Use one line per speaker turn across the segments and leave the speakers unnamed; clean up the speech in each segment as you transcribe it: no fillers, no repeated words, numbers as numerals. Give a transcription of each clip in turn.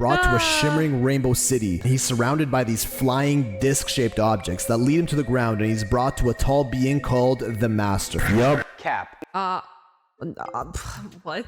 brought to a shimmering rainbow city. He's surrounded by these flying disc-shaped objects that lead him to the ground, and he's brought to a tall being called the Master.
Yup. Cap.
What?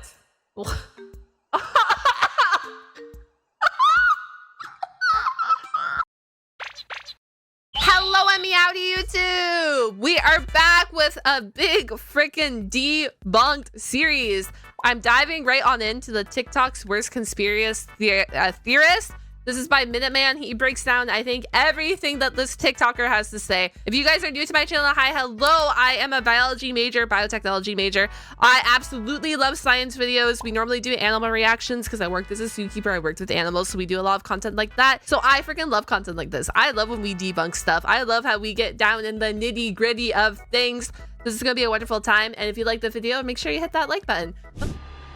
Hello and Meowdy YouTube! We are back with a big freaking debunked series. I'm diving right on into the TikTok's worst conspiracy theorist. This is by Miniminuteman. He breaks down, I think, everything that this TikToker has to say. If you guys are new to my channel, hi, hello. I am a biology major, biotechnology major. I absolutely love science videos. We normally do animal reactions because I worked as a zookeeper. I worked with animals, so we do a lot of content like that. So I freaking love content like this. I love when we debunk stuff. I love how we get down in the nitty gritty of things. This is gonna be a wonderful time. And if you like the video, make sure you hit that like button.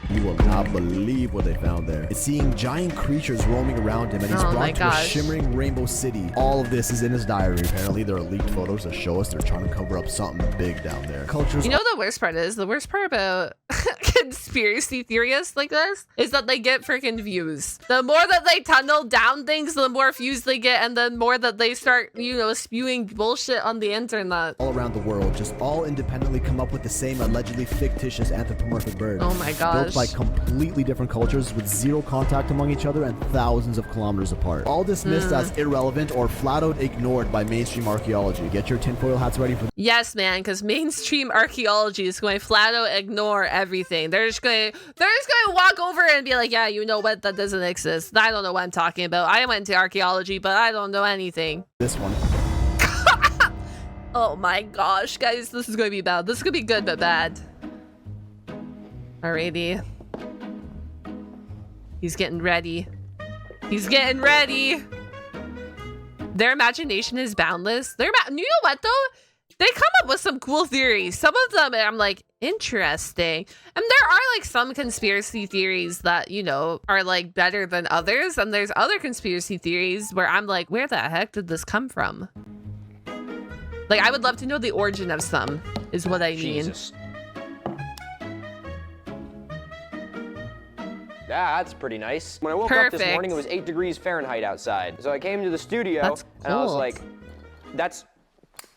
You will not believe what they found there. It's seeing giant creatures roaming around him, and he's brought to a shimmering rainbow city. All of this is in his diary. Apparently, there are leaked photos that show us they're trying to cover up something big down there. Cultures.
You know the worst part is? The worst part about conspiracy theorists like this is that they get freaking views. The more that they tunnel down things, the more views they get, and the more that they start, you know, spewing bullshit on the internet.
All around the world, just all independently come up with the same allegedly fictitious anthropomorphic bird.
Oh my gosh.
Built by completely different cultures with zero contact among each other and thousands of kilometers apart. All dismissed as irrelevant or flat out ignored by mainstream archaeology. Get your tinfoil hats ready for
Yes, man, because mainstream archaeology is going to flat out ignore everything. They're just going to walk over and be like, yeah, you know what? That doesn't exist. I don't know what I'm talking about. I went to archaeology, but I don't know anything.
this one.
Oh my gosh, guys, this is going to be bad. This is going to be good, but bad. Alrighty. He's getting ready. He's getting ready. Their imagination is boundless. You know what, though? They come up with some cool theories. Some of them, I'm like, interesting. And there are, like, some conspiracy theories that, you know, are, like, better than others. And there's other conspiracy theories where I'm like, where the heck did this come from? Like, I would love to know the origin of some, is what I mean.
Jesus. Yeah, that's pretty nice. When I woke up this morning, it was 8 degrees Fahrenheit outside. So I came to the studio and I was like, that's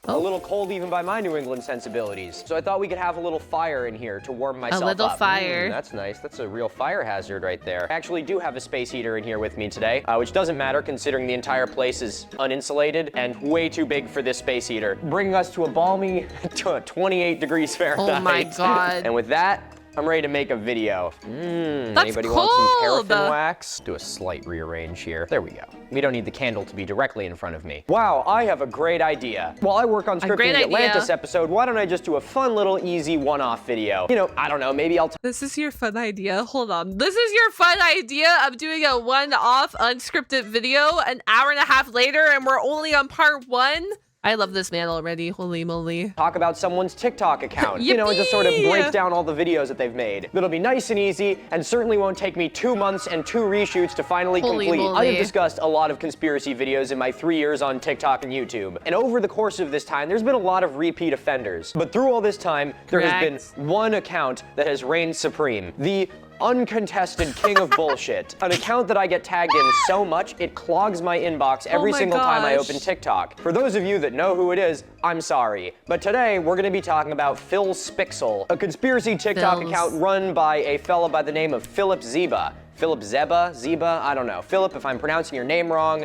a little cold even by my New England sensibilities. So I thought we could have a little fire in here to warm myself up.
A little fire.
That's nice. That's a real fire hazard right there. I actually do have a space heater in here with me today, which doesn't matter considering the entire place is uninsulated and way too big for this space heater, bringing us to a balmy 28 degrees Fahrenheit.
Oh my God.
And with that, I'm ready to make a video. Anybody
cold.
want some paraffin wax? Do a slight rearrange here. There we go. We don't need the candle to be directly in front of me. Wow, I have a great idea. While I work on scripting the Atlantis episode, why don't I just do a fun little easy one-off video? You know, I don't know, maybe I'll
This is your fun idea. Hold on. This is your fun idea of doing a one-off unscripted video an hour and a half later and we're only on part 1? I love this man already. Holy moly.
talk about someone's TikTok account. You know, and just sort of break down all the videos that they've made. It'll be nice and easy and certainly won't take me 2 months and 2 reshoots to finally complete. I have discussed a lot of conspiracy videos in my 3 years on TikTok and YouTube. And over the course of this time, there's been a lot of repeat offenders. But through all this time, there has been one account that has reigned supreme. The uncontested king of bullshit. An account that I get tagged in so much, it clogs my inbox every single time I open TikTok. For those of you that know who it is, I'm sorry. But today, we're gonna be talking about Phil Spixel, a conspiracy TikTok account run by a fella by the name of Philip Zeba. Philip Zeba? I don't know. Philip, if I'm pronouncing your name wrong.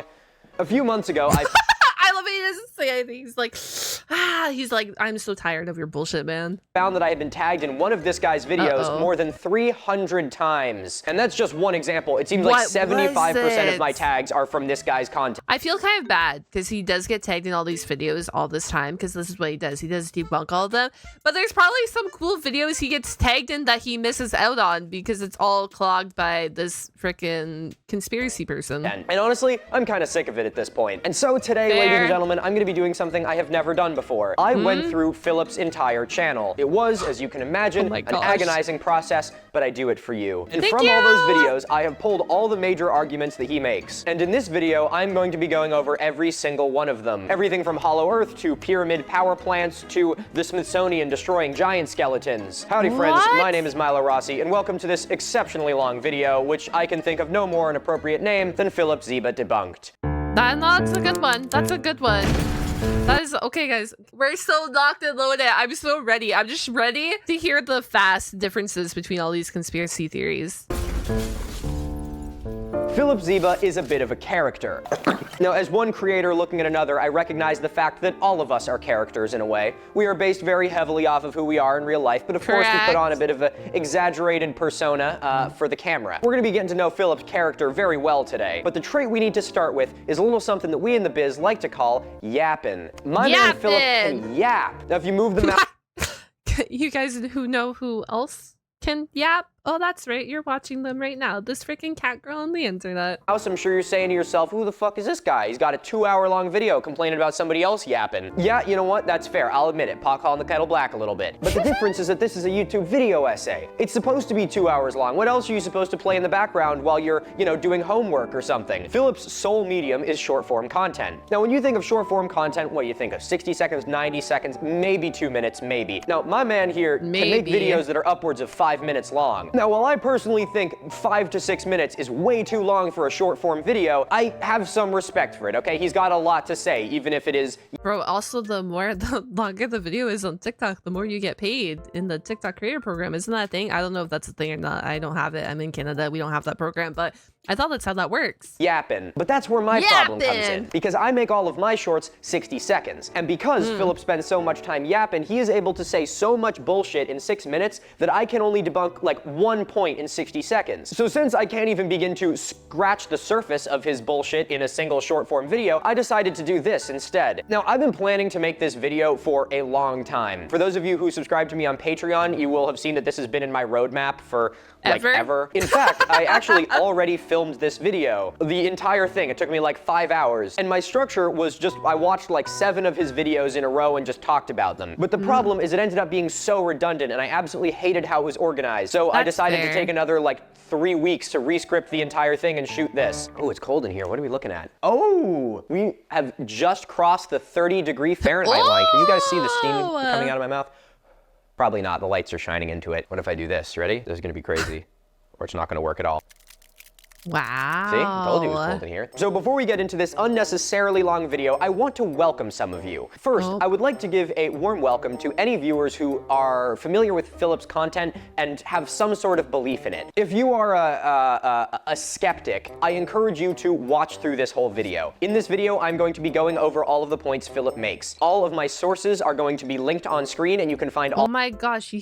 A few months ago, I
love it. He doesn't say anything. He's like, I'm so tired of your bullshit, man.
Found that I had been tagged in one of this guy's videos more than 300 times. And that's just one example. It seems like 75% of my tags are from this guy's content.
I feel kind of bad because he does get tagged in all these videos all this time because this is what he does. He does debunk all of them. But there's probably some cool videos he gets tagged in that he misses out on because it's all clogged by this freaking conspiracy person.
And honestly, I'm kind of sick of it at this point. And so today, ladies and gentlemen, I'm going to be doing something I have never done before. I went through Philip's entire channel. It was, as you can imagine, an agonizing process, but I do it for you. And from all those videos, I have pulled all the major arguments that he makes. And in this video, I'm going to be going over every single one of them. Everything from Hollow Earth to pyramid power plants to the Smithsonian destroying giant skeletons. Howdy, friends. My name is Milo Rossi, and welcome to this exceptionally long video, which I can think of no more an appropriate name than Philip Ziba Debunked.
That's a good one. That's a good one. That is okay, guys. We're so locked and loaded. I'm so ready. I'm just ready to hear the fast differences between all these conspiracy theories.
Philip Ziba is a bit of a character. Now, as one creator looking at another, I recognize the fact that all of us are characters in a way. We are based very heavily off of who we are in real life, but of course we put on a bit of an exaggerated persona for the camera. We're going to be getting to know Philip's character very well today, but the trait we need to start with is a little something that we in the biz like to call yappin'. My man Philip can yap. Now, if you move the mouse...
You guys who know who else can yap? Oh, that's right. You're watching them right now. This freaking cat girl on the internet.
I'm sure you're saying to yourself, who the fuck is this guy? He's got a 2-hour-long video complaining about somebody else yapping. Yeah, you know what? That's fair. I'll admit it. Pot calling the kettle black a little bit. But the difference is that this is a YouTube video essay. It's supposed to be 2 hours long. What else are you supposed to play in the background while you're, doing homework or something? Philip's sole medium is short-form content. Now, when you think of short-form content, what do you think of? 60 seconds, 90 seconds, maybe 2 minutes, maybe. Now, my man here can make videos that are upwards of 5 minutes long. Now, while I personally think 5 to 6 minutes is way too long for a short form video, I have some respect for it, okay? He's got a lot to say, even if it is...
Bro, also the longer the video is on TikTok, the more you get paid in the TikTok creator program. Isn't that a thing? I don't know if that's a thing or not. I don't have it. I'm in Canada. We don't have that program, but I thought that's how that works.
Yappin'. But that's where my problem comes in, because I make all of my shorts 60 seconds. And because Philip spends so much time yapping, he is able to say so much bullshit in 6 minutes that I can only debunk like 1 point in 60 seconds. So since I can't even begin to scratch the surface of his bullshit in a single short form video, I decided to do this instead. Now, I've been planning to make this video for a long time. For those of you who subscribe to me on Patreon, you will have seen that this has been in my roadmap for like ever. In fact, I actually already filmed this video, the entire thing. It took me like 5 hours. And my structure was just, I watched like 7 of his videos in a row and just talked about them. But the problem is it ended up being so redundant and I absolutely hated how it was organized. So I decided to take another like 3 weeks to re-script the entire thing and shoot this. Oh, it's cold in here. What are we looking at? Oh, we have just crossed the 30-degree Fahrenheit line. Can you guys see the steam coming out of my mouth? Probably not. The lights are shining into it. What if I do this? Ready? This is gonna be crazy. Or it's not gonna work at all.
Wow.
See? I told you it was cold in here. So before we get into this unnecessarily long video, I want to welcome some of you. First, I would like to give a warm welcome to any viewers who are familiar with Philip's content and have some sort of belief in it. If you are a skeptic, I encourage you to watch through this whole video. In this video, I'm going to be going over all of the points Philip makes. All of my sources are going to be linked on screen and you can find all—
Oh my gosh,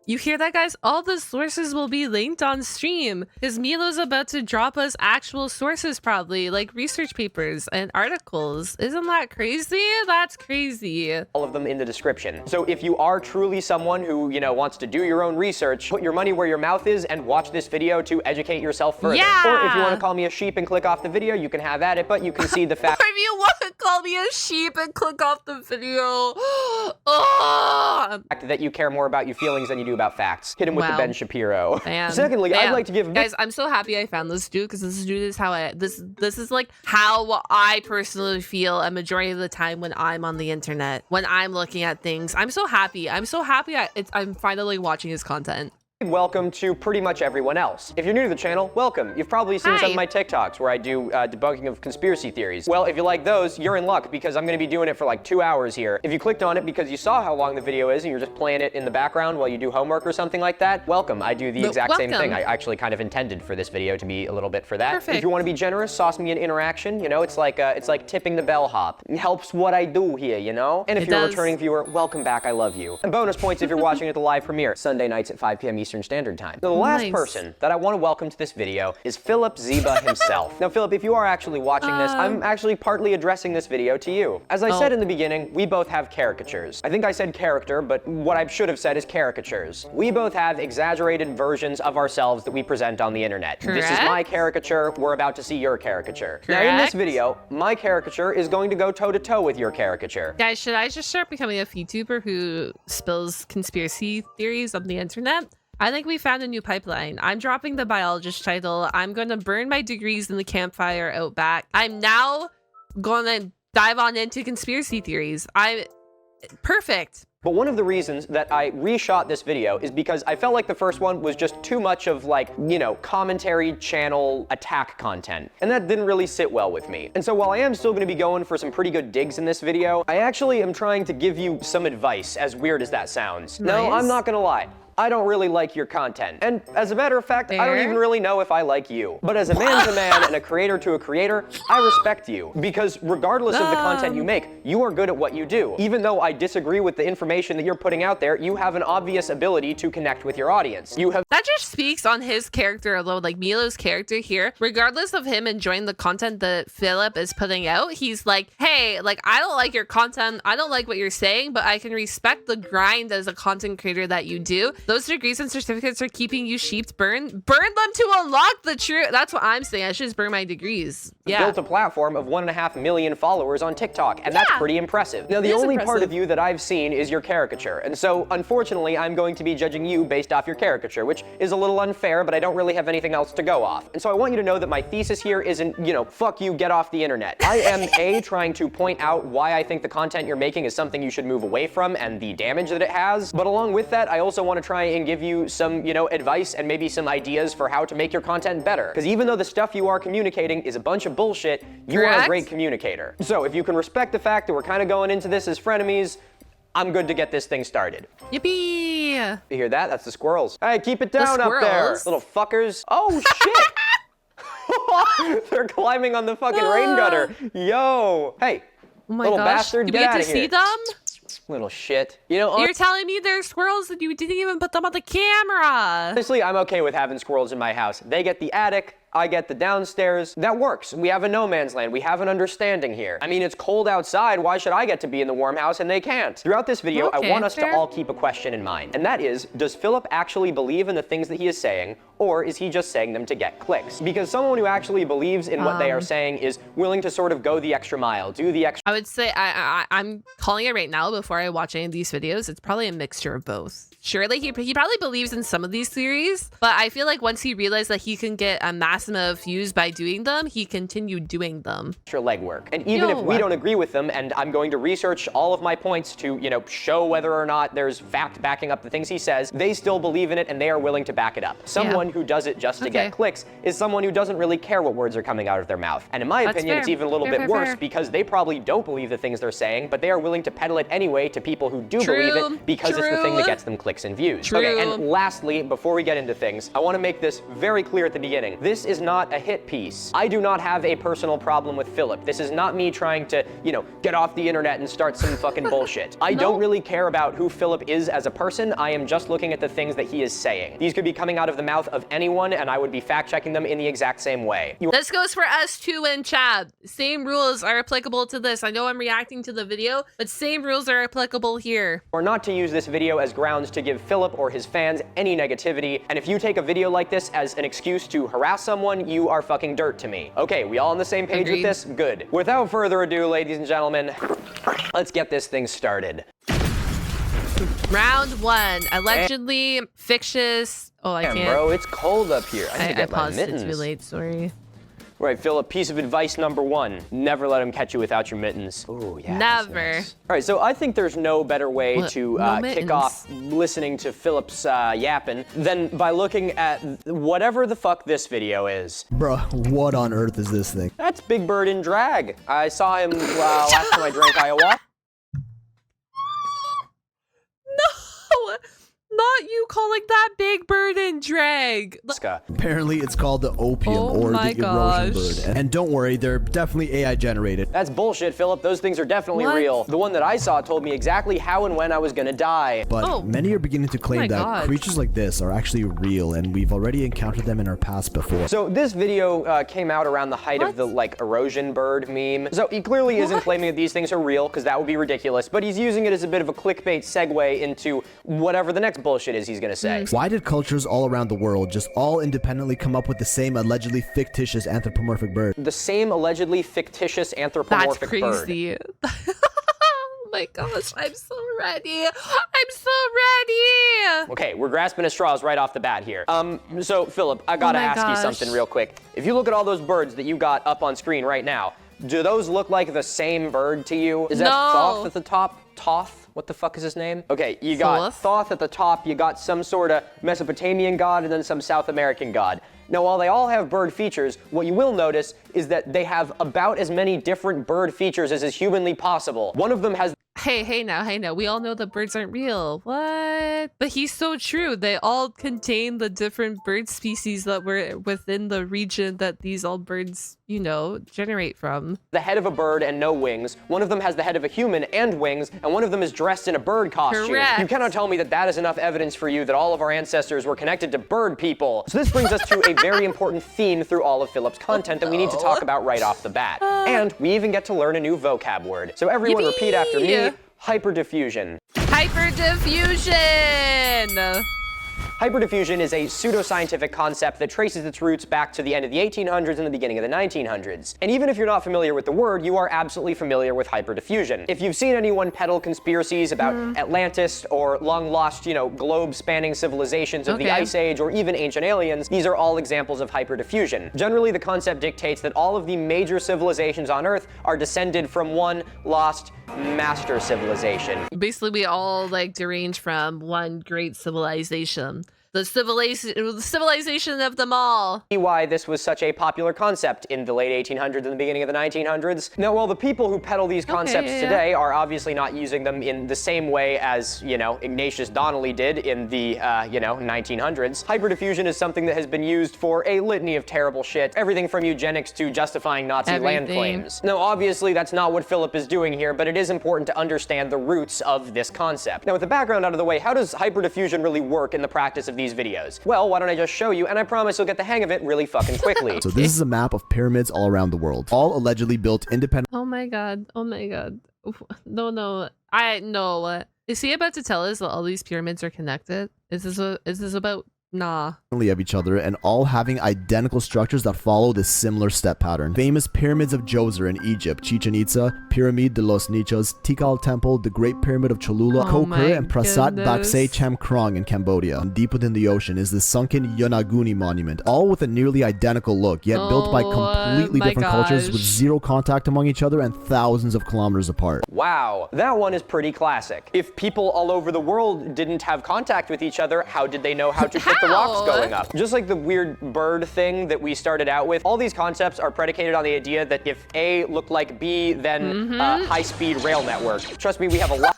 you hear that, guys? All the sources will be linked on stream because Milo's about to drop us actual sources, probably like research papers and articles. Isn't that crazy? That's crazy.
All of them in the description. So if you are truly someone who, wants to do your own research, put your money where your mouth is and watch this video to educate yourself further.
Yeah.
Or if you want to call me a sheep and click off the video, you can have at it, but you can see the fact—
Or if you want to call me a sheep and click off the video.
that you care more about your feelings than you do about facts. Hit him with the Ben Shapiro.
Damn.
Secondly, I'd like to give—
Guys, I'm so happy I found this dude because this dude is how this is like how I personally feel a majority of the time when I'm on the internet, when I'm looking at things. I'm so happy. I'm finally watching his content.
Welcome to pretty much everyone else. If you're new to the channel, welcome. You've probably seen some of my TikToks where I do debunking of conspiracy theories. Well, if you like those, you're in luck because I'm gonna be doing it for like 2 hours here. If you clicked on it because you saw how long the video is and you're just playing it in the background while you do homework or something like that, welcome. I do the exact same thing. I actually kind of intended for this video to be a little bit for that.
Perfect.
If you wanna be generous, sauce me an interaction. It's like tipping the bellhop. It helps what I do here, And if you're a returning viewer, welcome back, I love you. And bonus points if you're watching at the live premiere, Sunday nights at 5 p.m. Eastern Eastern Standard Time. So the last person that I want to welcome to this video is Philip Zeba himself. Now, Philip, if you are actually watching this, I'm actually partly addressing this video to you. As I said in the beginning, we both have caricatures. I think I said character, but what I should have said is caricatures. We both have exaggerated versions of ourselves that we present on the internet.
Correct.
This is my caricature. We're about to see your caricature.
Correct.
Now, in this video, my caricature is going to go toe-to-toe with your caricature.
Guys, should I just start becoming a VTuber who spills conspiracy theories on the internet? I think we found a new pipeline. I'm dropping the biologist title. I'm going to burn my degrees in the campfire out back. I'm now going to dive on into conspiracy theories. Perfect.
But one of the reasons that I reshot this video is because I felt like the first one was just too much of like, you know, commentary channel attack content. And that didn't really sit well with me. And so while I am still gonna be going for some pretty good digs in this video, I actually am trying to give you some advice, as weird as that sounds.
Nice.
No, I'm not gonna lie. I don't really like your content. And as a matter of fact, I don't even really know if I like you. But as a man to man and a creator to a creator, I respect you. Because regardless of the content you make, you are good at what you do. Even though I disagree with the information that you're putting out there, you have an obvious ability to connect with your audience.
That just speaks on his character alone, like Milo's character here. Regardless of him enjoying the content that Philip is putting out, he's like, hey, like, I don't like your content. I don't like what you're saying, but I can respect the grind as a content creator that you do. Those degrees and certificates are keeping you sheep. Burn them to unlock the truth. That's what I'm saying. I should just burn my degrees. Yeah.
Built a platform of 1.5 million followers on TikTok, and that's pretty impressive. Now, the only part of you that I've seen is your caricature, and so unfortunately, I'm going to be judging you based off your caricature, which is a little unfair, but I don't really have anything else to go off. And so I want you to know that my thesis here isn't, you know, fuck you, get off the internet. I am trying to point out why I think the content you're making is something you should move away from and the damage that it has. But along with that, I also want to try and give you some, you know, advice and maybe some ideas for how to make your content better. Because even though the stuff you are communicating is a bunch of bullshit, you are a great communicator. So if you can respect the fact that we're kind of going into this as frenemies, I'm good to get this thing started.
Yippee!
You hear that? That's the squirrels. Hey, keep it down up there, little fuckers. Oh, shit! They're climbing on the fucking rain gutter. Yo! Hey,
oh my
little
gosh.
bastard,
Did we get to see them?
Little shit. You know,
you're telling me there's squirrels and you didn't even put them on the camera.
Honestly, I'm okay with having squirrels in my house. They get the attic, I get the downstairs. That works. We have a no man's land. We have an understanding here. I mean, it's cold outside. Why should I get to be in the warm house and they can't? Throughout this video, I want us to all keep a question in mind. And that is, does Philip actually believe in the things that he is saying, or is he just saying them to get clicks? Because someone who actually believes in what they are saying is willing to sort of go the extra mile, do the extra.
I would say I'm calling it right now before I watch any of these videos. It's probably a mixture of both. Surely he probably believes in some of these theories, but I feel like once he realized that he can get a massive amount of views by doing them, he continued doing them.
Extra legwork. And even if we don't agree with them, and I'm going to research all of my points to, you know, show whether or not there's fact backing up the things he says, they still believe in it and they are willing to back it up. Someone who does it just to get clicks is someone who doesn't really care what words are coming out of their mouth. And in my opinion, it's even a little bit worse because they probably don't believe the things they're saying, but they are willing to peddle it anyway to people who do believe it because it's the thing that gets them clicks and views. Okay, and lastly, before we get into things, I want to make this very clear at the beginning. This is not a hit piece. I do not have a personal problem with Philip. This is not me trying to, you know, get off the internet and start some fucking bullshit. I don't really care about who Philip is as a person. I am just looking at the things that he is saying. These could be coming out of the mouth of anyone, and I would be fact-checking them in the exact same way.
This goes for us too and Chad. Same rules are applicable to this. I know I'm reacting to the video, but same rules are applicable here.
Or not to use this video as grounds to give Philip or his fans any negativity, and if you take a video like this as an excuse to harass someone, you are fucking dirt to me. Okay, we all on the same page with this? Good. Without further ado, ladies and gentlemen, let's get this thing started.
Round one, allegedly fictitious. Oh, I can't.
Bro, it's cold up here. I need to get my mittens.
It's too late, sorry.
Right, Philip, piece of advice number one. Never let him catch you without your mittens. Oh, yeah.
Never.
Nice. All right, so I think there's no better way to kick off listening to Philip's yapping than by looking at whatever the fuck this video is.
Bruh, what on earth is this thing?
That's Big Bird in drag. I saw him last time I drank ayahuasca.
No! not you calling that big bird in drag.
Apparently, it's called the opium or the erosion bird. And don't worry, they're definitely AI generated.
That's bullshit, Philip. Those things are definitely real. The one that I saw told me exactly how and when I was gonna die.
But many are beginning to claim that creatures like this are actually real, and we've already encountered them in our past before.
So this video came out around the height of the erosion bird meme. So he clearly isn't claiming that these things are real, because that would be ridiculous, but he's using it as a bit of a clickbait segue into whatever the next bullshit is he's gonna say.
Why did cultures all around the world just all independently come up with the same allegedly fictitious anthropomorphic bird?
The same allegedly fictitious anthropomorphic bird.
That's crazy. Oh my gosh, I'm so ready. I'm so ready.
Okay, we're grasping at straws right off the bat here. So Philip, I gotta ask you something real quick. If you look at all those birds that you got up on screen right now, do those look like the same bird to you? Is that Thoth at the top? Thoth? What the fuck is his name? Okay, you got Thoth at the top, you got some sort of Mesopotamian god, and then some South American god. Now, while they all have bird features, what you will notice is that they have about as many different bird features as is humanly possible. One of them has...
Hey now. We all know that birds aren't real. What? But he's so true. They all contain the different bird species that were within the region that these all birds, you know, generate from.
The head of a bird and no wings. One of them has the head of a human and wings, and one of them is dressed in a bird costume.
Correct.
You cannot tell me that that is enough evidence for you that all of our ancestors were connected to bird people. So this brings us to a very important theme through all of Philip's content that we need to talk about right off the bat. And we even get to learn a new vocab word. So everyone repeat after me. Hyperdiffusion.
Hyperdiffusion!
Hyperdiffusion is a pseudoscientific concept that traces its roots back to the end of the 1800s and the beginning of the 1900s. And even if you're not familiar with the word, you are absolutely familiar with hyperdiffusion. If you've seen anyone peddle conspiracies about Atlantis or long-lost, globe-spanning civilizations of the Ice Age or even ancient aliens, these are all examples of hyperdiffusion. Generally, the concept dictates that all of the major civilizations on Earth are descended from one lost master civilization.
Basically, we all derange from one great civilization. The civilization of them all.
Why this was such a popular concept in the late 1800s and the beginning of the 1900s. Now, while the people who peddle these concepts today are obviously not using them in the same way as, Ignatius Donnelly did in the, 1900s, hyperdiffusion is something that has been used for a litany of terrible shit. Everything from eugenics to justifying Nazi land claims. Now, obviously, that's not what Philip is doing here, but it is important to understand the roots of this concept. Now, with the background out of the way, how does hyperdiffusion really work in the practice of these videos? Well, why don't I just show you, and I promise you'll get the hang of it really fucking quickly.
So this is a map of pyramids all around the world, all allegedly built independent.
Oh my god. No. Is he about to tell us that all these pyramids are connected? Is this about... Nah.
Of each other, and all having identical structures that follow this similar step pattern. Famous pyramids of Djoser in Egypt, Chichen Itza, Pyramid de los Nichos, Tikal Temple, the Great Pyramid of Cholula, Kokure, and Prasat Baksay Cham Krong in Cambodia. And deep within the ocean is the sunken Yonaguni monument, all with a nearly identical look, yet built by completely different cultures with zero contact among each other and thousands of kilometers apart.
Wow, that one is pretty classic. If people all over the world didn't have contact with each other, how did they know how to put the rocks going up? Just like the weird bird thing that we started out with, all these concepts are predicated on the idea that if A looked like B, then high-speed rail network. Trust me, we have a lot.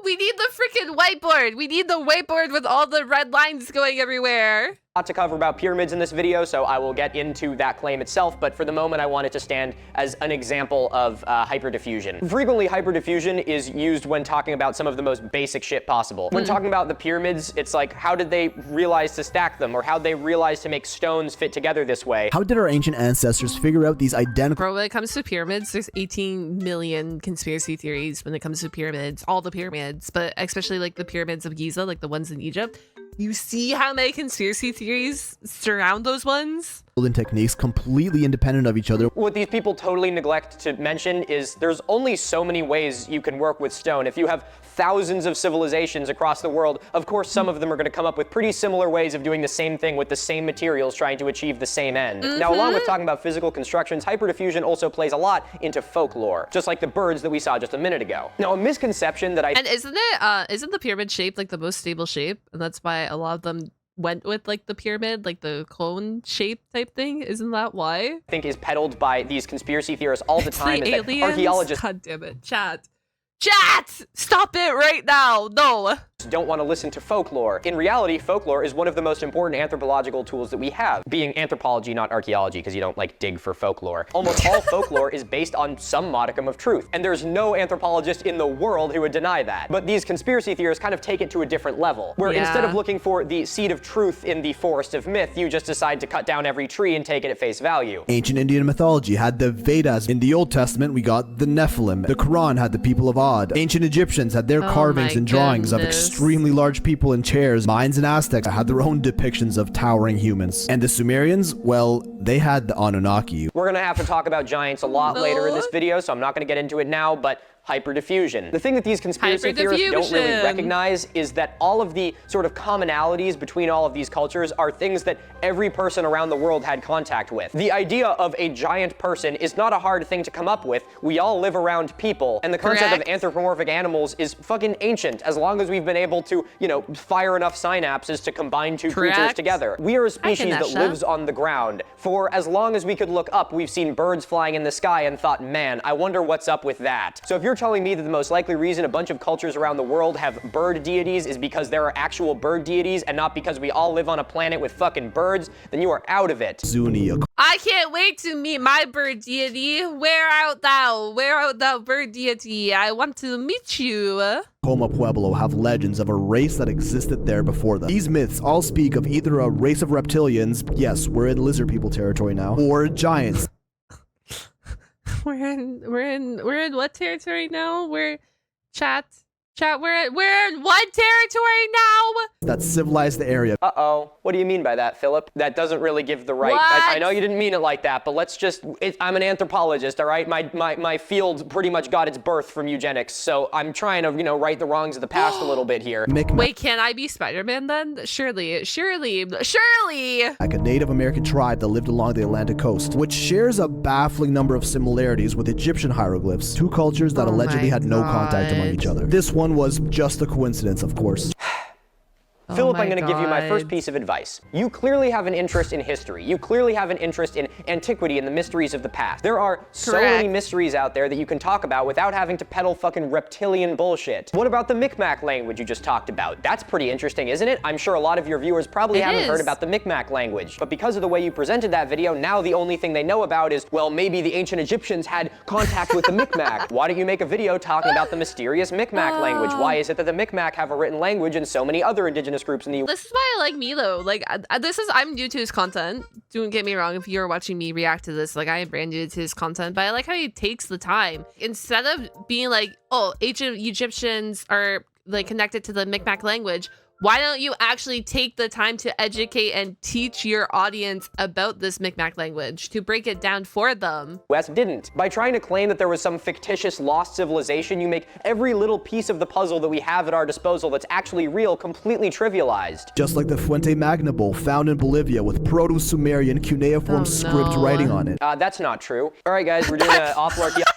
We need the freaking whiteboard. We need the whiteboard with all the red lines going everywhere.
Lot to cover about pyramids in this video, so I will get into that claim itself, but for the moment I want it to stand as an example of hyperdiffusion. Frequently, hyperdiffusion is used when talking about some of the most basic shit possible. When talking about the pyramids, it's like, how did they realize to stack them, or how did they realize to make stones fit together this way?
How did our ancient ancestors figure out these identical...
Bro, when it comes to pyramids, there's 18 million conspiracy theories when it comes to pyramids, all the pyramids, but especially the pyramids of Giza, the ones in Egypt. You see how many conspiracy theories surround those ones?
building techniques completely independent of each other.
What these people totally neglect to mention is there's only so many ways you can work with stone. If you have thousands of civilizations across the world, of course some of them are going to come up with pretty similar ways of doing the same thing with the same materials trying to achieve the same end. Now, along with talking about physical constructions, hyperdiffusion also plays a lot into folklore, just like the birds that we saw just a minute ago. Now, a misconception that
And isn't the pyramid shape like the most stable shape? And that's why a lot of them went with like the pyramid, like the cone shape type thing. Isn't that why?
I think is peddled by these conspiracy theorists all the time.
The
is that archaeologists.
God damn it, chat. Stop it right now. No.
don't want to listen to folklore. In reality, folklore is one of the most important anthropological tools that we have, being anthropology, not archaeology, because you don't like dig for folklore. Almost all folklore is based on some modicum of truth, and there's no anthropologist in the world who would deny that. But these conspiracy theorists kind of take it to a different level, where instead of looking for the seed of truth in the forest of myth, you just decide to cut down every tree and take it at face value.
Ancient Indian mythology had the Vedas. In the Old Testament, we got the Nephilim. The Quran had the people of Ad. Ancient Egyptians had their carvings and drawings of extremely large people in chairs. Mayans and Aztecs had their own depictions of towering humans. And the Sumerians, well, they had the Anunnaki.
We're gonna have to talk about giants a lot later in this video, so I'm not gonna get into it now, but hyperdiffusion. The thing that these conspiracy theorists don't really recognize is that all of the sort of commonalities between all of these cultures are things that every person around the world had contact with. The idea of a giant person is not a hard thing to come up with. We all live around people, and the concept of anthropomorphic animals is fucking ancient, as long as we've been able to, you know, fire enough synapses to combine two creatures together. We are a species that lives on the ground. For as long as we could look up, we've seen birds flying in the sky and thought, man, I wonder what's up with that. So if you're telling me that the most likely reason a bunch of cultures around the world have bird deities is because there are actual bird deities and not because we all live on a planet with fucking birds, then you are out of it.
Zuni.
I can't wait to meet my bird deity. Where art thou? Where art thou, bird deity? I want to meet you.
Coma Pueblo have legends of a race that existed there before them. These myths all speak of either a race of reptilians, yes, we're in lizard people territory now, or giants.
We're in what territory now? We're we're in what territory now?
That civilized the area.
Uh-oh. What do you mean by that, Philip? That doesn't really give the right. I know you didn't mean it like that, but let's just, I'm an anthropologist, all right? My field pretty much got its birth from eugenics, so I'm trying to, you know, right the wrongs of the past a little bit here.
Wait, can I be Spider-Man then? Surely.
Like a Native American tribe that lived along the Atlantic coast, which shares a baffling number of similarities with Egyptian hieroglyphs, two cultures that allegedly had no contact among each other. This one was just a coincidence, of course.
Philip, I'm going to give you my first piece of advice. You clearly have an interest in history. You clearly have an interest in antiquity and the mysteries of the past. There are so many mysteries out there that you can talk about without having to peddle fucking reptilian bullshit. What about the Micmac language you just talked about? That's pretty interesting, isn't it? I'm sure a lot of your viewers probably haven't heard about the Micmac language. But because of the way you presented that video, now the only thing they know about is, well, maybe the ancient Egyptians had contact with the Micmac. Why don't you make a video talking about the mysterious Micmac language? Why is it that the Micmac have a written language and so many other indigenous groups in the U.S.?
This is why I like Milo. Like, I'm new to his content. Don't get me wrong, if you're watching me react to this, like, I am brand new to his content, but I like how he takes the time. Instead of being like, oh, ancient Egyptians are, like, connected to the Micmac language, why don't you actually take the time to educate and teach your audience about this Micmac language, to break it down for them?
West didn't. By trying to claim that there was some fictitious lost civilization, you make every little piece of the puzzle that we have at our disposal that's actually real completely trivialized.
Just like the Fuente Magna Bowl found in Bolivia with Proto-Sumerian cuneiform script writing on it.
That's not true. All right, guys, we're doing an awful archaeology.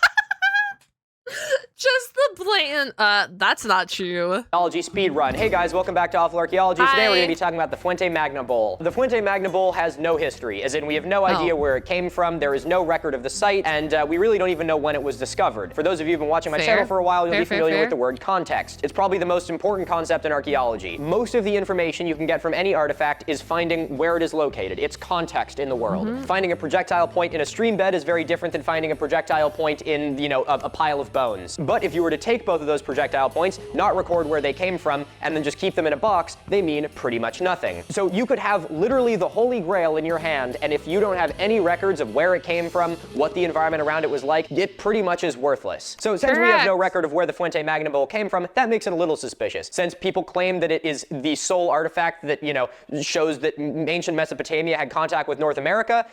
Just the blatant, that's not true.
Archaeology speed run. Hey guys, welcome back to Awful Archaeology. Today we're going to be talking about the Fuente Magna Bowl. The Fuente Magna Bowl has no history, as in we have no idea where it came from, there is no record of the site, and we really don't even know when it was discovered. For those of you who've been watching my channel for a while, you'll be familiar with the word context. It's probably the most important concept in archaeology. Most of the information you can get from any artifact is finding where it is located. It's context in the world. Finding a projectile point in a stream bed is very different than finding a projectile point in, you know, a pile of bones. But if you were to take both of those projectile points, not record where they came from, and then just keep them in a box, they mean pretty much nothing. So you could have literally the Holy Grail in your hand, and if you don't have any records of where it came from, what the environment around it was like, it pretty much is worthless. So since we have no record of where the Fuente Magna Bowl came from, that makes it a little suspicious. Since people claim that it is the sole artifact that, you know, shows that ancient Mesopotamia had contact with North America,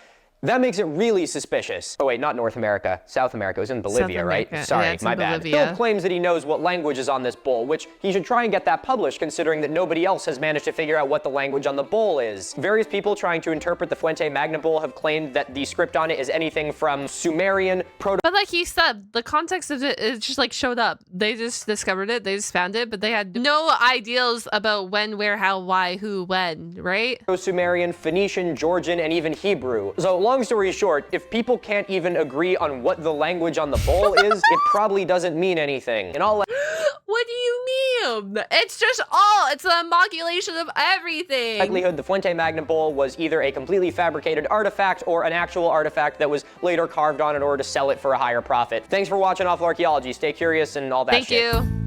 that makes it really suspicious. Oh wait, not North America, South America. It was in Bolivia, right? Sorry, my bad. Philip claims that he knows what language is on this bowl, which he should try and get that published, considering that nobody else has managed to figure out what the language on the bowl is. Various people trying to interpret the Fuente Magna Bowl have claimed that the script on it is anything from Sumerian,
But like he said, the context of it is just like showed up. They just discovered it, they just found it, but they had no ideas about when, where, how, why, who, when, right?
Sumerian, Phoenician, Georgian, and even Hebrew. So long story short, if people can't even agree on what the language on the bowl is, it probably doesn't mean anything. And all
What do you assume. It's just it's an amalgamation of everything.
Likelihood the Fuente Magna bowl was either a completely fabricated artifact or an actual artifact that was later carved on in order to sell it for a higher profit. Thanks for watching Awful Archaeology. Stay curious and all that
Thank
shit.
you.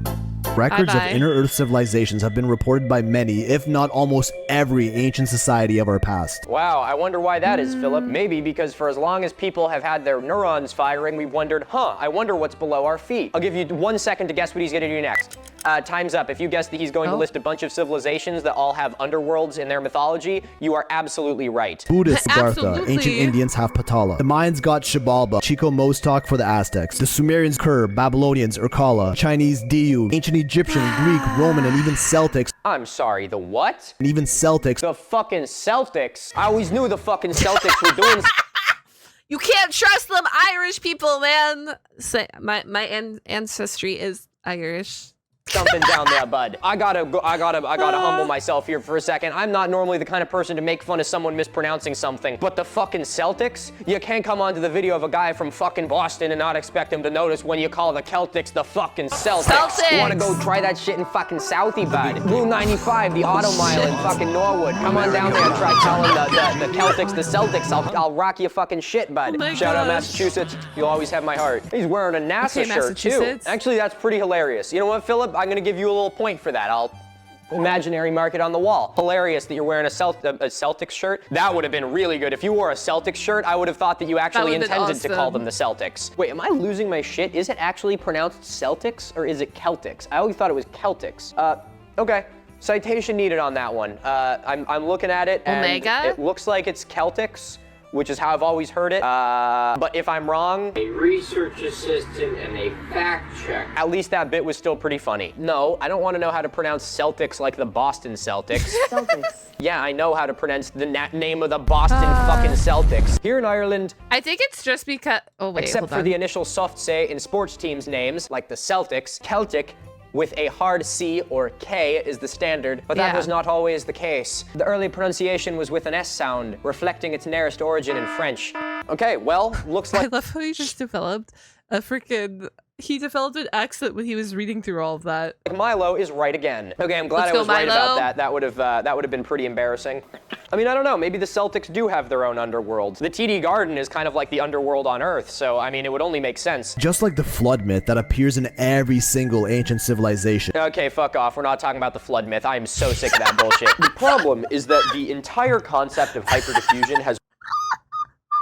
Records
Bye-bye.
of inner-Earth civilizations have been reported by many, if not almost every ancient society of our past.
Wow, I wonder why that is, Philip. Maybe because for as long as people have had their neurons firing, we've wondered, I wonder what's below our feet. I'll give you 1 second to guess what he's gonna do next. Time's up. If you guess that he's going to list a bunch of civilizations that all have underworlds in their mythology, you are absolutely right.
Buddhists, Gartha.
Absolutely.
Ancient Indians have Patala. The Mayans got Xibalba. Chico Mostok for the Aztecs. The Sumerians Ker. Babylonians Urkala. Chinese Diyu. Ancient Egyptian, Greek, Roman, and even Celtics.
I'm sorry, the what?
And even Celtics.
The fucking Celtics. I always knew the fucking Celtics were doing
You can't trust them Irish people, man. My ancestry is Irish.
something down there, bud. I gotta humble myself here for a second. I'm not normally the kind of person to make fun of someone mispronouncing something, but the fucking Celtics? You can't come onto the video of a guy from fucking Boston and not expect him to notice when you call the Celtics the fucking Celtics. You wanna go try that shit in fucking Southie, bud? Rule 95, the Auto Mile in fucking Norwood. Come on down there and try telling the Celtics the Celtics. I'll rock your fucking shit, bud. Shout out Massachusetts. You'll always have my heart. He's wearing a NASA shirt too. Actually, that's pretty hilarious. You know what, Philip? I'm gonna give you a little point for that. I'll imaginary mark it on the wall. Hilarious that you're wearing a Celtics shirt. That would have been really good. If you wore a Celtics shirt, I would have thought that you actually intended to call them the Celtics. Wait, am I losing my shit? Is it actually pronounced Celtics or is it Celtics? I always thought it was Celtics. Okay. Citation needed on that one. I'm looking at it and it looks like it's Celtics, which is how I've always heard it. But if I'm wrong,
a research assistant and a fact check.
At least that bit was still pretty funny. No, I don't want to know how to pronounce Celtics like the Boston Celtics. Celtics. Yeah, I know how to pronounce the name of the Boston fucking Celtics. Here in Ireland,
I think it's just because,
except for the initial soft say in sports teams' names, like the Celtics, Celtic with a hard C or K is the standard, but that was not always the case. The early pronunciation was with an S sound, reflecting its nearest origin in French. Okay, well, looks like—
I love how he just developed a freaking— he developed an accent when he was reading through all of that.
Milo is right again. Okay, I'm glad I was right about that. That would have been pretty embarrassing. I mean, I don't know. Maybe the Celtics do have their own underworld. The TD Garden is kind of like the underworld on Earth, so I mean, it would only make sense.
Just like the flood myth that appears in every single ancient civilization.
Okay, fuck off. We're not talking about the flood myth. I am so sick of that bullshit. The problem is that the entire concept of hyperdiffusion has—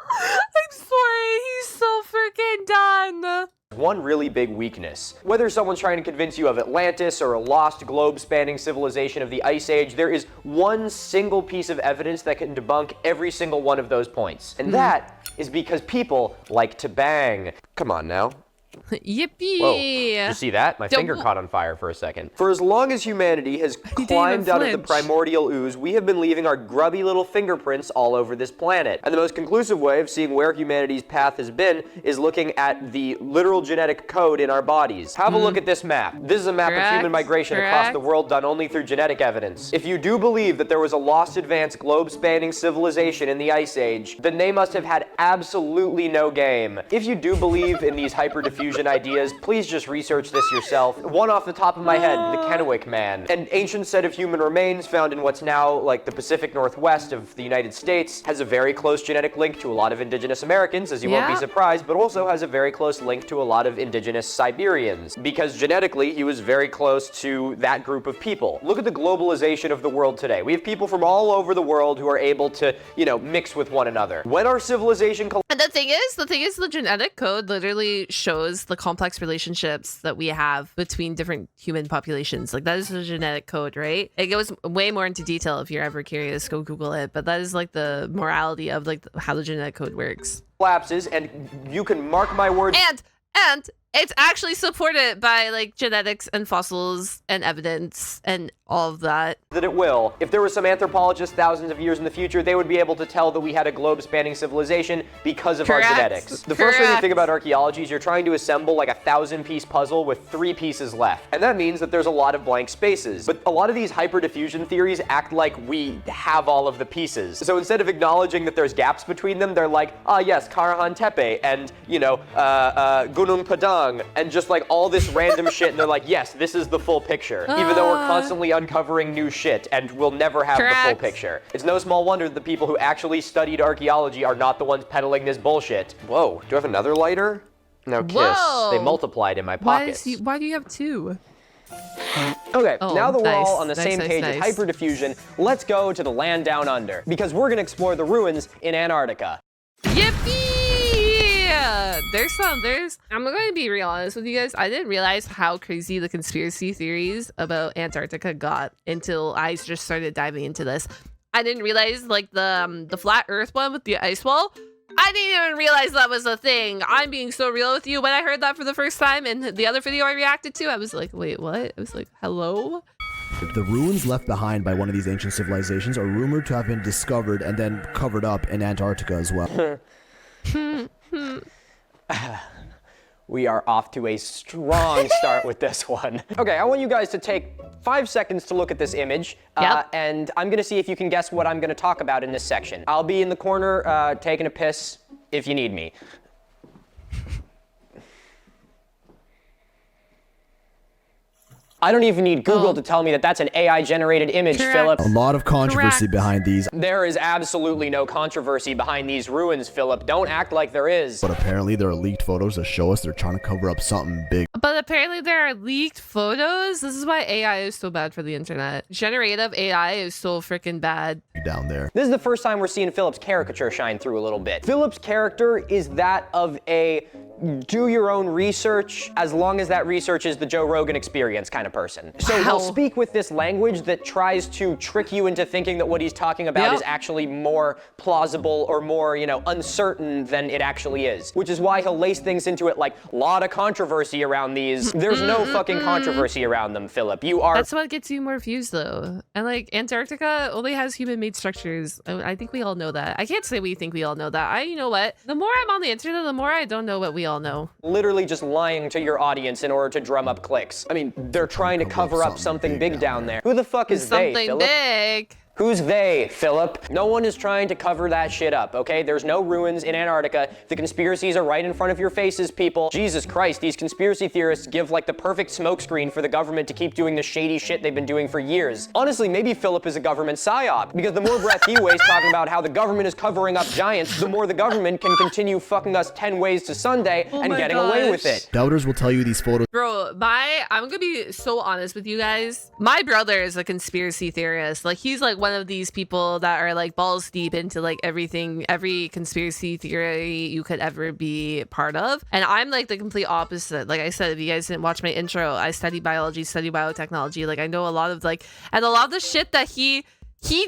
I'm sorry, he's so freaking done.
one really big weakness. Whether someone's trying to convince you of Atlantis or a lost globe-spanning civilization of the Ice Age, there is one single piece of evidence that can debunk every single one of those points. And that is because people like to bang. Come on now.
Yippee!
Whoa, did you see that? My finger caught on fire for a second. For as long as humanity has climbed out of the primordial ooze, we have been leaving our grubby little fingerprints all over this planet. And the most conclusive way of seeing where humanity's path has been is looking at the literal genetic code in our bodies. Have a look at this map. This is a map of human migration across the world done only through genetic evidence. If you do believe that there was a lost advanced globe-spanning civilization in the Ice Age, then they must have had absolutely no game. If you do believe in these hyperdiffusion ideas, please just research this yourself. One off the top of my head, the Kennewick Man. An ancient set of human remains found in what's now like the Pacific Northwest of the United States has a very close genetic link to a lot of indigenous Americans, as you won't be surprised, but also has a very close link to a lot of indigenous Siberians, because genetically he was very close to that group of people. Look at the globalization of the world today. We have people from all over the world who are able to, you know, mix with one another. When our civilization—
And the thing is, the genetic code literally shows the complex relationships that we have between different human populations. Like, that is the genetic code, right? It goes way more into detail. If you're ever curious, go Google it. But that is like the morality of like how the genetic code works.
Collapses, and you can mark my words.
And it's actually supported by like genetics and fossils and evidence and all of that.
That it will. If there were some anthropologists thousands of years in the future, they would be able to tell that we had a globe-spanning civilization because of our genetics. The first way you think about archaeology is you're trying to assemble like a 1,000-piece puzzle with 3 pieces left. And that means that there's a lot of blank spaces. But a lot of these hyperdiffusion theories act like we have all of the pieces. So instead of acknowledging that there's gaps between them, they're like, ah yes, Karahan Tepe and, you know, Gunung Padang tongue and just like all this random shit, and they're like, yes, this is the full picture, even though we're constantly uncovering new shit and we'll never have the full picture. It's no small wonder that the people who actually studied archaeology are not the ones peddling this bullshit. Whoa, do I have another lighter? No, kiss.
Whoa.
They multiplied in my pockets.
Why do you have 2?
Okay, now that we're
nice,
all on the same page with hyperdiffusion, let's go to the land down under, because we're gonna explore the ruins in Antarctica.
Yippee! I'm going to be real honest with you guys. I didn't realize how crazy the conspiracy theories about Antarctica got until I just started diving into this. I didn't realize like the flat earth one with the ice wall. I didn't even realize that was a thing. I'm being so real with you. When I heard that for the first time in the other video I reacted to, I was like, wait, what? I was like, hello?
The ruins left behind by one of these ancient civilizations are rumored to have been discovered and then covered up in Antarctica as well.
We are off to a strong start with this one. Okay, I want you guys to take 5 seconds to look at this image, and I'm gonna see if you can guess what I'm gonna talk about in this section. I'll be in the corner taking a piss if you need me. I don't even need Google to tell me that that's an AI-generated image, Philip.
A lot of controversy behind these.
There is absolutely no controversy behind these ruins, Philip. Don't act like there is.
But apparently there are leaked photos that show us they're trying to cover up something big.
But apparently there are leaked photos. This is why AI is so bad for the internet. Generative AI is so freaking bad.
Down there.
This is the first time we're seeing Philip's caricature shine through a little bit. Philip's character is that of a do your own research as long as that research is the Joe Rogan experience kind of person. So he'll speak with this language that tries to trick you into thinking that what he's talking about is actually more plausible or more, you know, uncertain than it actually is. Which is why he'll lace things into it like, lot of controversy around these. There's no fucking controversy around them, Philip. You are—
That's what gets you more views though. And like Antarctica only has human-made structures. I think we all know that. I can't say we think we all know that. You know what? The more I'm on the internet, the more I don't know what we all know.
Literally just lying to your audience in order to drum up clicks. I mean, they're trying to cover up something big down there. Who the fuck is they, Philip?
Something big.
Who's they, Philip? No one is trying to cover that shit up, okay? There's no ruins in Antarctica. The conspiracies are right in front of your faces, people. Jesus Christ, these conspiracy theorists give like the perfect smokescreen for the government to keep doing the shady shit they've been doing for years. Honestly, maybe Philip is a government psyop, because the more breath he wastes talking about how the government is covering up giants, the more the government can continue fucking us 10 ways to Sunday and getting away with it.
Doubters will tell you these photos.
Bro, I'm gonna be so honest with you guys. My brother is a conspiracy theorist. Like, he's like one of these people that are like balls deep into like everything, every conspiracy theory you could ever be part of. And I'm like the complete opposite. Like I said, if you guys didn't watch my intro, I study biology, study biotechnology. Like I know a lot of like, and a lot of the shit that he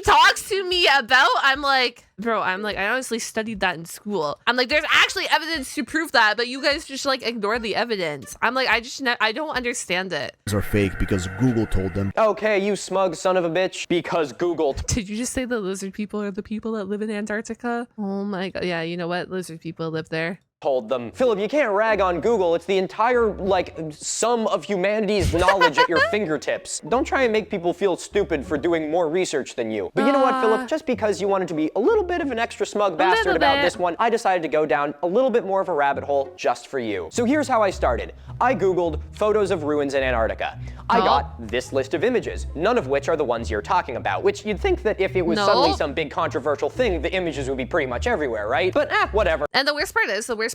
talks to me about, I'm like, bro, I honestly studied that in school. I'm like, there's actually evidence to prove that, but you guys just like ignore the evidence. I'm like, I don't understand it.
These are fake because Google told them.
Okay, you smug son of a bitch, because Google.
Did you just say the lizard people are the people that live in Antarctica? Oh my God. Yeah, you know what? Lizard people live there.
Told them. Philip, you can't rag on Google. It's the entire, like, sum of humanity's knowledge at your fingertips. Don't try and make people feel stupid for doing more research than you. But you know what, Philip? Just because you wanted to be a little bit of an extra smug bastard about this one, I decided to go down a little bit more of a rabbit hole just for you. So here's how I started. I Googled photos of ruins in Antarctica. I got this list of images, none of which are the ones you're talking about, which you'd think that if it was suddenly some big controversial thing, the images would be pretty much everywhere, right? But whatever.
And the worst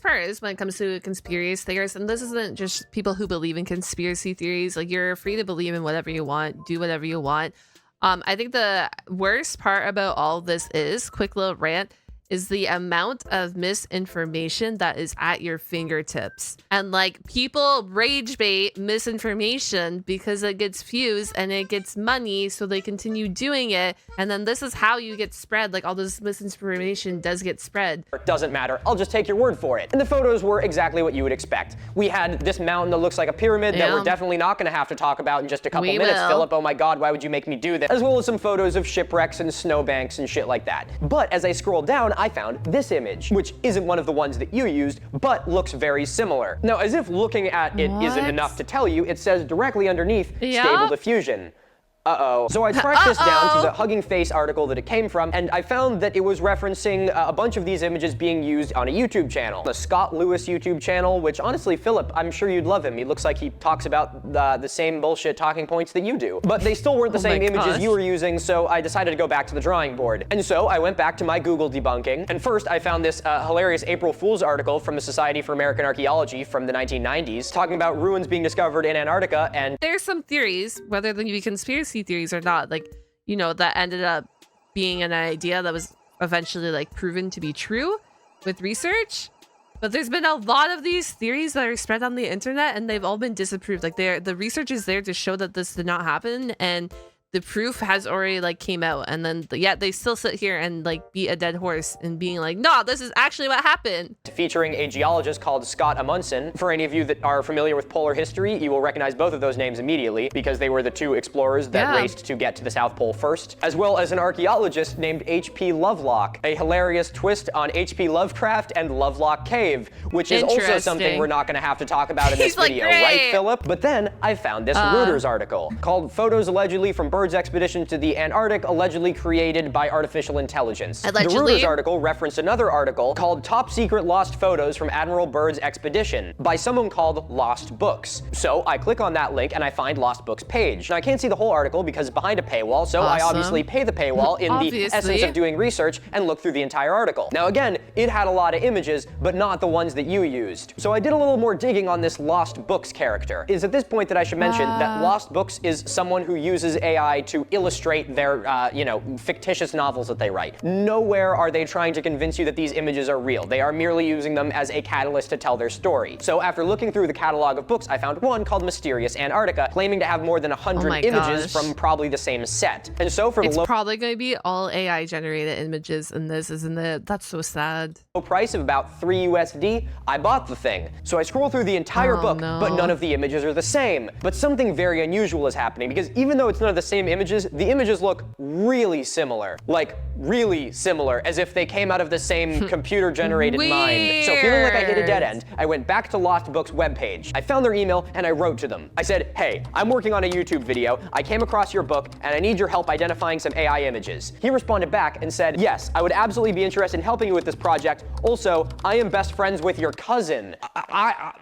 part is when it comes to conspiracy theories, and this isn't just people who believe in conspiracy theories, like you're free to believe in whatever you want, do whatever you want. I think the worst part about all this is, quick little rant, is the amount of misinformation that is at your fingertips. And like people rage bait misinformation because it gets views and it gets money, so they continue doing it. And then this is how you get spread. Like all this misinformation does get spread.
It doesn't matter. I'll just take your word for it. And the photos were exactly what you would expect. We had this mountain that looks like a pyramid that we're definitely not gonna have to talk about in just a couple minutes, Philip. Oh my God, why would you make me do this? As well as some photos of shipwrecks and snowbanks and shit like that. But as I scrolled down, I found this image, which isn't one of the ones that you used, but looks very similar. Now, as if looking at it isn't enough to tell you, it says directly underneath, stable diffusion. Uh-oh. So I tracked this down to the Hugging Face article that it came from, and I found that it was referencing a bunch of these images being used on a YouTube channel. The Scott Lewis YouTube channel, which honestly, Philip, I'm sure you'd love him. He looks like he talks about the same bullshit talking points that you do. But they still weren't the same images you were using, so I decided to go back to the drawing board. And so I went back to my Google debunking, and first I found this hilarious April Fool's article from the Society for American Archaeology from the 1990s, talking about ruins being discovered in Antarctica, and
there's some theories, whether they be conspiracy theories or not, like, you know, that ended up being an idea that was eventually like proven to be true with research. But there's been a lot of these theories that are spread on the internet, and they've all been disapproved. Like, the research is there to show that this did not happen, and the proof has already like came out, and then yet they still sit here and like beat a dead horse and being like, no, this is actually what happened.
Featuring a geologist called Scott Amundsen. For any of you that are familiar with polar history, you will recognize both of those names immediately because they were the two explorers that raced to get to the South Pole first, as well as an archaeologist named H.P. Lovelock, a hilarious twist on H.P. Lovecraft and Lovelock Cave, which is also something we're not going to have to talk about in this video, right, Philip? But then I found this Reuters article called "Photos Allegedly from Bird's Expedition to the Antarctic Allegedly Created by Artificial Intelligence."
Allegedly.
The Reuters article referenced another article called "Top Secret Lost Photos from Admiral Byrd's Expedition" by someone called Lost Books. So I click on that link and I find Lost Books page. Now I can't see the whole article because it's behind a paywall, so I obviously pay the paywall in the essence of doing research and look through the entire article. Now again, it had a lot of images, but not the ones that you used. So I did a little more digging on this Lost Books character. It's at this point that I should mention that Lost Books is someone who uses AI to illustrate their, you know, fictitious novels that they write. Nowhere are they trying to convince you that these images are real. They are merely using them as a catalyst to tell their story. So after looking through the catalog of books, I found one called Mysterious Antarctica, claiming to have more than 100 images from probably the same set. And so for the
probably going to be all AI generated images, and this isn't it. That's so sad.
Low price of about $3 USD, I bought the thing. So I scroll through the entire book, but none of the images are the same. But something very unusual is happening, because even though it's none of the same images, the images look really similar. Like, really similar, as if they came out of the same computer-generated mind. So feeling like I hit a dead end, I went back to Lost Books webpage. I found their email and I wrote to them. I said, hey, I'm working on a YouTube video. I came across your book and I need your help identifying some AI images. He responded back and said, yes, I would absolutely be interested in helping you with this project. Also, I am best friends with your cousin. I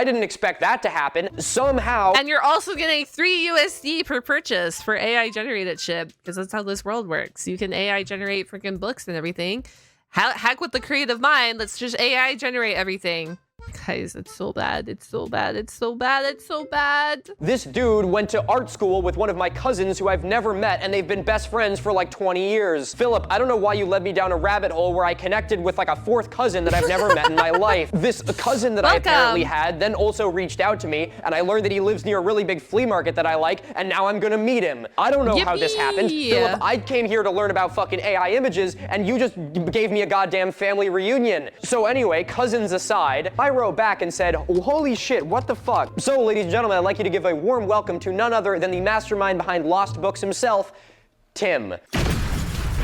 didn't expect that to happen. Somehow.
And you're also getting $3 USD per purchase for AI generated shit, because that's how this world works. You can AI generate freaking books and everything. Hack with the creative mind. Let's just AI generate everything. Guys, it's so bad. It's so bad. It's so bad. It's so bad.
This dude went to art school with one of my cousins who I've never met, and they've been best friends for like 20 years. Philip, I don't know why you led me down a rabbit hole where I connected with like a fourth cousin that I've never met in my life. This cousin that I apparently had then also reached out to me, and I learned that he lives near a really big flea market that I like, and now I'm gonna meet him. I don't know how this happened. Philip, I came here to learn about fucking AI images, and you just gave me a goddamn family reunion. So anyway, cousins aside, I wrote back and said, holy shit, what the fuck? So, ladies and gentlemen, I'd like you to give a warm welcome to none other than the mastermind behind Lost Books himself, Tim.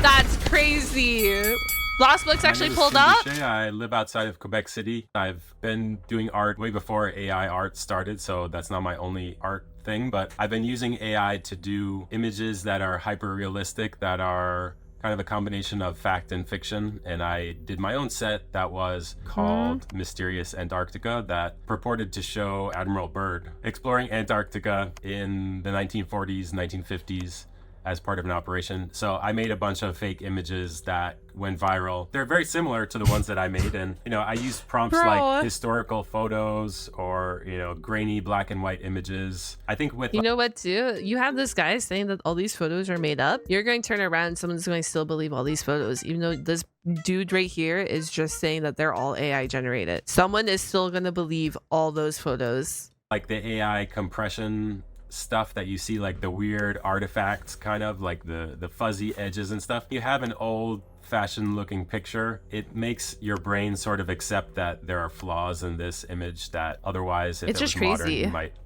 That's crazy. Lost Books actually pulled up?
I live outside of Quebec City. I've been doing art way before AI art started, so that's not my only art thing, but I've been using AI to do images that are hyper-realistic, that are kind of a combination of fact and fiction, and I did my own set that was called Mysterious Antarctica that purported to show Admiral Byrd exploring Antarctica in the 1940s, 1950s as part of an operation. So I made a bunch of fake images that went viral. They're very similar to the ones that I made, and you know, I used prompts like historical photos or, you know, grainy black and white images. I think with,
you know what too, you have this guy saying that all these photos are made up. You're going to turn around and someone's going to still believe all these photos, even though this dude right here is just saying that they're all AI generated. Someone is still going to believe all those photos.
Like the AI compression stuff that you see, like the weird artifacts, kind of like the fuzzy edges and stuff. You have an old fashioned looking picture, it makes your brain sort of accept that there are flaws in this image that otherwise, if it was modern,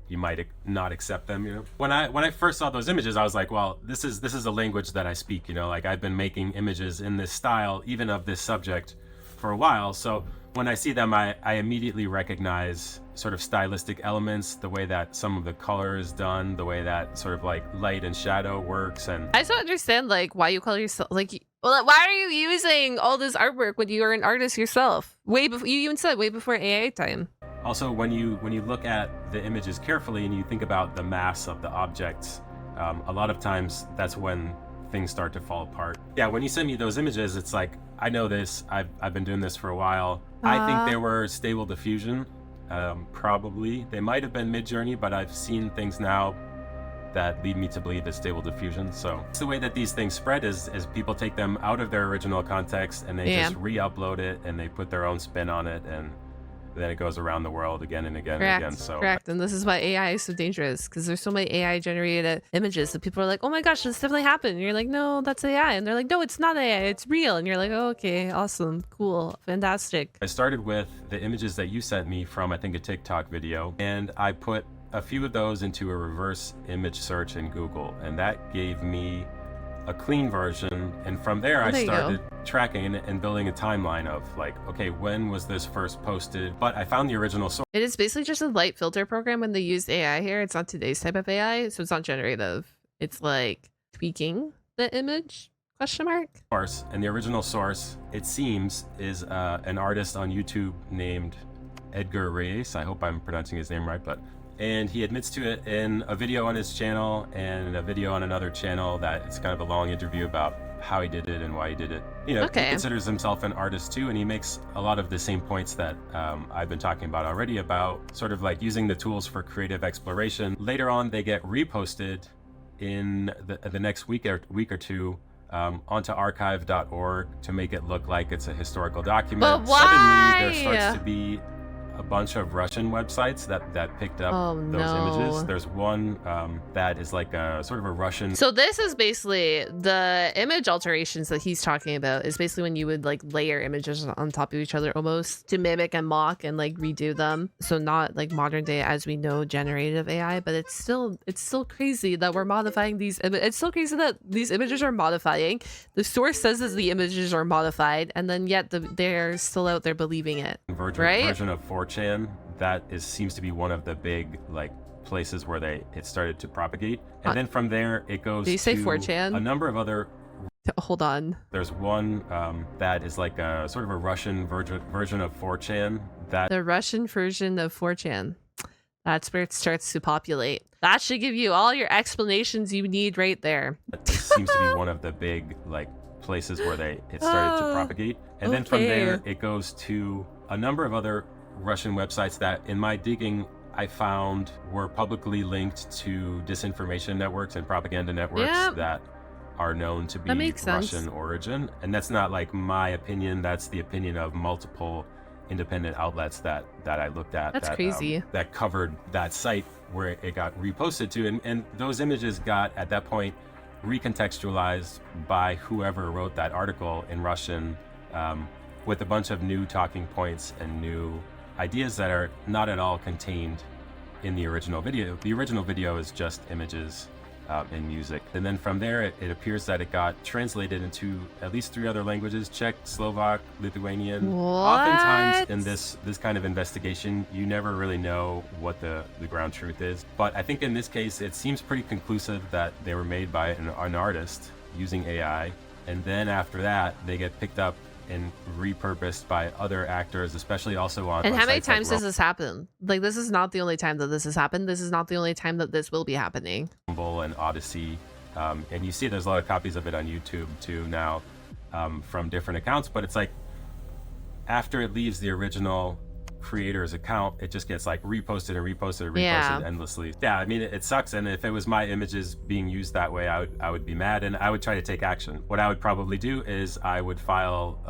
you might not accept them, you know. When I first saw those images, I was like, well, this is a language that I speak, you know, like I've been making images in this style, even of this subject, for a while. So When I see them, I immediately recognize sort of stylistic elements, the way that some of the color is done, the way that sort of like light and shadow works. And
I just don't understand like why you call yourself like, well, why are you using all this artwork when you are an artist yourself? Way before, you even said way before AI time.
Also, when you look at the images carefully and you think about the mass of the objects, a lot of times that's when things start to fall apart. Yeah, when you send me those images, it's like, I know this, I've been doing this for a while. I think they were stable diffusion, probably. They might have been Mid-Journey, but I've seen things now that lead me to believe it's stable diffusion. So it's the way that these things spread is people take them out of their original context and they just re-upload it and they put their own spin on it, and then it goes around the world again and again and again. So
correct. And this is why AI is so dangerous, because there's so many AI generated images that people are like, oh my gosh, this definitely happened. And you're like, no, that's AI. And they're like, no, it's not AI, it's real. And you're like, oh, okay, awesome, cool, fantastic.
I started with the images that you sent me from, I think, a TikTok video, and I put a few of those into a reverse image search in Google, and that gave me a clean version. And from there, I started tracking and building a timeline of like, okay, when was this first posted? But I found the original source.
It is basically just a light filter program when they used AI here. It's not today's type of AI, so it's not generative. It's like tweaking the image, question mark.
And the original source, it seems, is an artist on YouTube named Edgar Reyes. I hope I'm pronouncing his name right, and he admits to it in a video on his channel and a video on another channel that it's kind of a long interview about how he did it and why he did it. You know, he considers himself an artist too, and he makes a lot of the same points that I've been talking about already, about sort of like using the tools for creative exploration. Later on, they get reposted in the next week or two onto archive.org to make it look like it's a historical document.
But why?
Suddenly, there starts to be a bunch of Russian websites that picked up those images. There's one that is like a sort of a Russian.
So this is basically the image alterations that he's talking about, is basically when you would like layer images on top of each other almost to mimic and mock and like redo them. So not like modern day as we know generative AI, but it's still crazy that we're modifying these it's still crazy that these images are modifying. The source says that the images are modified, and then yet they're still out there believing it.
Version of 4chan that seems to be one of the big like places where it started to propagate, and then from there it goes
do you say 4chan?
A number of other.
Hold on.
There's one that is like a sort of a Russian version of 4chan.
The Russian version of 4chan. That's where it starts to populate. That should give you all your explanations you need right there.
It seems to be one of the big like places where it started to propagate, and then from there it goes to a number of other Russian websites that in my digging I found were publicly linked to disinformation networks and propaganda networks that are known to be Russian origin. And that's not like my opinion, that's the opinion of multiple independent outlets that I looked at.
That's crazy.
That covered that site where it got reposted to, and those images got at that point recontextualized by whoever wrote that article in Russian, with a bunch of new talking points and new ideas that are not at all contained in the original video. The original video is just images and music. And then from there, it appears that it got translated into at least 3 other languages: Czech, Slovak, Lithuanian.
What?
Oftentimes in this kind of investigation, you never really know what the ground truth is. But I think in this case, it seems pretty conclusive that they were made by an artist using AI. And then after that, they get picked up and repurposed by other actors, especially also on.
And how many times does this happen? Like, this is not the only time that this has happened. This is not the only time that this will be happening.
Rumble and Odyssey, and you see there's a lot of copies of it on YouTube too now, from different accounts. But it's like after it leaves the original creator's account, it just gets like reposted and reposted and reposted endlessly. Yeah, I mean, it sucks. And if it was my images being used that way, I would be mad, and I would try to take action. What I would probably do is I would file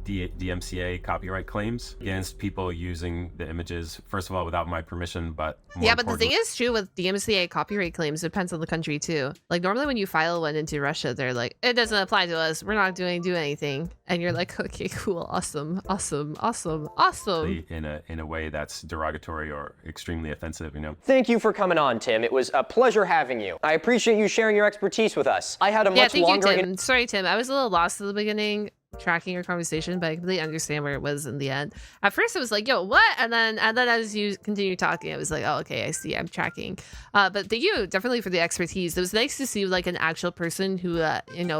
DMCA copyright claims against people using the images, first of all, without my permission, but
but the thing is true with DMCA copyright claims, it depends on the country too. Like normally when you file one into Russia, they're like, it doesn't apply to us, we're not do anything, and you're like, okay, cool, awesome.
In a way that's derogatory or extremely offensive, you know.
Thank you for coming on, Tim. It was a pleasure having you. I appreciate you sharing your expertise with us. I had a much longer.
Tim. Sorry, Tim. I was a little lost at the beginning. tracking our conversation, but I completely understand where it was in the end. At first, it was like, yo, what? And then as you continue talking, it was like, oh, okay, I see, I'm tracking. But thank you definitely for the expertise. It was nice to see like an actual person who,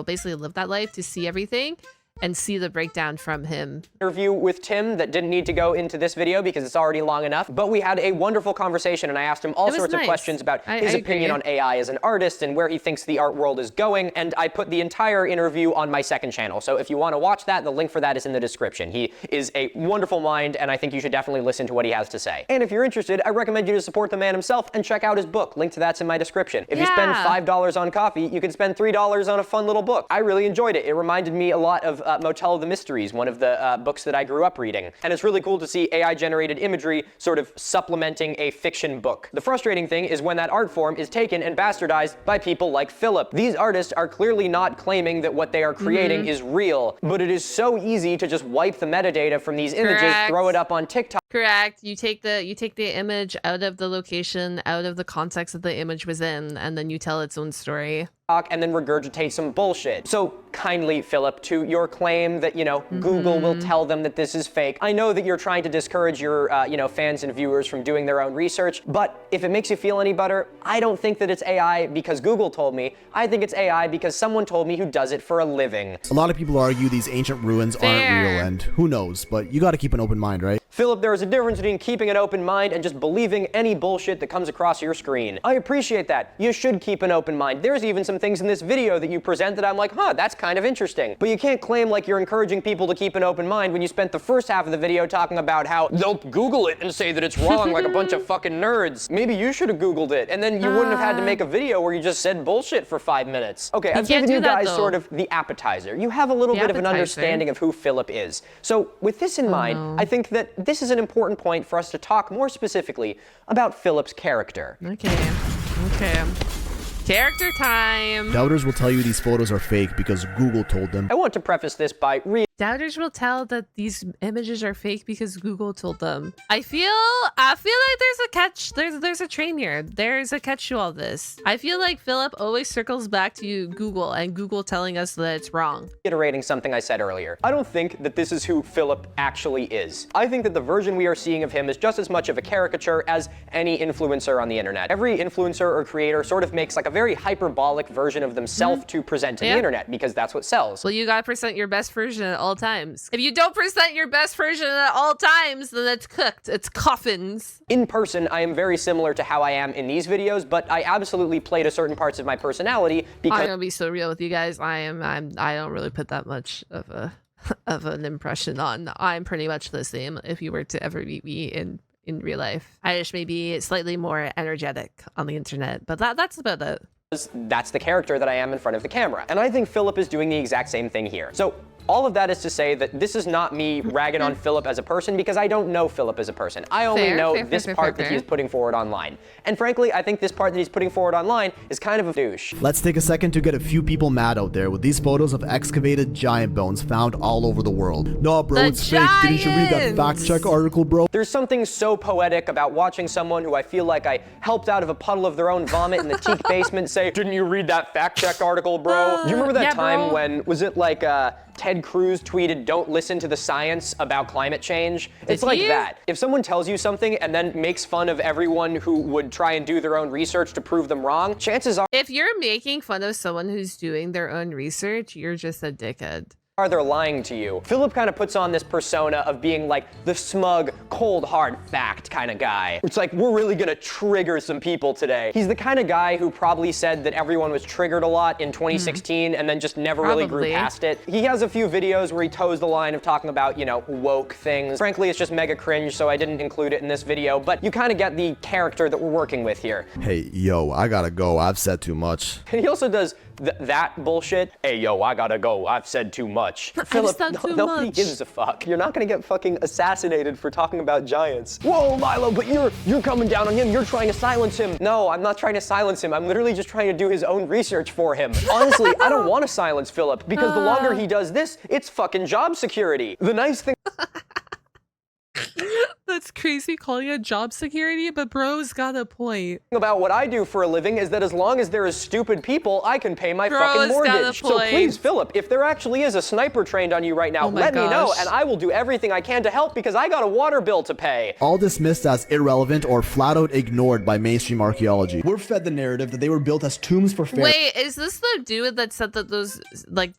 basically lived that life, to see everything and see the breakdown from him.
Interview with Tim that didn't need to go into this video because it's already long enough, but we had a wonderful conversation and I asked him all sorts of questions about his opinion on AI as an artist and where he thinks the art world is going, and I put the entire interview on my second channel. So if you want to watch that, the link for that is in the description. He is a wonderful mind and I think you should definitely listen to what he has to say. And if you're interested, I recommend you to support the man himself and check out his book. Link to that's in my description. If you spend $5 on coffee, you can spend $3 on a fun little book. I really enjoyed it. It reminded me a lot of Motel of the Mysteries, one of the books that I grew up reading. And it's really cool to see AI-generated imagery sort of supplementing a fiction book. The frustrating thing is when that art form is taken and bastardized by people like Philip. These artists are clearly not claiming that what they are creating is real, but it is so easy to just wipe the metadata from these images, throw it up on TikTok.
Correct. You take the image out of the location, out of the context that the image was in, and then you tell its own story.
And then regurgitate some bullshit. So kindly, Philip, to your claim that, Google will tell them that this is fake. I know that you're trying to discourage your, fans and viewers from doing their own research, but if it makes you feel any better, I don't think that it's AI because Google told me. I think it's AI because someone told me who does it for a living.
A lot of people argue these ancient ruins aren't real, and who knows, but you gotta keep an open mind, right?
Philip, there is a difference between keeping an open mind and just believing any bullshit that comes across your screen. I appreciate that. You should keep an open mind. There's even some things in this video that you present that I'm like, that's kind of interesting. But you can't claim like you're encouraging people to keep an open mind when you spent the first half of the video talking about how they'll Google it and say that it's wrong like a bunch of fucking nerds. Maybe you should have Googled it, and then you wouldn't have had to make a video where you just said bullshit for 5 minutes. Okay, I've given you guys sort of the appetizer. You have a little bit of an understanding of who Philip is. So with this in mind, I think that this is an important point for us to talk more specifically about Philip's character.
Okay. Character time.
Doubters will tell you these photos are fake because Google told them.
I want to preface this by
Doubters will tell that these images are fake because Google told them. I feel like there's a catch. There's a train here. There's a catch to all this. I feel like Philip always circles back to Google and Google telling us that it's wrong.
Iterating something I said earlier. I don't think that this is who Philip actually is. I think that the version we are seeing of him is just as much of a caricature as any influencer on the internet. Every influencer or creator sort of makes like a very hyperbolic version of themselves to present to the internet because that's what sells.
Well, you gotta present your best version at all times. If you don't present your best version at all times, then it's cooked. It's coffins.
In person, I am very similar to how I am in these videos, but I absolutely play to certain parts of my personality because
I'm gonna be so real with you guys. I don't really put that much of an impression on. I'm pretty much the same if you were to ever meet me in real life. I just may be slightly more energetic on the internet, but that's about it.
That's the character that I am in front of the camera. And I think Philip is doing the exact same thing here. So all of that is to say that this is not me ragging on Philip as a person because I don't know Philip as a person. I only know this part that he's putting forward online. And frankly, I think this part that he's putting forward online is kind of a douche.
Let's take a second to get a few people mad out there with these photos of excavated giant bones found all over the world. No, bro, it's fake. Didn't you read that fact check article, bro?
There's something so poetic about watching someone who I feel like I helped out of a puddle of their own vomit in the teak basement say, didn't you read that fact check article, bro? Do you remember that time when, was it like Ted Cruz tweeted, don't listen to the science about climate change? It's like that. If someone tells you something and then makes fun of everyone who would try and do their own research to prove them wrong, chances are
if you're making fun of someone who's doing their own research, you're just a dickhead.
They're lying to you. Philip kind of puts on this persona of being like the smug, cold, hard fact kind of guy. It's like, we're really gonna trigger some people today. He's the kind of guy who probably said that everyone was triggered a lot in 2016 and then just never really grew past it. He has a few videos where he toes the line of talking about, woke things. Frankly, it's just mega cringe, so I didn't include it in this video, but you kind of get the character that we're working with here.
Hey, yo, I gotta go. I've said too much.
And he also does that bullshit. Hey, yo, I gotta go. I've said too much. Philip, nobody gives a fuck. You're not gonna get fucking assassinated for talking about giants. Whoa, Milo, but you're coming down on him. You're trying to silence him. No, I'm not trying to silence him. I'm literally just trying to do his own research for him. Honestly, I don't want to silence Philip because the longer he does this, it's fucking job security. The nice thing.
The that's crazy calling it job security, but bro's got a point.
About what I do for a living is that as long as there is stupid people, I can pay my fucking mortgage. So please, Philip, if there actually is a sniper trained on you right now, let me know, and I will do everything I can to help because I got a water bill to pay.
All dismissed as irrelevant or flat out ignored by mainstream archaeology. We're fed the narrative that they were built as tombs for pharaohs.
Wait, is this the dude that said that those, like,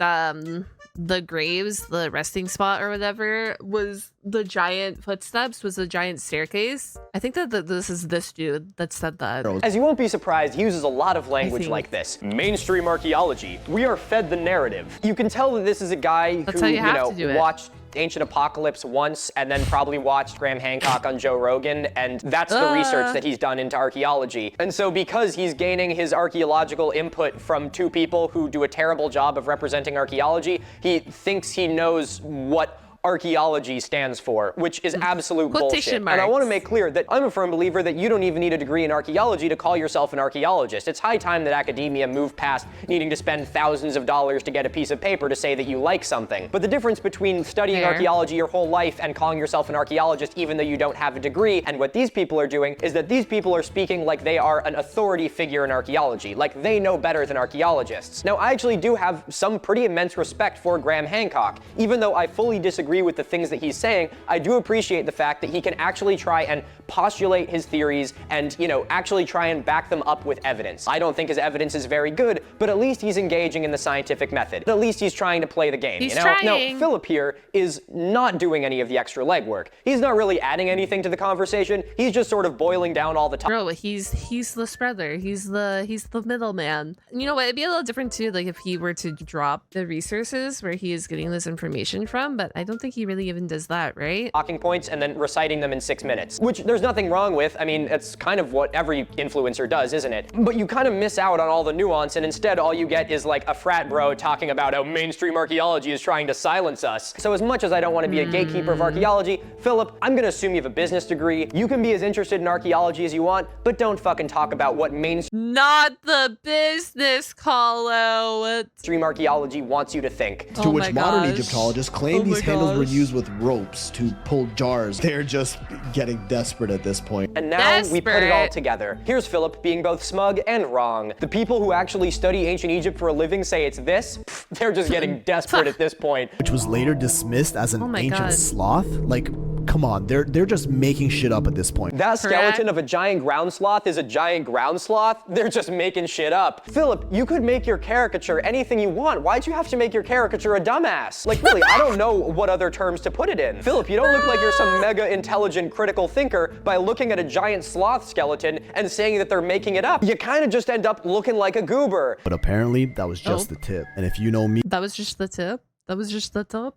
the graves, the resting spot or whatever, was the giant footsteps, was the giant staircase? I think that this is this dude that said that.
As you won't be surprised, he uses a lot of language like this. Mainstream archaeology. We are fed the narrative. You can tell that this is a guy who, you know, watched Ancient Apocalypse once and then probably watched Graham Hancock on Joe Rogan, and that's the research that he's done into archaeology. And so because he's gaining his archaeological input from two people who do a terrible job of representing archaeology, he thinks he knows what archaeology stands for, which is absolute bullshit. And I want to make clear that I'm a firm believer that you don't even need a degree in archaeology to call yourself an archaeologist. It's high time that academia moved past needing to spend thousands of dollars to get a piece of paper to say that you like something. But the difference between studying archaeology your whole life and calling yourself an archaeologist even though you don't have a degree, and what these people are doing, is that these people are speaking like they are an authority figure in archaeology, like they know better than archaeologists. Now, I actually do have some pretty immense respect for Graham Hancock. Even though I fully disagree with the things that he's saying, I do appreciate the fact that he can actually try and postulate his theories and, you know, actually try and back them up with evidence. I don't think his evidence is very good, but at least he's engaging in the scientific method. At least he's trying to play the game, you know? Now, Philip here is not doing any of the extra legwork. He's not really adding anything to the conversation. He's just sort of boiling down all the time.
Bro, he's the spreader. He's the middleman. You know what? It'd be a little different too, like if he were to drop the resources where he is getting this information from, but I don't think he really even does that, right?
Talking points and then reciting them in 6 minutes, which there's nothing wrong with. I mean, it's kind of what every influencer does, isn't it? But you kind of miss out on all the nuance, and instead all you get is like a frat bro talking about how mainstream archaeology is trying to silence us. So as much as I don't want to be a gatekeeper of archaeology, Philip, I'm gonna assume you have a business degree. You can be as interested in archaeology as you want, but don't fucking talk about what mainstream
Not the business,
mainstream archaeology wants you to think.
To which modern Egyptologists claim these handles were used with ropes to pull jars. They're just getting desperate at this point.
And now we put it all together. Here's Philip being both smug and wrong. The people who actually study ancient Egypt for a living say it's this. Pfft, they're just getting desperate at this point.
Which was later dismissed as an ancient sloth. Like, come on, they're just making shit up at this point.
That skeleton of a giant ground sloth is a giant ground sloth? They're just making shit up. Philip, you could make your caricature anything you want. Why'd you have to make your caricature a dumbass? Like, really, I don't know what other terms to put it in. Philip, you don't look like you're some mega intelligent critical thinker by looking at a giant sloth skeleton and saying that they're making it up. You kind of just end up looking like a goober.
But apparently, that was just the tip. And if you know me,
that was just the tip? That was just the tip?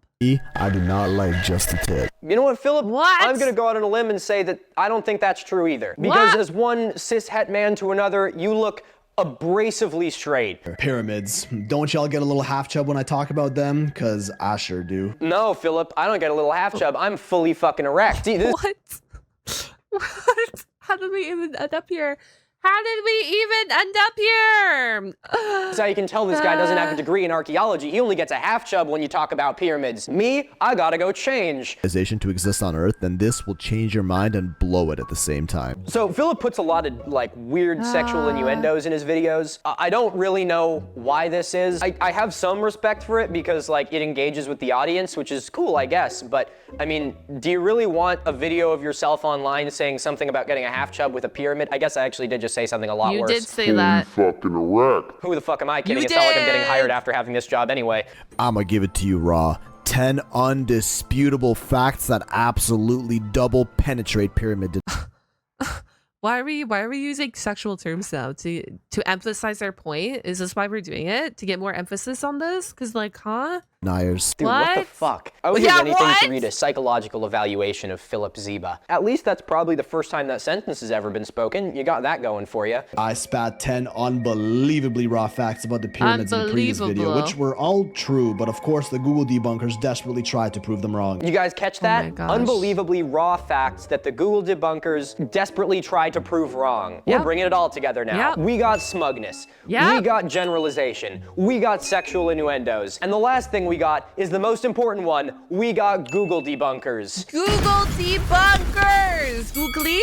I do not like just the tip.
You know what, Philip? I'm gonna go out on a limb and say that I don't think that's true either. Because as one cis-het man to another, you look abrasively straight.
Pyramids. Don't y'all get a little half chub when I talk about them? Because I sure do.
No, Philip, I don't get a little half chub. I'm fully fucking erect.
What? What? How did we even end up here? How did we even end up here?
That's how you can tell this guy doesn't have a degree in archaeology. He only gets a half chub when you talk about pyramids. Me, I gotta go change.
To exist on Earth, then this will change your mind and blow it at the same time.
So Philip puts a lot of like weird sexual innuendos in his videos. I don't really know why this is. I have some respect for it because like it engages with the audience, which is cool, I guess. But I mean, do you really want a video of yourself online saying something about getting a half chub with a pyramid? I guess I actually did just say something a lot worse.
You did say that.
Fucking erect.
Who the fuck am I kidding? It's not like I'm getting hired after having this job anyway.
I'ma give it to you raw. 10 undisputable facts that absolutely double penetrate pyramid.
Why are we using sexual terms now to emphasize our point? Is this why we're doing it? To get more emphasis on this? Cause like, huh?
Deniers.
Dude, what the fuck? I would give anything to read a psychological evaluation of Philip Ziba. At least that's probably the first time that sentence has ever been spoken. You got that going for you.
I spat 10 unbelievably raw facts about the pyramids in the previous video, which were all true, but of course the Google debunkers desperately tried to prove them wrong.
You guys catch that? Unbelievably raw facts that the Google debunkers desperately tried to prove wrong. We're bringing it all together now. We got smugness. We got generalization. We got sexual innuendos. And the last thing we got is the most important one. We got Google debunkers.
Google debunkers! Googly?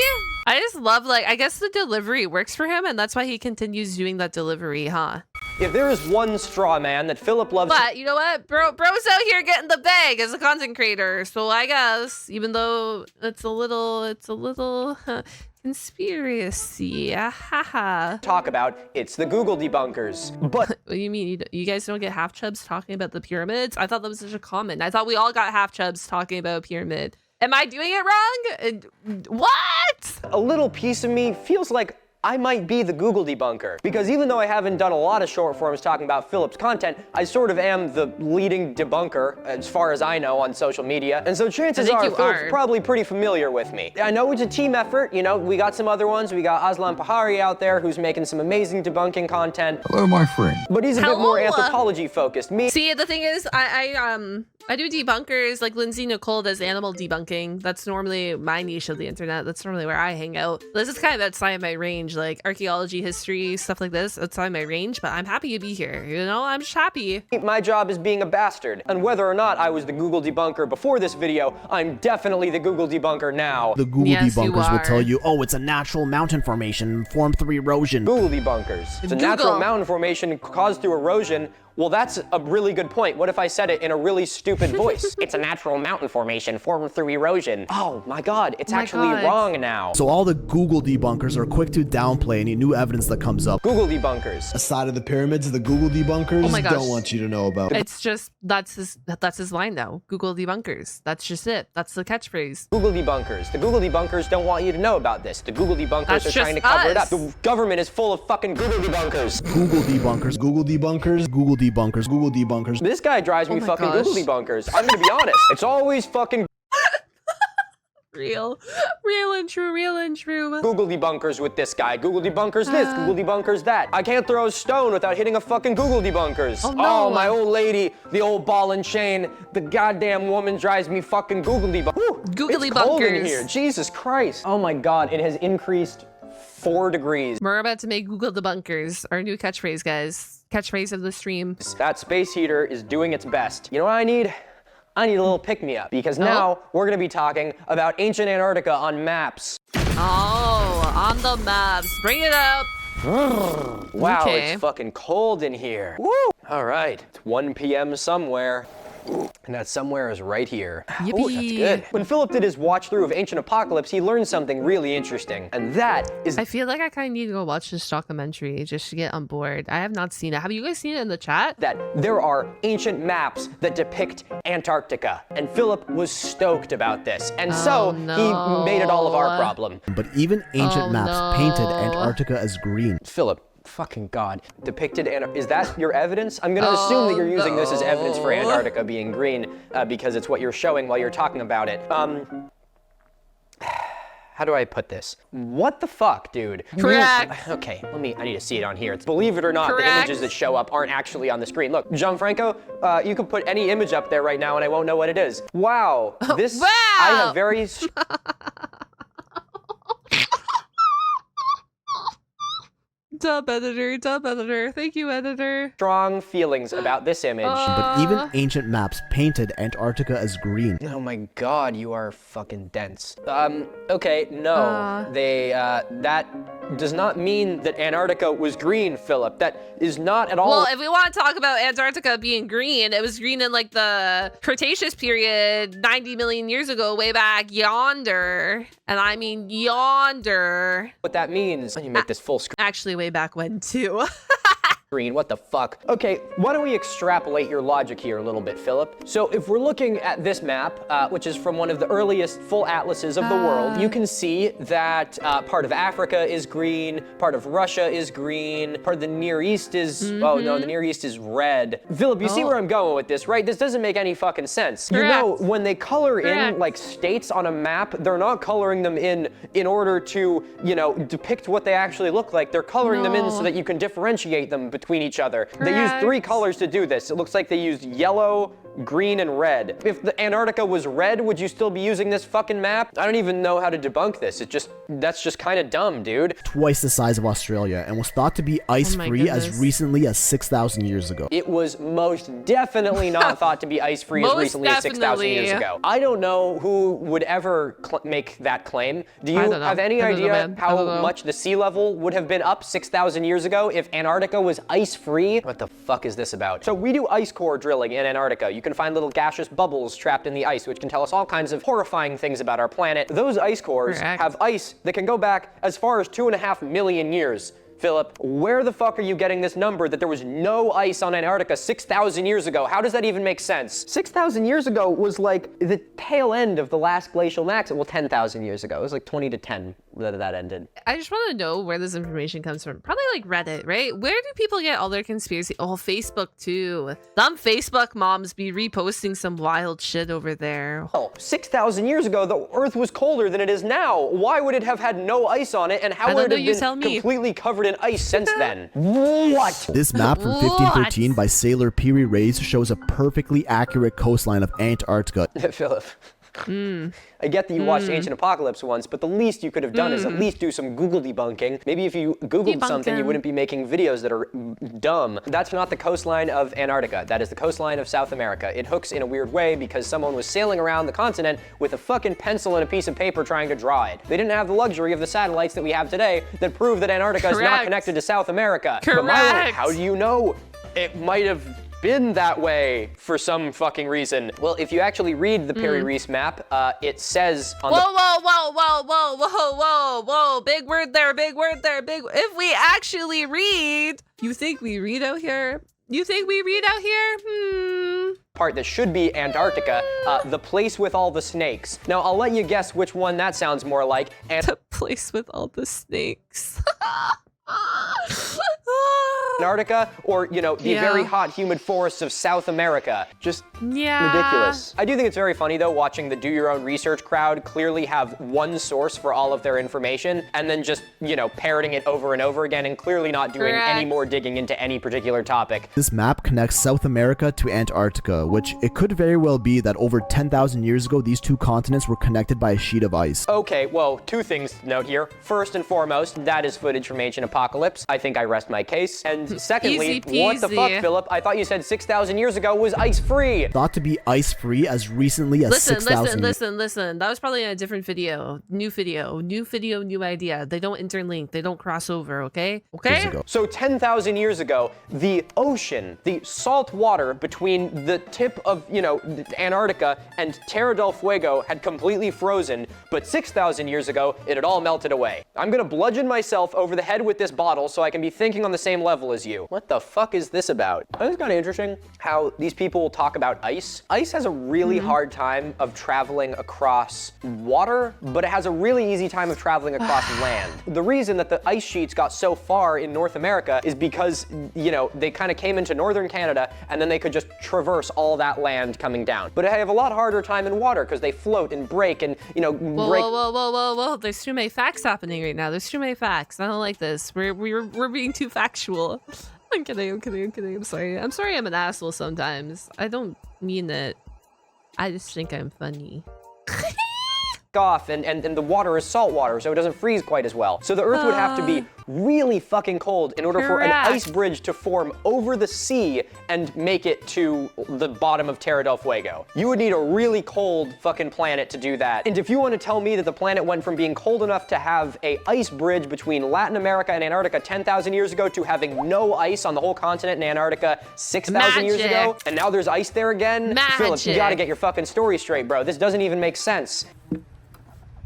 I just love, like, I guess the delivery works for him, and that's why he continues doing that delivery, huh?
If there is one straw man that Philip loves...
But, you know what? Bro's out here getting the bag as a content creator, so I guess, even though it's a little conspiracy,
talk about, it's the Google debunkers. But...
What do you mean? You guys don't get half chubs talking about the pyramids? I thought that was such a common. I thought we all got half chubs talking about a pyramid. Am I doing it wrong? What?
A little piece of me feels like I might be the Google debunker, because even though I haven't done a lot of short forms talking about Philip's content, I sort of am the leading debunker, as far as I know, on social media. And so chances are Philip's probably pretty familiar with me. I know it's a team effort, you know, we got some other ones. We got Aslan Pahari out there who's making some amazing debunking content.
Hello, my friend.
But he's a bit more anthropology focused. Me.
See, the thing is, I do debunkers, like Lindsay Nicole does animal debunking. That's normally my niche of the internet. That's normally where I hang out. This is kind of outside my range, like archaeology, history, stuff like this, outside my range, but I'm happy to be here. You know, I'm just happy.
My job is being a bastard. And whether or not I was the Google debunker before this video, I'm definitely the Google debunker now.
The Google debunkers will tell you, oh, it's a natural mountain formation formed through erosion.
Google debunkers. It's a natural mountain formation caused through erosion. Well, that's a really good point. What if I said it in a really stupid voice? It's a natural mountain formation formed through erosion. Oh my God, it's actually wrong now.
So all the Google debunkers are quick to downplay any new evidence that comes up.
Google debunkers.
A side of the pyramids the Google debunkers don't want you to know about.
It's just, that's his line now. Google debunkers. That's just it. That's the catchphrase.
Google debunkers. The Google debunkers don't want you to know about this. The Google debunkers are trying to cover it up. The government is full of fucking Google debunkers.
Google debunkers. Google debunkers. Google debunkers. Google debunkers.
This guy drives me fucking Google debunkers. I'm gonna be honest. It's always fucking
real and true.
Google debunkers with this guy. Google debunkers this, Google debunkers that. I can't throw a stone without hitting a fucking Google debunkers.
Oh, no.
Oh, my old lady, the old ball and chain, the goddamn woman drives me fucking Google debunkers.
Google
it's cold in here. Jesus Christ. Oh my God, it has increased 4 degrees.
We're about to make Google debunkers our new catchphrase, guys. Catchphrase of the stream.
That space heater is doing its best. You know what I need? I need a little pick-me-up, because now we're gonna be talking about ancient Antarctica on maps.
Oh, on the maps. Bring it up.
Wow, it's fucking cold in here. Woo! All right, it's 1 p.m. somewhere. And that somewhere is right here. Ooh, that's good. When Philip did his watch through of Ancient Apocalypse, he learned something really interesting. And that is...
I feel like I kind of need to go watch this documentary just to get on board. I have not seen it. Have you guys seen it in the chat?
That there are ancient maps that depict Antarctica. And Philip was stoked about this. And so he made it all of our problem.
But even ancient maps painted Antarctica as green.
Philip. Fucking God. Depicted Antarctica. Is that your evidence? I'm gonna assume that you're using this as evidence for Antarctica being green because it's what you're showing while you're talking about it. How do I put this? What the fuck, dude?
Correct.
Okay, I need to see it on here. It's, believe it or not, the images that show up aren't actually on the screen. Look, Gianfranco, you can put any image up there right now and I won't know what it is. Wow. This, I have very...
Dub editor. Thank you, editor.
Strong feelings about this image.
But even ancient maps painted Antarctica as green.
Oh my God, you are fucking dense. Okay, no. That does not mean that Antarctica was green, Philip. That is not at all.
Well, if we want to talk about Antarctica being green, it was green in like the Cretaceous period 90 million years ago, way back yonder. And I mean yonder.
What that means, let me make this full screen.
Actually, way back when too.
Green, what the fuck? Okay, why don't we extrapolate your logic here a little bit, Philip? So if we're looking at this map, which is from one of the earliest full atlases of the world, you can see that part of Africa is green, part of Russia is green, part of the Near East is, oh no, the Near East is red. Philip, you see where I'm going with this, right? This doesn't make any fucking sense.
Correct.
You know, when they color in like states on a map, they're not coloring them in order to, you know, depict what they actually look like. They're coloring them in so that you can differentiate them between each other. They used 3 colors to do this. It looks like they used yellow, green and red. If the Antarctica was red, would you still be using this fucking map? I don't even know how to debunk this. That's just kind of dumb, dude.
Twice the size of Australia and was thought to be ice-free as recently as 6,000 years ago.
It was most definitely not thought to be ice-free as recently as 6,000 years ago. I don't know who would ever make that claim. Do you have any idea how much the sea level would have been up 6,000 years ago if Antarctica was ice-free? What the fuck is this about? So we do ice core drilling in Antarctica. You can find little gaseous bubbles trapped in the ice, which can tell us all kinds of horrifying things about our planet. Those ice cores have ice that can go back as far as 2.5 million years. Philip, where the fuck are you getting this number that there was no ice on Antarctica 6,000 years ago? How does that even make sense? 6,000 years ago was like the tail end of the last glacial max. Well, 10,000 years ago. It was like 20 to 10 that ended.
I just want to know where this information comes from. Probably like Reddit, right? Where do people get all their conspiracy? Oh, Facebook too. Some Facebook moms be reposting some wild shit over there.
Oh, 6,000 years ago, the Earth was colder than it is now. Why would it have had no ice on it? And how would it have been completely covered in ice since then? What?
This map from 1513 by Sailor Peary Reyes shows a perfectly accurate coastline of Antarctica.
Philip. I get that you watched Ancient Apocalypse once, but the least you could have done is at least do some Google debunking. Maybe if you Googled something, you wouldn't be making videos that are dumb. That's not the coastline of Antarctica. That is the coastline of South America. It hooks in a weird way because someone was sailing around the continent with a fucking pencil and a piece of paper trying to draw it. They didn't have the luxury of the satellites that we have today that prove that Antarctica is not connected to South America.
Correct.
But how do you know? It might have been that way for some fucking reason. Well, if you actually read the Peary Reese map, it says on
whoa, big word there, if we actually read, you think we read out here?
Part that should be Antarctica, the place with all the snakes. Now, I'll let you guess which one that sounds more like.
The place with all the snakes.
Antarctica, or, you know, the very hot, humid forests of South America. Just ridiculous. I do think it's very funny, though, watching the do-your-own-research crowd clearly have one source for all of their information, and then just, you know, parroting it over and over again, and clearly not doing any more digging into any particular topic.
This map connects South America to Antarctica, which it could very well be that over 10,000 years ago, these two continents were connected by a sheet of ice.
Okay, well, two things to note here. First and foremost, that is footage from Ancient Apocalypse. I think I rest my case. And secondly, what the fuck, Philip? I thought you said 6,000 years ago was ice-free.
Thought to be ice-free as recently as 6,000 years.
Listen. That was probably in a different video. New video, new idea. They don't interlink. They don't cross over, okay? Okay?
So 10,000 years ago, the ocean, the salt water between the tip of, you know, Antarctica and Terra del Fuego had completely frozen, but 6,000 years ago, it had all melted away. I'm gonna bludgeon myself over the head with this bottle so I can be thinking on the same level as you. What the fuck is this about? I think it's kind of interesting how these people will talk about ice. Ice has a really hard time of traveling across water, but it has a really easy time of traveling across land. The reason that the ice sheets got so far in North America is because, you know, they kind of came into northern Canada and then they could just traverse all that land coming down. But they have a lot harder time in water because they float and break and, you know, break.
Whoa. There's too many facts happening right now. There's too many facts. I don't like this. We're being too factual. I'm kidding. I'm sorry. I'm an asshole sometimes. I don't mean it. I just think I'm funny.
Off and the water is salt water, so it doesn't freeze quite as well. So the Earth would have to be really fucking cold in order for an ice bridge to form over the sea and make it to the bottom of Terra del Fuego. You would need a really cold fucking planet to do that. And if you want to tell me that the planet went from being cold enough to have a ice bridge between Latin America and Antarctica 10,000 years ago to having no ice on the whole continent in Antarctica 6,000 years ago, and now there's ice there again? Philip, you gotta get your fucking story straight, bro. This doesn't even make sense.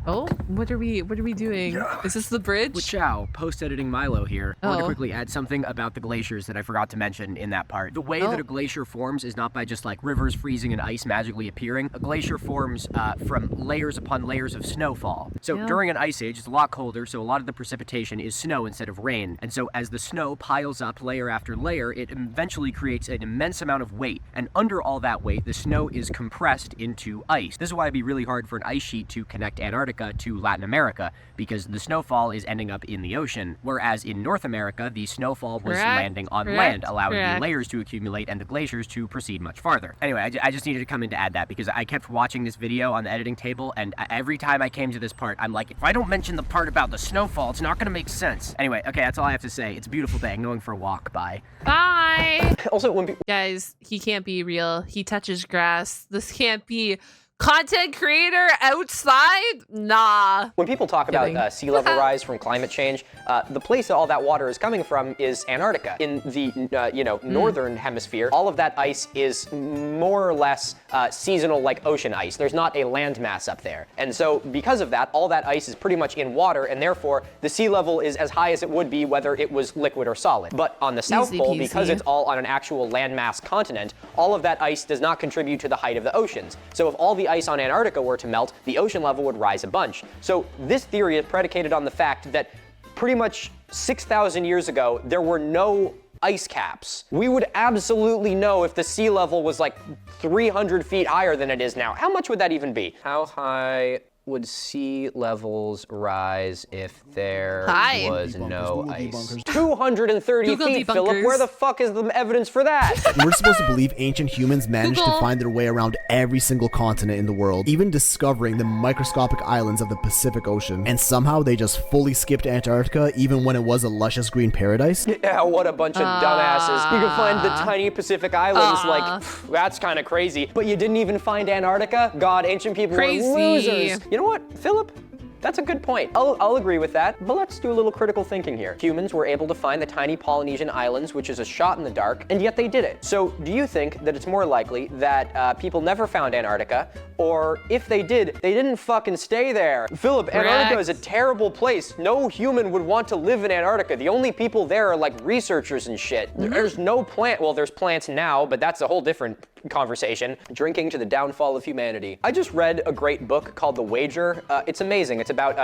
Oh, what are we doing? Is this the bridge?
Ciao, post-editing Milo here. I want to quickly add something about the glaciers that I forgot to mention in that part. The way that a glacier forms is not by just like rivers freezing and ice magically appearing. A glacier forms from layers upon layers of snowfall. So during an ice age, it's a lot colder, so a lot of the precipitation is snow instead of rain. And so as the snow piles up layer after layer, it eventually creates an immense amount of weight. And under all that weight, the snow is compressed into ice. This is why it'd be really hard for an ice sheet to connect Antarctica Africa to Latin America because the snowfall is ending up in the ocean, whereas in North America, the snowfall was landing on land, allowing the layers to accumulate and the glaciers to proceed much farther. Anyway, I just needed to come in to add that because I kept watching this video on the editing table, and every time I came to this part, I'm like, if I don't mention the part about the snowfall, it's not gonna make sense. Anyway, okay, that's all I have to say. It's a beautiful day. I'm going for a walk. Bye.
Bye.
Also, when
guys, he can't be real. He touches grass. This can't be content creator outside? Nah.
When people talk about sea level rise from climate change, the place that all that water is coming from is Antarctica. In the northern hemisphere, all of that ice is more or less seasonal, like ocean ice. There's not a land mass up there. And so because of that, all that ice is pretty much in water, and therefore the sea level is as high as it would be whether it was liquid or solid. But on the South Pole, because it's all on an actual landmass continent, all of that ice does not contribute to the height of the oceans. So if all the ice on Antarctica were to melt, the ocean level would rise a bunch. So this theory is predicated on the fact that pretty much 6,000 years ago, there were no ice caps. We would absolutely know if the sea level was like 300 feet higher than it is now. How much would that even be? How high would sea levels rise if there was no ice? 230 feet, Philip. Where the fuck is the evidence for that?
We're supposed to believe ancient humans managed to find their way around every single continent in the world, even discovering the microscopic islands of the Pacific Ocean. And somehow they just fully skipped Antarctica even when it was a luscious green paradise?
Yeah, what a bunch of dumbasses. You can find the tiny Pacific islands, like, that's kind of crazy. But you didn't even find Antarctica? God, ancient people were losers. You know what, Philip? That's a good point. I'll agree with that, but let's do a little critical thinking here. Humans were able to find the tiny Polynesian islands, which is a shot in the dark, and yet they did it. So do you think that it's more likely that people never found Antarctica, or if they did, they didn't fucking stay there? Philip, Antarctica is a terrible place. No human would want to live in Antarctica. The only people there are like researchers and shit. There's no plant. Well, there's plants now, but that's a whole different conversation. Drinking to the downfall of humanity. I just read a great book called The Wager. It's amazing. It's about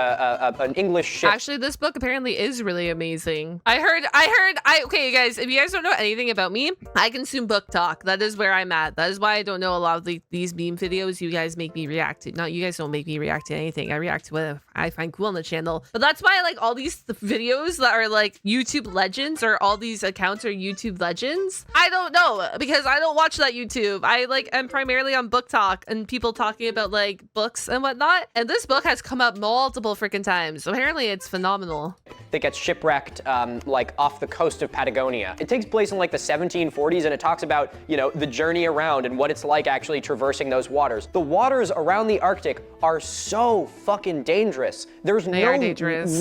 an English ship.
Actually, this book apparently is really amazing. Okay, guys, if you guys don't know anything about me, I consume book talk. That is where I'm at. That is why I don't know a lot of these meme videos you guys make me react to. Not you guys don't make me react to anything. I react to what I find cool on the channel. But that's why I like all these videos that are like YouTube legends, or all these accounts are YouTube legends. I don't know, because I don't watch that YouTube. I'm primarily on book talk and people talking about like books and whatnot. And this book has come up multiple freaking times. Apparently it's phenomenal.
That gets shipwrecked like off the coast of Patagonia. It takes place in like the 1740s, and it talks about, you know, the journey around and what it's like actually traversing those waters. The waters around the Arctic are so fucking dangerous. There's no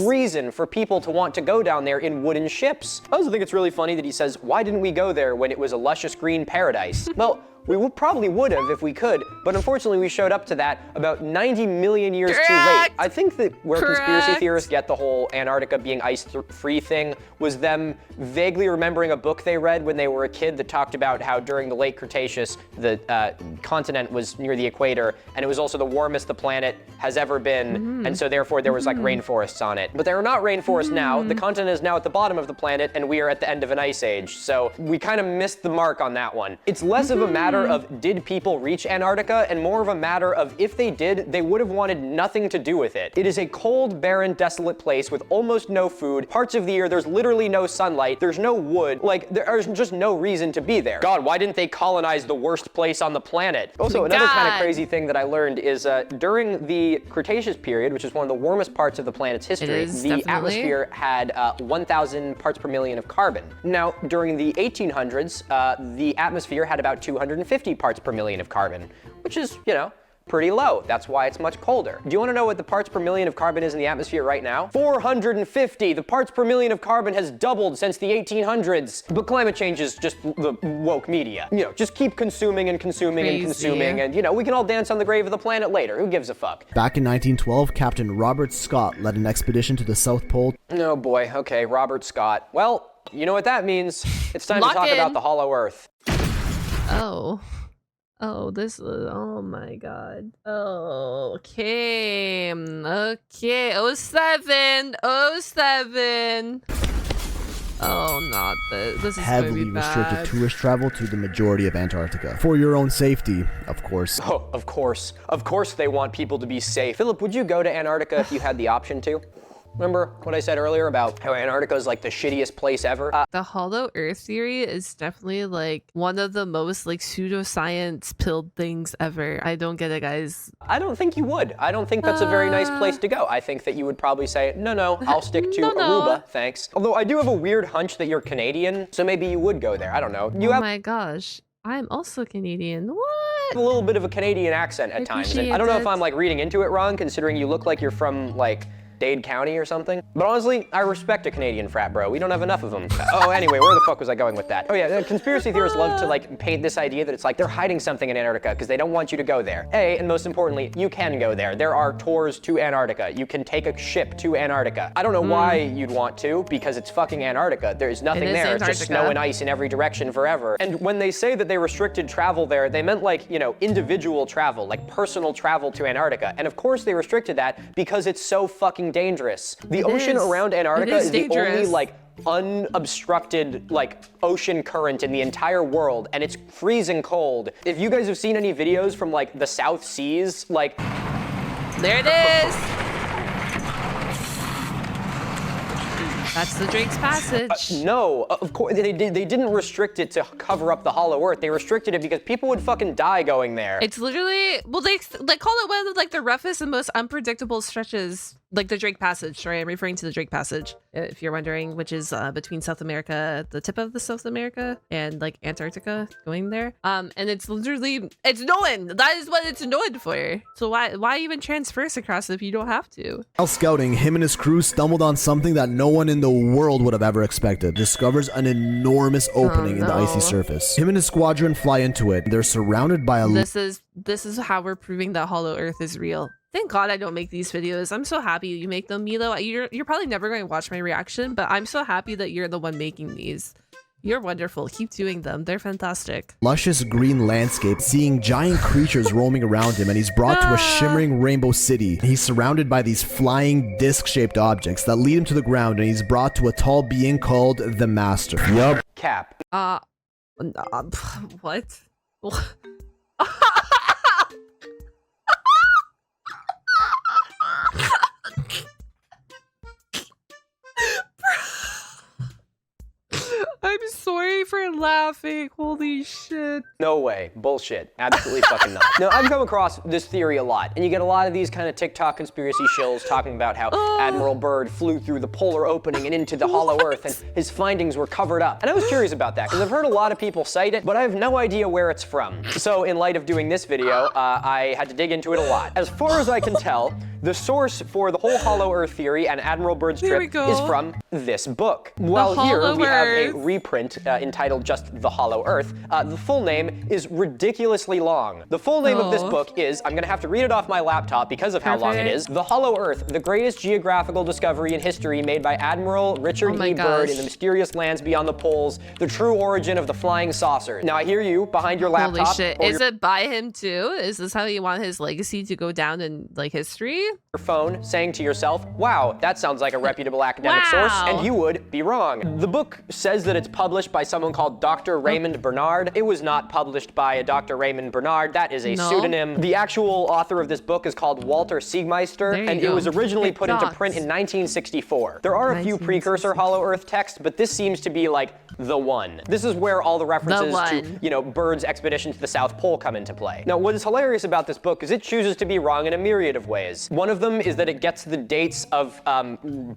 reason for people to want to go down there in wooden ships. I also think it's really funny that he says, why didn't we go there when it was a luscious green paradise? Well, we probably would have if we could, but unfortunately we showed up to that about 90 million years too late. I think that where conspiracy theorists get the whole Antarctica being ice-free thing was them vaguely remembering a book they read when they were a kid that talked about how during the late Cretaceous, the continent was near the equator, and it was also the warmest the planet has ever been, and so therefore there was like rainforests on it. But there are not rainforests now. The continent is now at the bottom of the planet, and we are at the end of an ice age. So we kind of missed the mark on that one. It's less of a matter of did people reach Antarctica, and more of a matter of if they did, they would have wanted nothing to do with it. It is a cold, barren, desolate place with almost no food. Parts of the year, there's literally no sunlight. There's no wood. Like, there's just no reason to be there. God, why didn't they colonize the worst place on the planet? Also, another kind of crazy thing that I learned is during the Cretaceous period, which is one of the warmest parts of the planet's history, the atmosphere had 1,000 parts per million of carbon. Now, during the 1800s, the atmosphere had about 250 parts per million of carbon, which is, you know, pretty low. That's why it's much colder. Do you want to know what the parts per million of carbon is in the atmosphere right now? 450. The parts per million of carbon has doubled since the 1800s. But climate change is just the woke media. You know, just keep consuming and consuming and consuming, and, you know, we can all dance on the grave of the planet later. Who gives a fuck?
Back in 1912, Captain Robert Scott led an expedition to the South Pole.
Oh boy, okay, Robert Scott. Well, you know what that means. It's time to talk about the Hollow Earth.
Oh my god. Okay. 07. Oh, not this. This is
heavily restricted tourist travel to the majority of Antarctica. For your own safety, of course.
Oh, of course. Of course they want people to be safe. Philip, would you go to Antarctica if you had the option to? Remember what I said earlier about how Antarctica is like the shittiest place ever?
The hollow earth theory is definitely like one of the most like pseudoscience pilled things ever. I don't get it, guys.
I don't think you would. I don't think that's a very nice place to go. I think that you would probably say, no, I'll stick to Aruba, thanks. Although I do have a weird hunch that you're Canadian, so maybe you would go there. I don't know.
Oh my gosh. I'm also Canadian. What?
A little bit of a Canadian accent at times. And I don't know if I'm like reading into it wrong, considering you look like you're from like Dade County or something. But honestly, I respect a Canadian frat bro. We don't have enough of them. Oh, anyway, where the fuck was I going with that? Oh yeah, conspiracy theorists love to like paint this idea that it's like they're hiding something in Antarctica because they don't want you to go there. And most importantly, you can go there. There are tours to Antarctica. You can take a ship to Antarctica. I don't know why you'd want to, because it's fucking Antarctica. There's nothing there. It's just snow and ice in every direction forever. And when they say that they restricted travel there, they meant like, you know, individual travel, like personal travel to Antarctica. And of course they restricted that because it's so fucking dangerous. The ocean around Antarctica is the only like unobstructed like ocean current in the entire world, and it's freezing cold. If you guys have seen any videos from like the South Seas, like
there it is. That's the Drake's Passage.
No, of course, they didn't restrict it to cover up the hollow earth. They restricted it because people would fucking die going there.
It's literally, well, they call it one of like the roughest and most unpredictable stretches, like the Drake Passage. Sorry, I'm referring to the Drake Passage, if you're wondering, which is between South America, the tip of the South America, and like Antarctica, going there. And it's literally, it's known. That is what it's known for. So why even transverse across if you don't have to?
While scouting, him and his crew stumbled on something that no one in the world would have ever expected. Discovers an enormous opening in the icy surface. Him and his squadron fly into it. They're surrounded by a...
This is how we're proving that hollow earth is real. Thank God I don't make these videos. I'm so happy you make them, Milo. You're probably never going to watch my reaction, but I'm so happy that you're the one making these. You're wonderful. Keep doing them. They're fantastic.
Luscious green landscape, seeing giant creatures roaming around him, and he's brought to a shimmering rainbow city. He's surrounded by these flying disc-shaped objects that lead him to the ground, and he's brought to a tall being called the Master. Yup.
Cap.
What? I'm sorry for laughing. Holy shit.
No way. Bullshit. Absolutely fucking not. No, I've come across this theory a lot, and you get a lot of these kind of TikTok conspiracy shills talking about how Admiral Byrd flew through the polar opening and into the hollow earth, and his findings were covered up. And I was curious about that, because I've heard a lot of people cite it, but I have no idea where it's from. So in light of doing this video, I had to dig into it a lot. As far as I can tell, the source for the whole hollow earth theory and Admiral Byrd's trip is from this book. While here we have a reprint entitled just The Hollow Earth, the full name is ridiculously long. The full name of this book is, I'm gonna have to read it off my laptop because of how long it is, The Hollow Earth, the greatest geographical discovery in history made by Admiral Richard E. Byrd in the mysterious lands beyond the poles, the true origin of the flying saucer. Now I hear you behind your laptop.
Holy shit, is it by him too? Is this how you want his legacy to go down in like history?
Your phone saying to yourself, wow, that sounds like a reputable academic source, and you would be wrong. The book says that it's published by someone called Dr. Raymond Bernard. It was not published by a Dr. Raymond Bernard. That is a pseudonym. The actual author of this book is called Walter Siegmeister, and it was originally put into print in 1964. There are a few precursor Hollow Earth texts, but this seems to be like the one. This is where all the references to, you know, Byrd's expedition to the South Pole come into play. Now, what is hilarious about this book is it chooses to be wrong in a myriad of ways. One of them is that it gets the dates of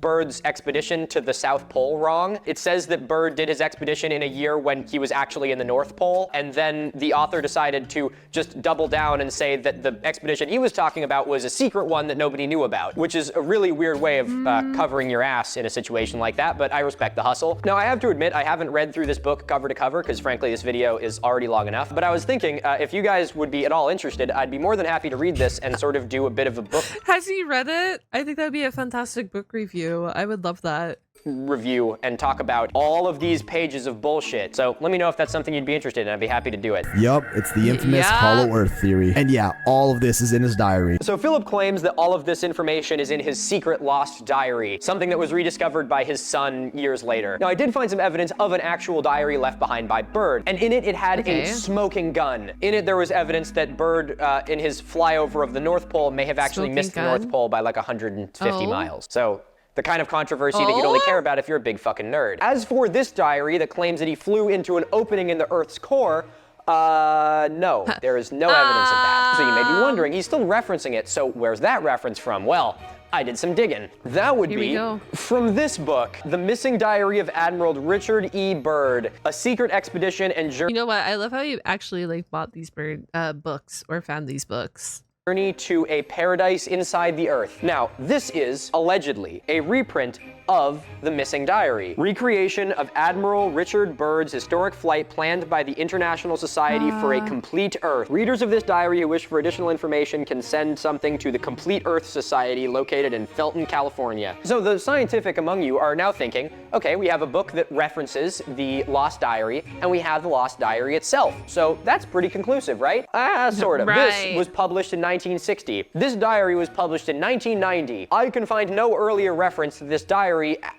Byrd's expedition to the South Pole wrong. It says that Byrd did his expedition in a year when he was actually in the North Pole, and then the author decided to just double down and say that the expedition he was talking about was a secret one that nobody knew about, which is a really weird way of covering your ass in a situation like that, but I respect the hustle. Now, I have to admit, I haven't read through this book cover to cover, because frankly, this video is already long enough, but I was thinking, if you guys would be at all interested, I'd be more than happy to read this and sort of do a bit of a book.
Has he read it? I think that'd be a fantastic book review. I would love that.
review and talk about all of these pages of bullshit. So let me know if that's something you'd be interested in. I'd be happy to do it.
Yup, it's the infamous Hollow Earth theory. And yeah, all of this is in his diary.
So Philip claims that all of this information is in his secret lost diary, something that was rediscovered by his son years later. Now, I did find some evidence of an actual diary left behind by Bird, and in it had a smoking gun. In it, there was evidence that Bird, in his flyover of the North Pole, may have actually missed the North Pole by like 150 miles. So the kind of controversy that you'd only care about if you're a big fucking nerd. As for this diary that claims that he flew into an opening in the Earth's core, no, there is no evidence of that. So you may be wondering, he's still referencing it, so where's that reference from? Well, I did some digging. That would be from this book, The Missing Diary of Admiral Richard E. Byrd, a secret expedition and journey.
You know what? I love how you actually like bought these Byrd books or found these books.
Journey to a paradise inside the earth. Now, this is allegedly a reprint of The Missing Diary, recreation of Admiral Richard Byrd's historic flight planned by the International Society for a Complete Earth. Readers of this diary who wish for additional information can send something to the Complete Earth Society located in Felton, California. So the scientific among you are now thinking, okay, we have a book that references the Lost Diary, and we have the Lost Diary itself. So that's pretty conclusive, right? Sort of. This was published in 1960. This diary was published in 1990. I can find no earlier reference to this diary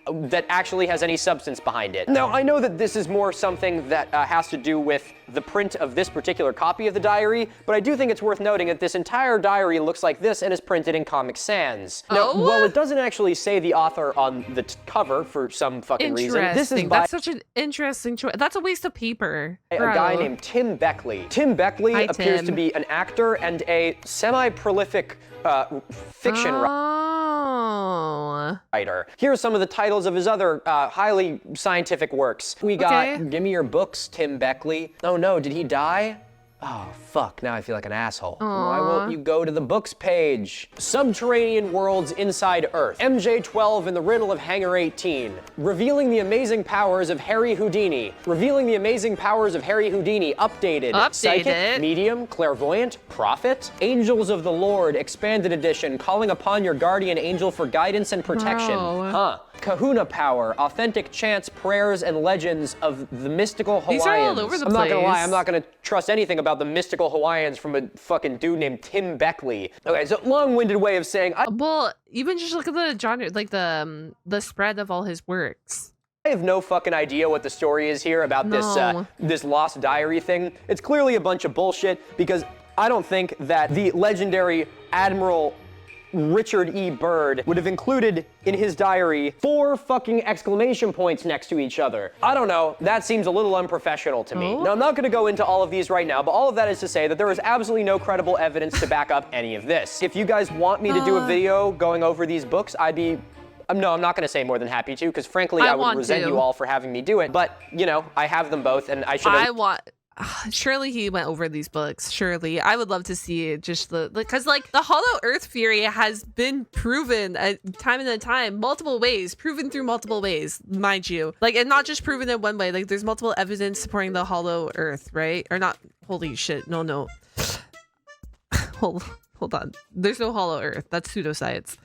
that actually has any substance behind it. Now, I know that this is more something that has to do with the print of this particular copy of the diary, but I do think it's worth noting that this entire diary looks like this and is printed in Comic Sans. Now, while it doesn't actually say the author on the cover for some fucking reason, this is by
That's such an interesting choice. That's a waste of paper.
A guy named Tim Beckley. Tim Beckley appears to be an actor and a semi-prolific fiction writer. Here are some of the titles of his other highly scientific works. We got Give Me Your Books, Tim Beckley. Oh no, did he die? Oh, fuck, now I feel like an asshole. Why won't you go to the books page? Subterranean Worlds Inside Earth. MJ-12 and the Riddle of Hangar 18. Revealing the Amazing Powers of Harry Houdini. Revealing the Amazing Powers of Harry Houdini, updated. Psychic, Medium, Clairvoyant, Prophet. Angels of the Lord, Expanded Edition, calling upon your guardian angel for guidance and protection. Kahuna Power, Authentic Chants, Prayers, and Legends of the Mystical Hawaiians.
These are all over the
I'm not gonna lie, I'm not gonna trust anything about the mystical Hawaiians from a fucking dude named Tim Beckley. Okay, so long-winded way of saying
well, even just look at the genre, like the spread of all his works.
I have no fucking idea what the story is here about this Lost Diary thing. It's clearly a bunch of bullshit because I don't think that the legendary Admiral Richard E. Byrd would have included in his diary 4 fucking exclamation points next to each other. I don't know, that seems a little unprofessional to me. Now, I'm not gonna go into all of these right now, but all of that is to say that there is absolutely no credible evidence to back up any of this. If you guys want me to do a video going over these books, I'd be no, I'm not going to say more than happy to, because frankly, I would resent you all for having me do it. But, you know, I have them both, and I should
surely he went over these books. Surely. I would love to see just because like the Hollow Earth theory has been proven time and time, multiple ways, proven through multiple ways, mind you. Like, and not just proven in one way. Like, there's multiple evidence supporting the Hollow Earth, right? Or not. Holy shit. No. Hold on. There's no Hollow Earth. That's pseudoscience.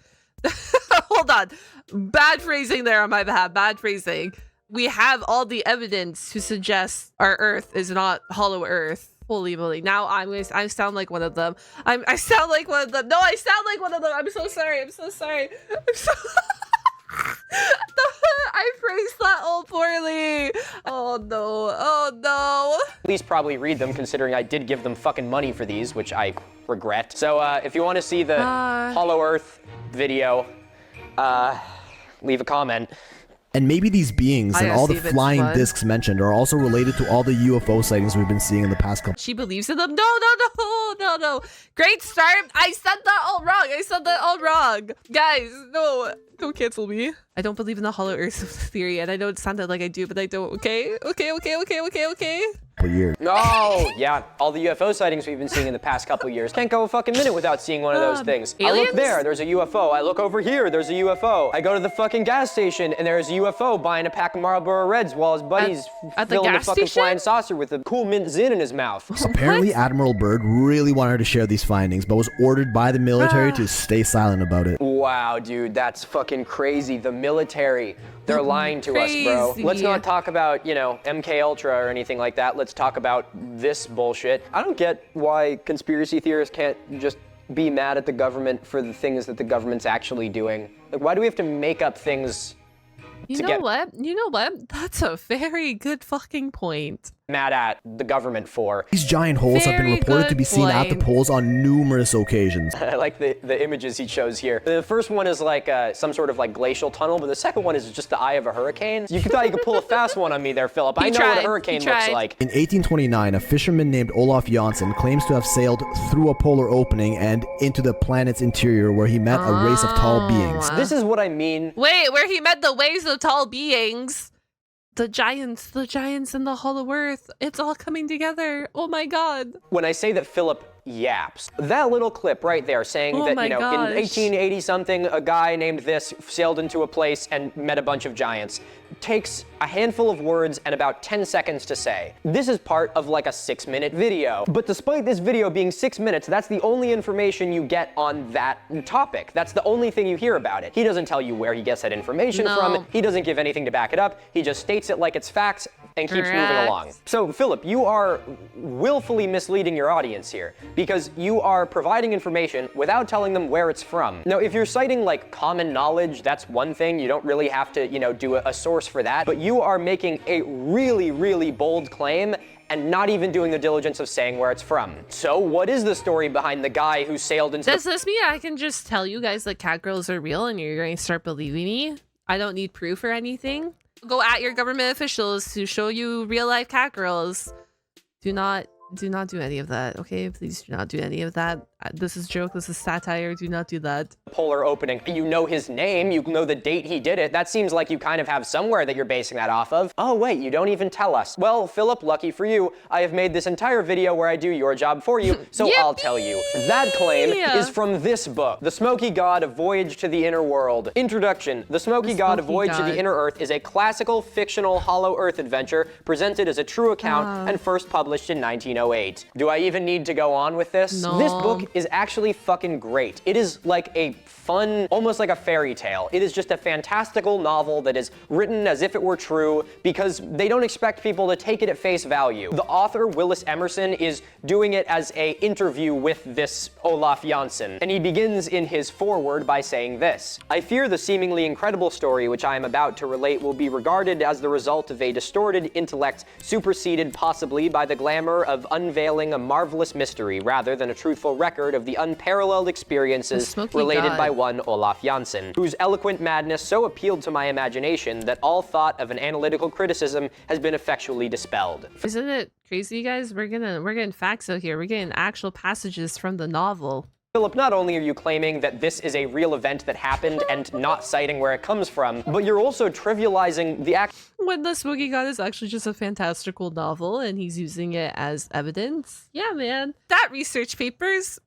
Hold on. Bad phrasing there on my behalf. Bad phrasing. We have all the evidence to suggest our Earth is not Hollow Earth. Holy moly. Now I sound like one of them. I sound like one of them. No, I sound like one of them. I'm so sorry. I phrased that all poorly. Oh no.
At least probably read them, considering I did give them fucking money for these, which I regret. So if you want to see the Hollow Earth video, leave a comment.
And maybe these beings and all the flying discs mentioned are also related to all the UFO sightings we've been seeing in the past couple.
She believes in them? No. Great start. I said that all wrong. Guys, no. Don't cancel me. I don't believe in the Hollow Earth theory, and I know it sounded like I do, but I don't. Okay.
Year.
Oh, yeah. All the UFO sightings we've been seeing in the past couple years. Can't go a fucking minute without seeing one of those things.
Aliens?
I look there, there's a UFO. I look over here, there's a UFO. I go to the fucking gas station, and there's a UFO buying a pack of Marlboro Reds while his buddy's filling the fucking flying saucer with a cool mint zin in his mouth.
Apparently, Admiral Byrd really wanted to share these findings, but was ordered by the military to stay silent about it.
Wow, dude, that's fucking crazy. The military, they're lying to us, bro. Let's not talk about, you know, MK Ultra or anything like that. Let's talk about this bullshit. I don't get why conspiracy theorists can't just be mad at the government for the things that the government's actually doing. Like, why do we have to make up things?
You know what? That's a very good fucking point.
Mad at the government for.
These giant holes have been reported to be seen at the poles on numerous occasions.
I like the images he shows here. The first one is like some sort of like glacial tunnel, but the second one is just the eye of a hurricane. You thought you could pull a fast one on me there, Philip. I know what a hurricane looks like.
In 1829, a fisherman named Olaf Janssen claims to have sailed through a polar opening and into the planet's interior, where he met a race of tall beings.
This is what I mean.
Wait, where he met the waves of tall beings? The giants and the hollow earth. It's all coming together. Oh my god.
When I say that Philip yaps, that little clip right there saying that, you know, in 1880 something, a guy named this sailed into a place and met a bunch of giants, takes a handful of words and about 10 seconds to say. This is part of like a 6-minute video. But despite this video being 6 minutes, that's the only information you get on that topic. That's the only thing you hear about it. He doesn't tell you where he gets that information from. He doesn't give anything to back it up. He just states it like it's facts and keeps moving along. So Philip, you are willfully misleading your audience here, because you are providing information without telling them where it's from. Now, if you're citing like common knowledge, that's one thing. You don't really have to, you know, do a source for that. But you are making a really, really bold claim and not even doing the diligence of saying where it's from. So what is the story behind the guy who sailed into
Does this mean I can just tell you guys that cat girls are real and you're going to start believing me? I don't need proof or anything? Go at your government officials to show you real life cat girls. Do not do any of that, okay? Please do not do any of that. This is joke, this is satire, do not do that.
Polar opening. You know his name, you know the date he did it. That seems like you kind of have somewhere that you're basing that off of. Oh wait, you don't even tell us. Well, Philip, lucky for you, I have made this entire video where I do your job for you, so I'll tell you. That claim is from this book, The Smoky God, A Voyage to the Inner World. Introduction. The Smoky God, A Voyage to the Inner Earth is a classical, fictional, Hollow Earth adventure presented as a true account and first published in 1908. Do I even need to go on with this?
No.
This book is actually fucking great. It is like a fun, almost like a fairy tale. It is just a fantastical novel that is written as if it were true, because they don't expect people to take it at face value. The author, Willis Emerson, is doing it as an interview with this Olaf Janssen, and he begins in his foreword by saying this: I fear the seemingly incredible story which I am about to relate will be regarded as the result of a distorted intellect, superseded possibly by the glamour of unveiling a marvelous mystery, rather than a truthful record of the unparalleled experiences related by one Olaf Janssen, whose eloquent madness so appealed to my imagination that all thought of an analytical criticism has been effectually dispelled.
Isn't it crazy, guys? We're getting facts out here. We're getting actual passages from the novel.
Philip, not only are you claiming that this is a real event that happened and not citing where it comes from, but you're also trivializing the act.
When The Smoky God is actually just a fantastical novel and he's using it as evidence. Yeah, man. That research papers.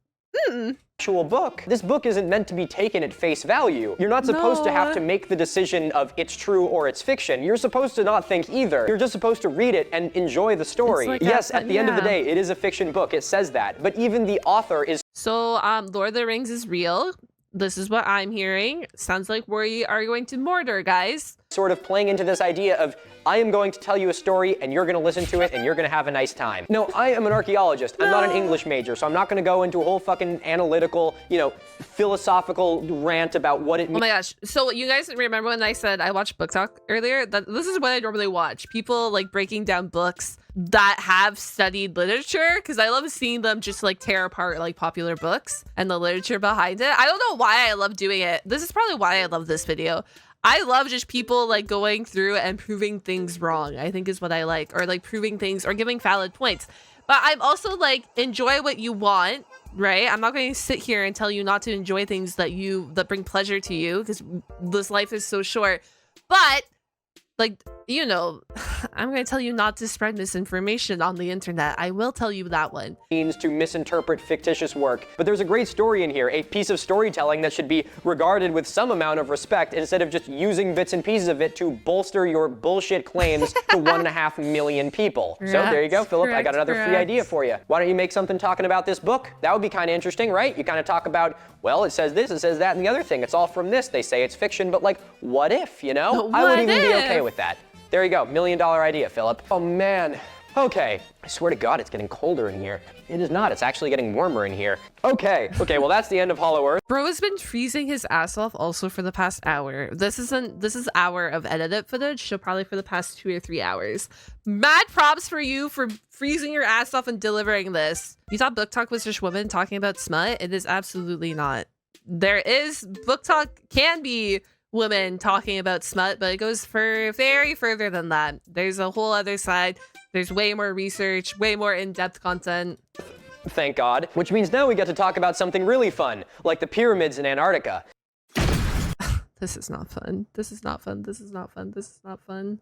Actual book. This book isn't meant to be taken at face value. You're not supposed to have to make the decision of it's true or it's fiction. You're supposed to not think either. You're just supposed to read it and enjoy the story. Like yes, at the end of the day, it is a fiction book. It says that. But even the author is...
So, Lord of the Rings is real. This is what I'm hearing. Sounds like we are going to Mordor, guys.
Sort of playing into this idea of, I am going to tell you a story and you're going to listen to it and you're going to have a nice time. No, I am an archaeologist. I'm not an English major, so I'm not going to go into a whole fucking analytical, you know, philosophical rant about what it means.
Oh my gosh. So you guys remember when I said I watched Book Talk earlier? This is what I normally watch. People like breaking down books that have studied literature, because I love seeing them just like tear apart like popular books and the literature behind it. I don't know why I love doing it. This is probably why I love this video. I love just people like going through and proving things wrong, I think is what I like, or like proving things or giving valid points. But I'm also like, enjoy what you want, right? I'm not going to sit here and tell you not to enjoy things that bring pleasure to you, because this life is so short. But like, you know, I'm going to tell you not to spread misinformation on the internet. I will tell you that one.
Means to misinterpret fictitious work. But there's a great story in here, a piece of storytelling that should be regarded with some amount of respect instead of just using bits and pieces of it to bolster your bullshit claims to 1.5 million people. So there you go, Philip. I got another free idea for you. Why don't you make something talking about this book? That would be kind of interesting, right? You kind of talk about, well, it says this, it says that, and the other thing. It's all from this. They say it's fiction, but like, what if, you know? I would even be okay with that. There you go, $1 million idea, Philip. Oh man. Okay, I swear to God, it's getting colder in here. It is not, it's actually getting warmer in here. Okay, well that's the end of Hollow Earth.
Bro has been freezing his ass off also for the past hour. This is hour of edited footage, so probably for the past 2 or 3 hours. Mad props for you for freezing your ass off and delivering this. You thought book talk was just women talking about smut? It is absolutely not. Book talk can be women talking about smut, but it goes for very further than that. There's a whole other side. There's way more research, way more in-depth content.
Thank God. Which means now we get to talk about something really fun, like the pyramids in Antarctica.
This is not fun. This is not fun. This is not fun. This is not fun.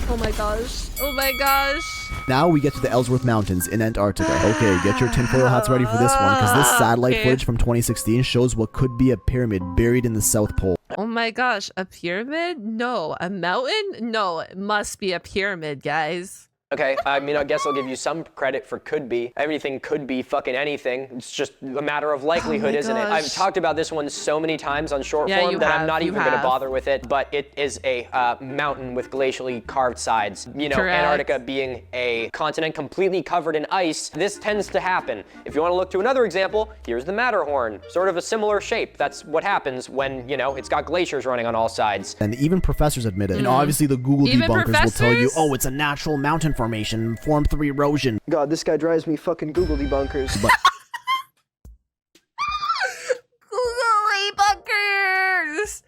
Oh my gosh. Oh my gosh.
Now we get to the Ellsworth Mountains in Antarctica. Okay, get your tinfoil hats ready for this one, because this satellite footage from 2016 shows what could be a pyramid buried in the South Pole.
Oh my gosh, a pyramid? No. A mountain? No, it must be a pyramid, guys.
Okay, I mean, I guess I'll give you some credit for could be. Everything could be fucking anything. It's just a matter of likelihood, isn't it? I've talked about this one so many times on short form that I'm not even going to bother with it, but it is a mountain with glacially carved sides. You know, Antarctica being a continent completely covered in ice, this tends to happen. If you want to look to another example, here's the Matterhorn. Sort of a similar shape. That's what happens when, you know, it's got glaciers running on all sides.
And even professors admit it. And obviously the Google debunkers will tell you, oh, it's a natural mountain formation formed through erosion.
God, this guy drives me fucking Google debunkers.
But
Google debunkers!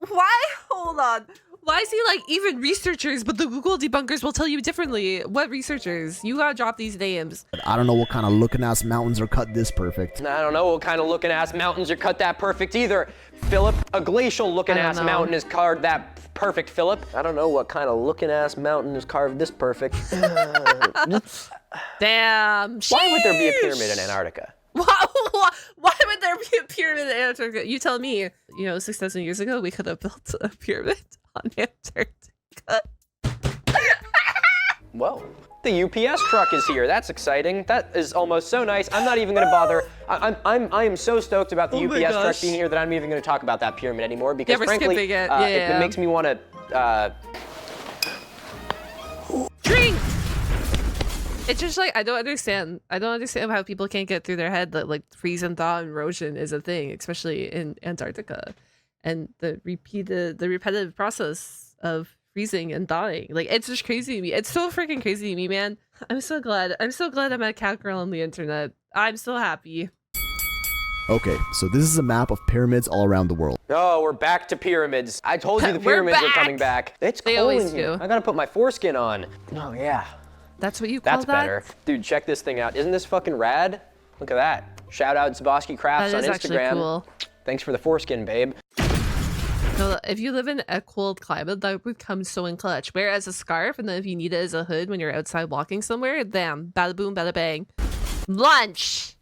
Why? Hold on. Why is he like even researchers, but the Google debunkers will tell you differently? What researchers? You gotta drop these names.
I don't know what kind of looking ass mountains are cut this perfect.
I don't know what kind of looking ass mountains are cut that perfect either. Philip, a glacial looking ass mountain is carved that perfect, Philip. I don't know what kind of looking ass mountain is carved this perfect.
Damn.
Why would there be a pyramid in Antarctica?
Why would there be a pyramid in Antarctica? You tell me. You know, 6,000 years ago, we could have built a pyramid on Antarctica.
Whoa. The UPS truck is here. That's exciting. That is almost so nice. I'm not even gonna bother. I am so stoked about the UPS truck being here that I'm even gonna talk about that pyramid anymore because frankly, it makes me want to
drink. It's just like I don't understand how people can't get through their head that like freeze and thaw erosion is a thing, especially in Antarctica, and the repetitive process of freezing and thawing. Like, it's just crazy to me. It's so freaking crazy to me, man. I'm so glad I'm a cat girl on the internet. I'm so happy.
Okay, so this is a map of pyramids all around the world.
Oh, we're back to pyramids. I told you the pyramids are coming back. It's cold in here. I gotta put my foreskin on. Oh yeah.
That's what you call that? That's better.
Dude, check this thing out. Isn't this fucking rad? Look at that. Shout out Zaboski Crafts on Instagram. Actually cool. Thanks for the foreskin, babe.
No, if you live in a cold climate, that would come so in clutch. Wear it as a scarf, and then if you need it as a hood when you're outside walking somewhere, bam, bada boom, bada bang. Lunch!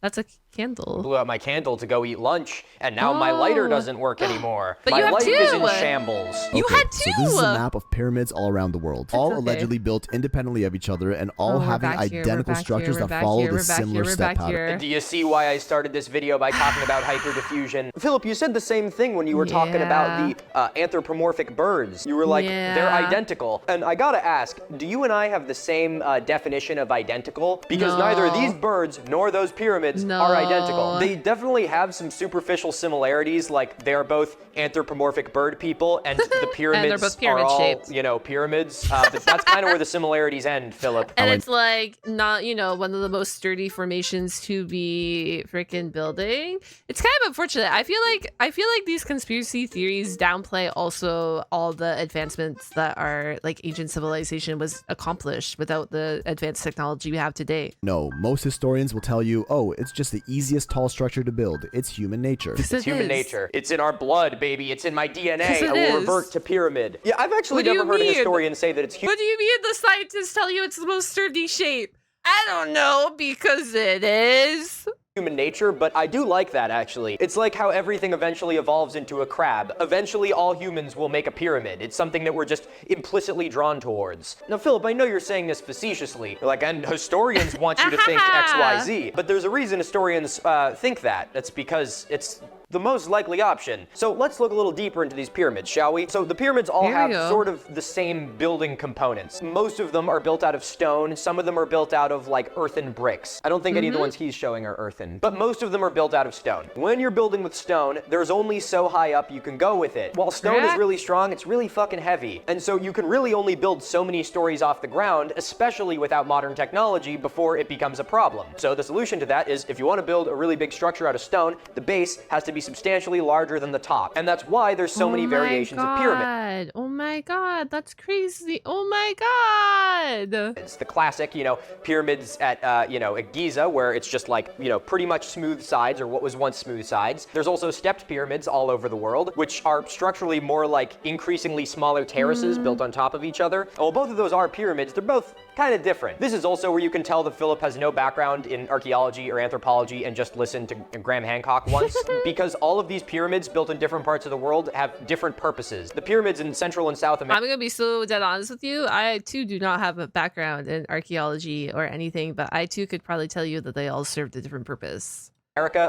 That's a candle.
Blew out my candle to go eat lunch, and now my lighter doesn't work anymore.
But
my life is in shambles.
You had two!
So this is a map of pyramids all around the world, all allegedly built independently of each other and all having identical structures that follow the similar step pattern.
Do you see why I started this video by talking about hyperdiffusion? Philip, you said the same thing when you were talking about the anthropomorphic birds. You were like, they're identical. And I gotta ask, do you and I have the same definition of identical? Because neither these birds nor those pyramids are identical. They definitely have some superficial similarities, like they're both anthropomorphic bird people, and the pyramids
and pyramid
are all,
shaped.
you know, pyramids. But that's kind of where the similarities end, Philip.
And it's like not, you know, one of the most sturdy formations to be freaking building. It's kind of unfortunate. I feel like these conspiracy theories downplay also all the advancements that our like ancient civilization was accomplished without the advanced technology we have today.
No, most historians will tell you, oh, it's just the easiest tall structure to build. It's human nature.
It's human nature. It's in our blood, baby. It's in my DNA. I will revert to pyramid. Yeah, I've actually never heard a historian say that it's human.
What do you mean the scientists tell you it's the most sturdy shape? I don't know, because it is.
Human nature, but I do like that, actually. It's like how everything eventually evolves into a crab. Eventually, all humans will make a pyramid. It's something that we're just implicitly drawn towards. Now, Philip, I know you're saying this facetiously. You're like, and historians want you to think X, Y, Z. But there's a reason historians think that. That's because it's the most likely option. So let's look a little deeper into these pyramids, shall we? So the pyramids all have sort of the same building components. Most of them are built out of stone. Some of them are built out of like earthen bricks. I don't think any of the ones he's showing are earthen, but most of them are built out of stone. When you're building with stone, there's only so high up you can go with it. While stone is really strong, it's really fucking heavy. And so you can really only build so many stories off the ground, especially without modern technology, before it becomes a problem. So the solution to that is if you want to build a really big structure out of stone, the base has to be substantially larger than the top. And that's why there's so many variations of pyramid.
Oh my god, that's crazy. Oh my god.
It's the classic, pyramids at, at Giza, where it's just like, pretty much smooth sides, or what was once smooth sides. There's also stepped pyramids all over the world, which are structurally more like increasingly smaller terraces built on top of each other. Well, both of those are pyramids. They're both kind of different. This is also where you can tell that Philip has no background in archaeology or anthropology and just listened to Graham Hancock once, because all of these pyramids built in different parts of the world have different purposes. The pyramids in Central and South America—
I'm gonna be so dead honest with you. I too do not have a background in archaeology or anything, but I too could probably tell you that they all served a different purpose.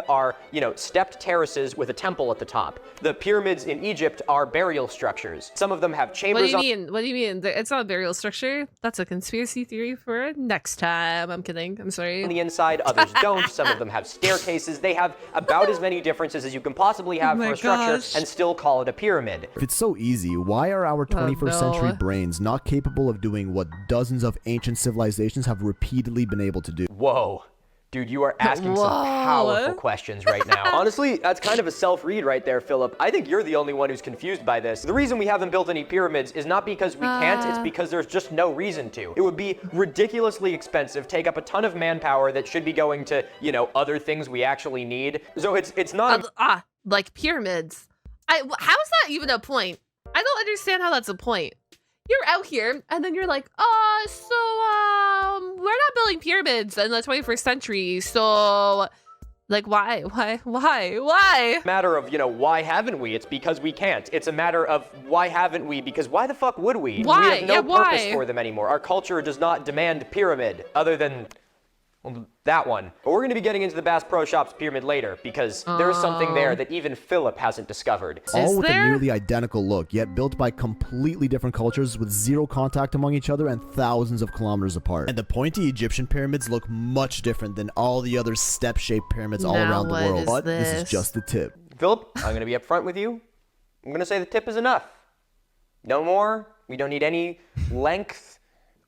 Are, stepped terraces with a temple at the top. The pyramids in Egypt are burial structures. Some of them have chambers.
What do you mean? What do you mean? It's not a burial structure. That's a conspiracy theory for next time. I'm kidding. I'm sorry.
On the inside, others don't. Some of them have staircases. They have about as many differences as you can possibly have for a structure and still call it a pyramid.
If it's so easy, why are our 21st century brains not capable of doing what dozens of ancient civilizations have repeatedly been able to do?
Whoa. Dude, you are asking some powerful questions right now. Honestly, that's kind of a self-read right there, Philip. I think you're the only one who's confused by this. The reason we haven't built any pyramids is not because we can't, it's because there's just no reason to. It would be ridiculously expensive, take up a ton of manpower that should be going to, other things we actually need. So it's not—
like pyramids. How is that even a point? I don't understand how that's a point. You're out here, and then you're like, we're not building pyramids in the 21st century, so, like, why?
Matter of, why haven't we? It's because we can't. It's a matter of why haven't we? Because why the fuck would we?
Why?
We have no purpose for them anymore. Our culture does not demand pyramid, other than— well, that one. But we're going to be getting into the Bass Pro Shops pyramid later, because there's something there that even Philip hasn't discovered.
All with a nearly identical look, yet built by completely different cultures with zero contact among each other and thousands of kilometers apart. And the pointy Egyptian pyramids look much different than all the other step-shaped pyramids all around the world. But this is just the tip.
Philip, I'm going to be upfront with you. I'm going to say the tip is enough. No more. We don't need any length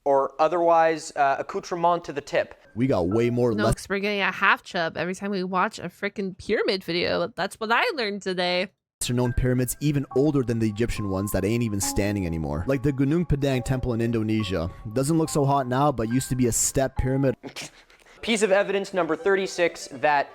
or otherwise accoutrement to the tip.
We got way more
No, because we're getting a half chub every time we watch a freaking pyramid video. That's what I learned today.
Known pyramids even older than the Egyptian ones that ain't even standing anymore. Like the Gunung Padang temple in Indonesia. Doesn't look so hot now, but used to be a step pyramid.
Piece of evidence number 36 that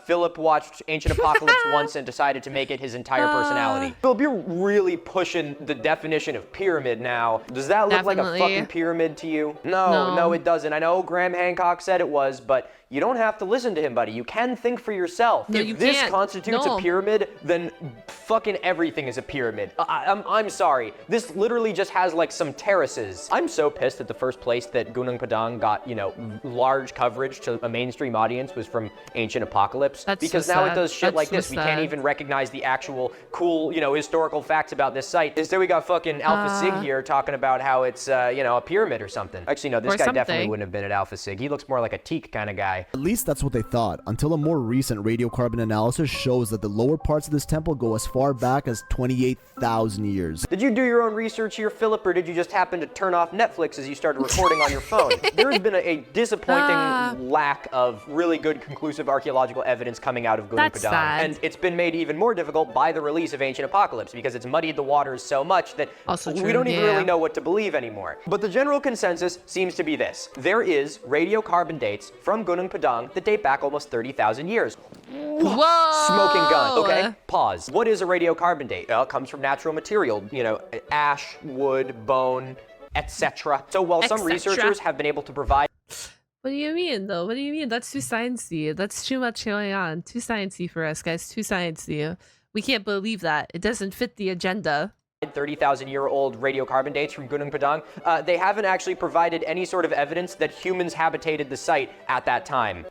Philip watched Ancient Apocalypse once and decided to make it his entire personality. Philip, you're really pushing the definition of pyramid now. Does that look like a fucking pyramid to you? No, it doesn't. I know Graham Hancock said it was, but you don't have to listen to him, buddy. You can think for yourself.
No,
if this constitutes a pyramid, then fucking everything is a pyramid. I'm sorry. This literally just has like some terraces. I'm so pissed that the first place that Gunung Padang got, large coverage to a mainstream audience was from Ancient Apocalypse. Because now it does shit like this. We can't even recognize the actual cool, historical facts about this site. Instead, we got fucking Alpha Sig here talking about how it's, a pyramid or something. Actually, no, this guy definitely wouldn't have been at Alpha Sig. He looks more like a teak kind of guy.
At least that's what they thought, until a more recent radiocarbon analysis shows that the lower parts of this temple go as far back as 28,000 years.
Did you do your own research here, Philip, or did you just happen to turn off Netflix as you started recording on your phone? There has been a disappointing lack of really good conclusive archaeological evidence coming out of Gunung Padang. And it's been made even more difficult by the release of Ancient Apocalypse, because it's muddied the waters so much that we don't even really know what to believe anymore. But the general consensus seems to be this. There is radiocarbon dates from Gunung Padang that date back almost 30,000 years.
Whoa!
Smoking gun. Okay, pause. What is a radiocarbon date? Well, it comes from natural material, you know, ash, wood, bone, etc. So while some researchers have been able to provide...
What do you mean, though? What do you mean? That's too sciencey. That's too much going on. Too sciencey for us, guys. Too sciencey. We can't believe that. It doesn't fit the agenda.
30,000-year-old radiocarbon dates from Gunung Padang, they haven't actually provided any sort of evidence that humans habitated the site at that time.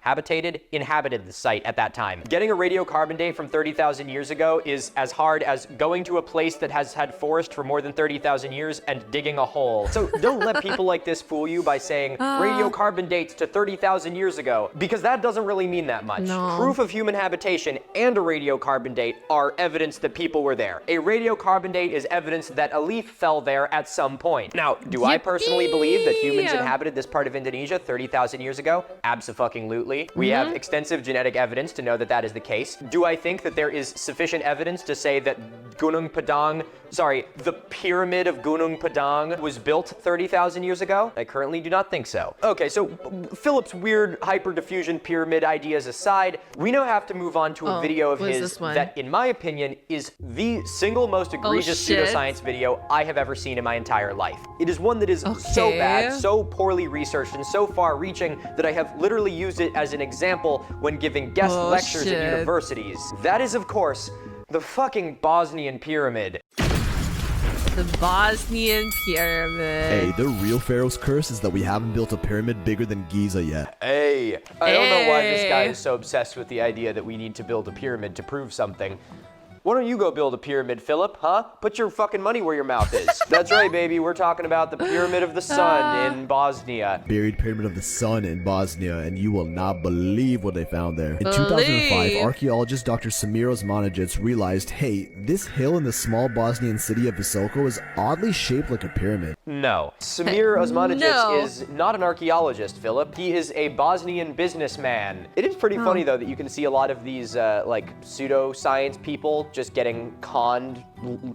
Inhabited the site at that time. Getting a radiocarbon date from 30,000 years ago is as hard as going to a place that has had forest for more than 30,000 years and digging a hole. So don't let people like this fool you by saying radiocarbon dates to 30,000 years ago, because that doesn't really mean that much.
No.
Proof of human habitation and a radiocarbon date are evidence that people were there. A radiocarbon date is evidence that a leaf fell there at some point. Now, do I personally believe that humans inhabited this part of Indonesia 30,000 years ago? Abso-fucking-lutely. We have extensive genetic evidence to know that that is the case. Do I think that there is sufficient evidence to say that the pyramid of Gunung Padang was built 30,000 years ago? I currently do not think so. Okay, so Philip's weird hyperdiffusion pyramid ideas aside, we now have to move on to a video of his that, in my opinion, is the single most egregious pseudoscience video I have ever seen in my entire life. It is one that is so bad, so poorly researched, and so far-reaching that I have literally used it as an example when giving guest lectures at universities. That is, of course, the fucking Bosnian pyramid.
The Bosnian pyramid.
Hey, the real Pharaoh's curse is that we haven't built a pyramid bigger than Giza yet.
Hey, I don't know why this guy is so obsessed with the idea that we need to build a pyramid to prove something. Why don't you go build a pyramid, Philip, huh? Put your fucking money where your mouth is. That's right, baby. We're talking about the Pyramid of the Sun in Bosnia.
Buried Pyramid of the Sun in Bosnia, and you will not believe what they found there. In 2005, archaeologist Dr. Samir Osmanagic realized, hey, this hill in the small Bosnian city of Visoko is oddly shaped like a pyramid.
No. Samir Osmanagic is not an archaeologist, Philip. He is a Bosnian businessman. It is pretty funny, though, that you can see a lot of these, like, pseudoscience people just getting conned,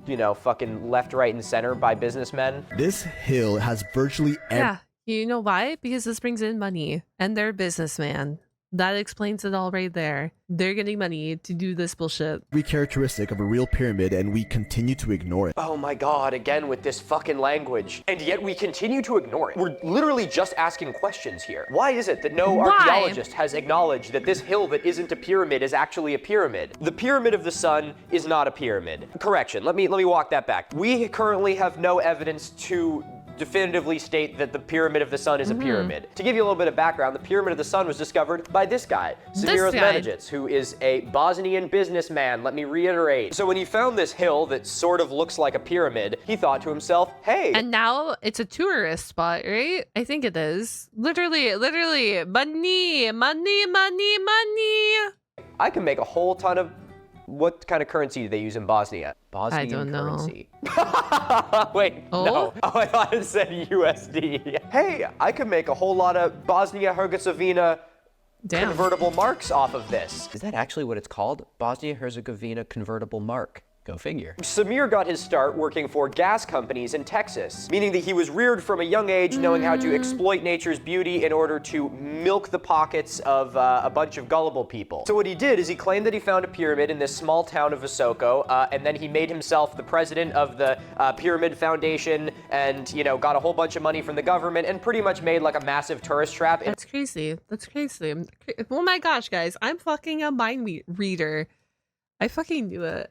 you know, fucking left, right, and center by businessmen.
This hill has virtually
Yeah, you know why? Because this brings in money, and they're businessmen. That explains it all right there. They're getting money to do this bullshit.
every characteristic of a real pyramid, and we continue to ignore it.
Oh my god, again with this fucking language. And yet we continue to ignore it. We're literally just asking questions here. Why is it that no archaeologist has acknowledged that this hill that isn't a pyramid is actually a pyramid? The Pyramid of the Sun is not a pyramid. Correction, let me walk that back. We currently have no evidence to definitively state that the Pyramid of the Sun is a pyramid. To give you a little bit of background, the Pyramid of the Sun was discovered by this guy, Samir Osmanagic, who is a Bosnian businessman, let me reiterate. So when he found this hill that sort of looks like a pyramid, he thought to himself, hey.
And now it's a tourist spot, right? I think it is. Literally, money.
I can make a whole ton of... What kind of currency do they use in Bosnia? Bosnian
I don't
currency. Wait, no. Oh, I thought it said USD. Hey, I could make a whole lot of Bosnia-Herzegovina convertible marks off of this. Is that actually what it's called? Bosnia-Herzegovina convertible mark. Go figure. Samir got his start working for gas companies in Texas, meaning that he was reared from a young age knowing how to exploit nature's beauty in order to milk the pockets of a bunch of gullible people. So what he did is he claimed that he found a pyramid in this small town of Visoko, and then he made himself the president of the Pyramid Foundation and, you know, got a whole bunch of money from the government and pretty much made like a massive tourist trap.
That's crazy. That's crazy. Oh my gosh, guys. I'm fucking a mind reader. I fucking knew it.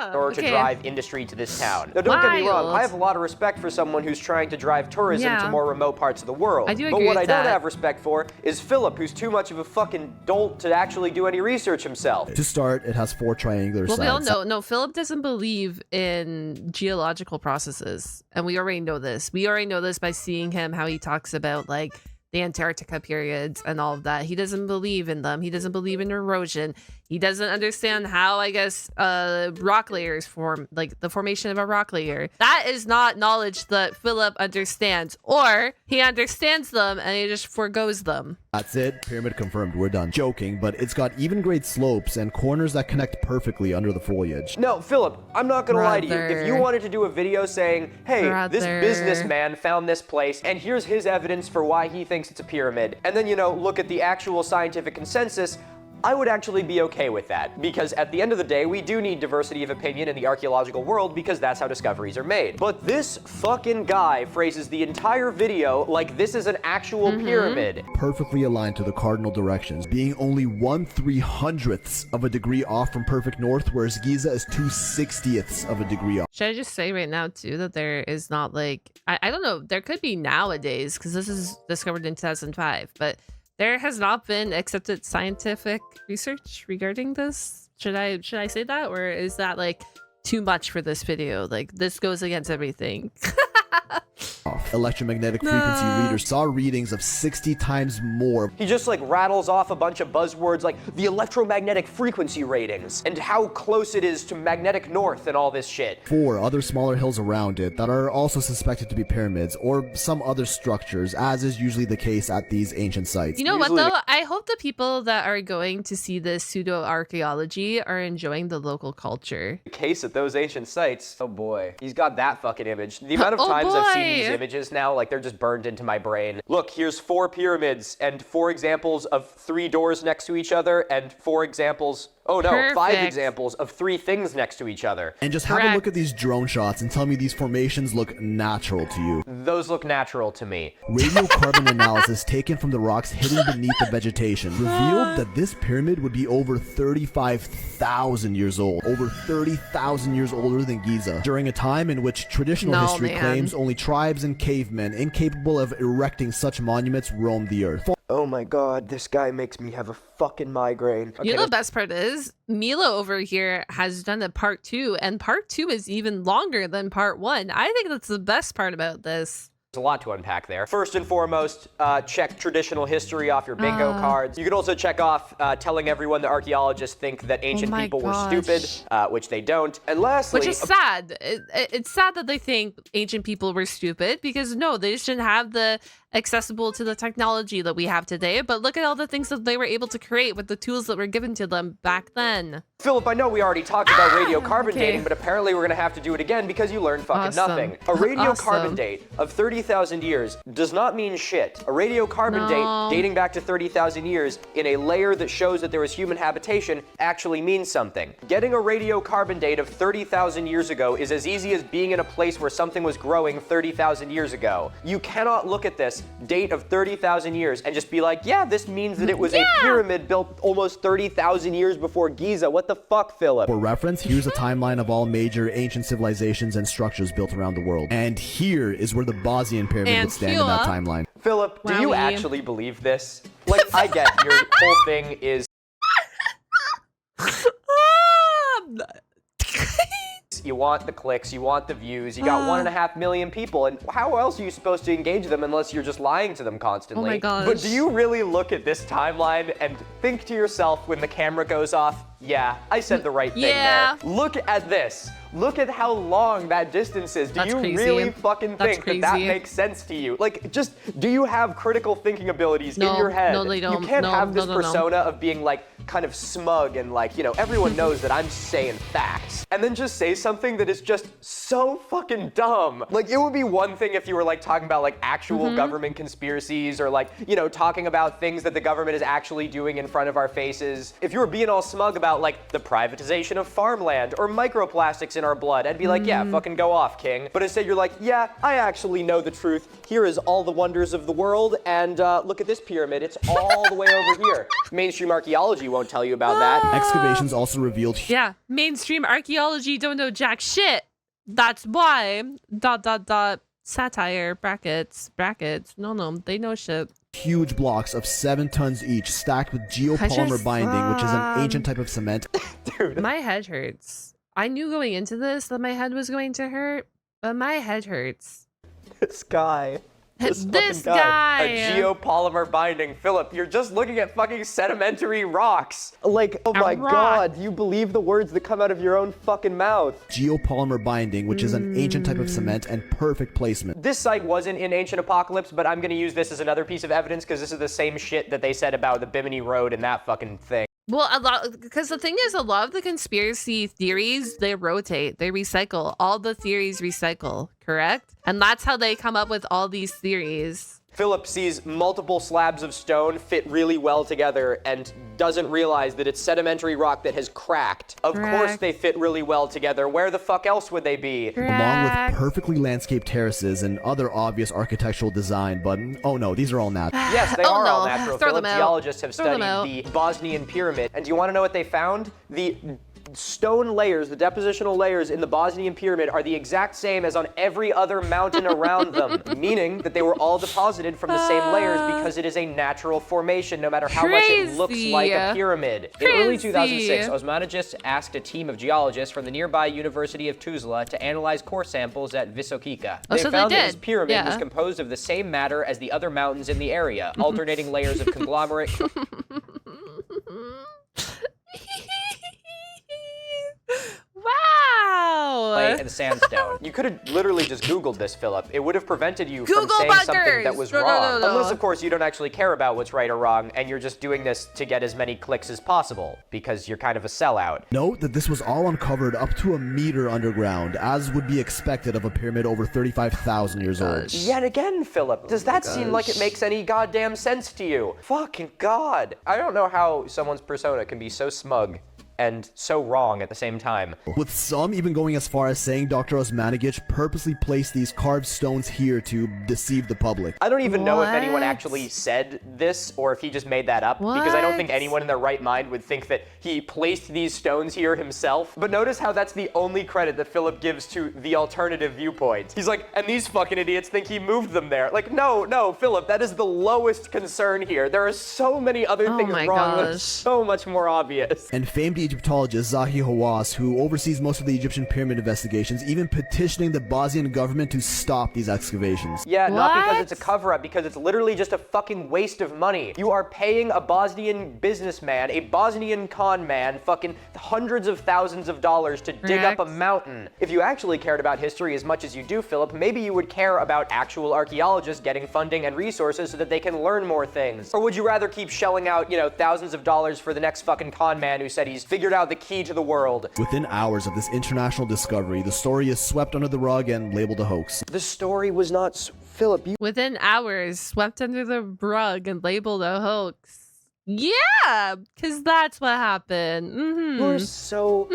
In order to drive industry to this town. Now, don't get me wrong, I have a lot of respect for someone who's trying to drive tourism to more remote parts of the world.
I do agree
but what I
with
don't
that.
have respect for is Philip, who's too much of a fucking dolt to actually do any research himself.
To start, it has 4 triangular sides.
We all know, no, Philip doesn't believe in geological processes. And we already know this. We already know this by seeing him, how he talks about, like, the Antarctica periods and all of that. He doesn't believe in them. He doesn't believe in erosion. He doesn't understand how, I guess, rock layers form, like the formation of a rock layer. That is not knowledge that Philip understands, or he understands them and he just forgoes them.
That's it. Pyramid confirmed. We're done. Joking, but it's got even grade slopes and corners that connect perfectly under the foliage.
No, Philip, I'm not gonna lie to you. If you wanted to do a video saying, hey, this businessman found this place, and here's his evidence for why he thinks it's a pyramid, and then, you know, look at the actual scientific consensus, I would actually be okay with that, because at the end of the day, we do need diversity of opinion in the archaeological world because that's how discoveries are made. But this fucking guy phrases the entire video like this is an actual pyramid.
Perfectly aligned to the cardinal directions, being only 1/300th of a degree off from perfect north, whereas Giza is 2/60th of a degree off.
Should I just say right now, too, that there is not like, I don't know, there could be nowadays, because this is discovered in 2005, but there has not been accepted scientific research regarding this. Should I say that, or is that like too much for this video? Like this goes against everything.
Electromagnetic frequency readers saw readings of 60 times more.
He just like rattles off a bunch of buzzwords like the electromagnetic frequency ratings and how close it is to magnetic north and all this shit.
4 other smaller hills around it that are also suspected to be pyramids or some other structures, as is usually the case at these ancient sites.
You know what though? I hope the people that are going to see this pseudo archaeology are enjoying the local culture.
The case at those ancient sites. Oh boy, he's got that fucking image. The amount of times I've seen these images now, like they're just burned into my brain. Look, here's 4 pyramids and 4 examples of 3 doors next to each other and 4 examples. Oh no, 5 examples of 3 things next to each other.
And just have a look at these drone shots and tell me these formations look natural to you.
Those look natural to me.
Radiocarbon analysis taken from the rocks hidden beneath the vegetation revealed that this pyramid would be over 35,000 years old. Over 30,000 years older than Giza. During a time in which traditional history claims only tribes and cavemen incapable of erecting such monuments roamed the earth.
Oh my god, this guy makes me have a fucking migraine. Okay,
you know the best part is, Mila over here has done a part 2, and part 2 is even longer than part 1. I think that's the best part about this.
There's a lot to unpack there. First and foremost, check traditional history off your bingo cards. You could also check off telling everyone the archaeologists think that ancient people were stupid, which they don't. And lastly...
Which is sad. It's sad that they think ancient people were stupid, because no, they shouldn't have the accessible to the technology that we have today, but look at all the things that they were able to create with the tools that were given to them back then.
Philip, I know we already talked about radiocarbon dating, but apparently we're gonna have to do it again because you learned fucking nothing. A radiocarbon date of 30,000 years does not mean shit. A radiocarbon date dating back to 30,000 years in a layer that shows that there was human habitation actually means something. Getting a radiocarbon date of 30,000 years ago is as easy as being in a place where something was growing 30,000 years ago. You cannot look at this date of 30,000 years and just be like, yeah, this means that it was a pyramid built almost 30,000 years before Giza. What the fuck, Philip?
For reference, here's a timeline of all major ancient civilizations and structures built around the world. And here is where the Bosnian pyramid would stand in that timeline.
Philip, do you actually believe this? Like, I get your whole thing is... You want the clicks, you want the views, you got 1.5 million people, and how else are you supposed to engage them unless you're just lying to them constantly?
Oh my gosh.
But do you really look at this timeline and think to yourself when the camera goes off, yeah, I said the right thing there. Look at this. Look at how long that distance is. Do you really fucking think that that makes sense to you? Like, just, do you have critical thinking abilities in your head?
No, they don't.
You can't have this persona of being like, kind of smug and like, you know, everyone knows that I'm saying facts. And then just say something that is just so fucking dumb. Like, it would be one thing if you were like talking about like actual government conspiracies or like, you know, talking about things that the government is actually doing in front of our faces. If you were being all smug about like the privatization of farmland or microplastics in our blood, I'd be like, yeah, fucking go off, king. But instead you're like, yeah, I actually know the truth. Here is all the wonders of the world, and look at this pyramid. It's all the way over here. Mainstream archaeology won't tell you about that.
Excavations also revealed...
Yeah, mainstream archaeology don't know jack shit. That's why... ... Satire, brackets. No, they know shit.
Huge blocks of 7 tons each, stacked with geopolymer binding, which is an ancient type of cement.
Dude.
My head hurts. I knew going into this that my head was going to hurt, but my head hurts.
This guy
This guy.
A geopolymer binding. Philip, you're just looking at fucking sedimentary rocks. Like, oh my god, do you believe the words that come out of your own fucking mouth?
Geopolymer binding, which is an ancient type of cement and perfect placement.
This site wasn't in Ancient Apocalypse, but I'm gonna use this as another piece of evidence because this is the same shit that they said about the Bimini Road and that fucking thing.
Well, because the thing is, a lot of the conspiracy theories, they rotate, they recycle. All the theories recycle, correct? And that's how they come up with all these theories.
Philip sees multiple slabs of stone fit really well together and doesn't realize that it's sedimentary rock that has cracked. Of course they fit really well together. Where the fuck else would they be?
Along with perfectly landscaped terraces and other obvious architectural design, but oh no, these are all natural.
Yes, they are all natural. Philip, geologists have studied the Bosnian pyramid. And do you want to know what they found? The stone layers, the depositional layers in the Bosnian pyramid are the exact same as on every other mountain around them, meaning that they were all deposited from the same layers because it is a natural formation, no matter how much it looks like a pyramid. In early 2006, osmologists asked a team of geologists from the nearby University of Tuzla to analyze core samples at Visokika. They found that this pyramid was composed of the same matter as the other mountains in the area, alternating layers of conglomerate.
Wow!
Clay and sandstone. You could have literally just Googled this, Philip. It would have prevented you from saying something that was wrong. Unless, of course, you don't actually care about what's right or wrong, and you're just doing this to get as many clicks as possible, because you're kind of a sellout.
Note that this was all uncovered up to a meter underground, as would be expected of a pyramid over 35,000 years old.
Yet again, Philip, does that seem like it makes any goddamn sense to you? Fucking God. I don't know how someone's persona can be so smug and so wrong at the same time.
With some even going as far as saying Dr. Osmanagic purposely placed these carved stones here to deceive the public.
I don't even know if anyone actually said this or if he just made that up, because I don't think anyone in their right mind would think that he placed these stones here himself. But notice how that's the only credit that Philip gives to the alternative viewpoint. He's like, and these fucking idiots think he moved them there. Like, no, Philip, that is the lowest concern here. There are so many other things wrong that are so much more obvious.
And famed Egyptologist Zahi Hawass, who oversees most of the Egyptian pyramid investigations, even petitioning the Bosnian government to stop these excavations.
Yeah, not because it's a cover-up, because it's literally just a fucking waste of money. You are paying a Bosnian businessman, a Bosnian con man, fucking hundreds of thousands of dollars to dig up a mountain. If you actually cared about history as much as you do, Philip, maybe you would care about actual archaeologists getting funding and resources so that they can learn more things. Or would you rather keep shelling out, thousands of dollars for the next fucking con man who said he's figured out the key to the world?
Within hours of this international discovery, the story is swept under the rug and labeled a hoax.
The story was not... Philip,
Within hours, swept under the rug and labeled a hoax. Yeah, because that's what happened.
You're so...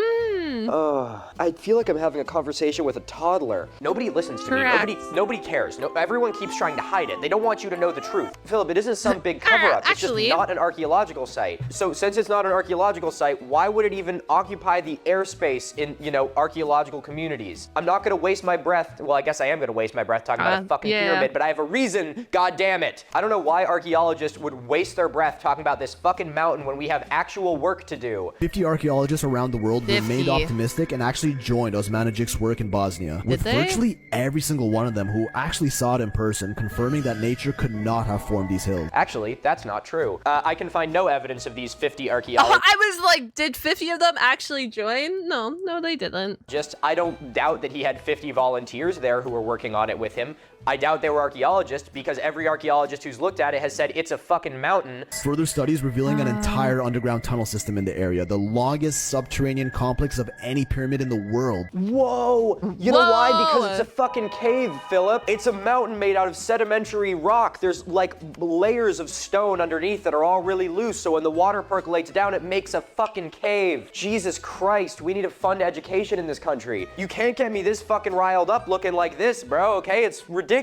I feel like I'm having a conversation with a toddler. Nobody listens to me. Nobody cares. Everyone keeps trying to hide it. They don't want you to know the truth. Philip, it isn't some big cover-up. It's just not an archaeological site. So since it's not an archaeological site, why would it even occupy the airspace in, archaeological communities? I'm not going to waste my breath. Well, I guess I am going to waste my breath talking about a fucking pyramid, but I have a reason. God damn it. I don't know why archaeologists would waste their breath talking about this fucking mountain when we have actual work to do.
50 archaeologists around the world remained optimistic and actually joined Osmanagic's work in Bosnia, with virtually every single one of them who actually saw it in person, confirming that nature could not have formed these hills.
Actually, that's not true. I can find no evidence of these 50 archaeologists.
I was like, did 50 of them actually join? No, they didn't.
I don't doubt that he had 50 volunteers there who were working on it with him. I doubt they were archaeologists because every archaeologist who's looked at it has said it's a fucking mountain.
Further studies revealing an entire underground tunnel system in the area, the longest subterranean complex of any pyramid in the world.
Whoa! You know why? Because it's a fucking cave, Philip. It's a mountain made out of sedimentary rock. There's like layers of stone underneath that are all really loose, so when the water percolates down, it makes a fucking cave. Jesus Christ, we need to fund education in this country. You can't get me this fucking riled up looking like this, bro, okay? It's ridiculous.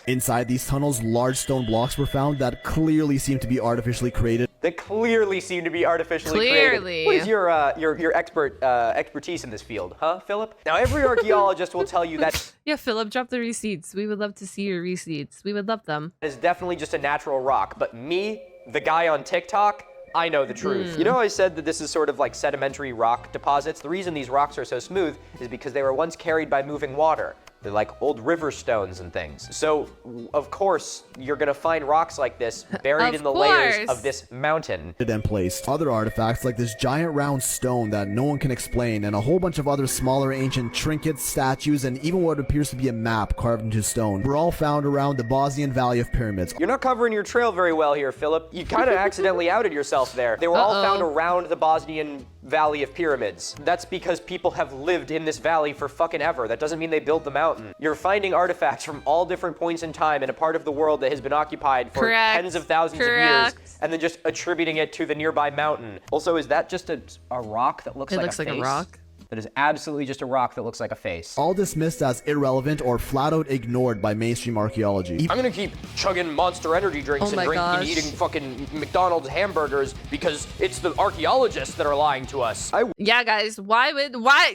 Inside these tunnels, large stone blocks were found that clearly seem to be artificially created.
Created. What is your expertise in this field, huh, Philip? Now, every archaeologist will tell you that...
Yeah, Philip, drop the receipts. We would love to see your receipts. We would love them.
It's definitely just a natural rock, but me, the guy on TikTok, I know the truth. You know, I said that this is sort of like sedimentary rock deposits. The reason these rocks are so smooth is because they were once carried by moving water. They're like old river stones and things. So, of course, you're gonna find rocks like this buried in the layers of this mountain.
And placed other artifacts like this giant round stone that no one can explain, and a whole bunch of other smaller ancient trinkets, statues, and even what appears to be a map carved into stone were all found around the Bosnian Valley of Pyramids.
You're not covering your trail very well here, Philip. You kind of accidentally outed yourself there. They were all found around the Bosnian Valley of Pyramids. That's because people have lived in this valley for fucking ever. That doesn't mean they built the mountain. You're finding artifacts from all different points in time in a part of the world that has been occupied for tens of thousands of years, and then just attributing it to the nearby mountain. Also, is that just a rock that looks like a face? It looks like a rock. That is absolutely just a rock that looks like a face.
All dismissed as irrelevant or flat out ignored by mainstream archaeology.
I'm gonna keep chugging Monster energy drinks and eating fucking McDonald's hamburgers because it's the archaeologists that are lying to us.
Yeah, guys, why,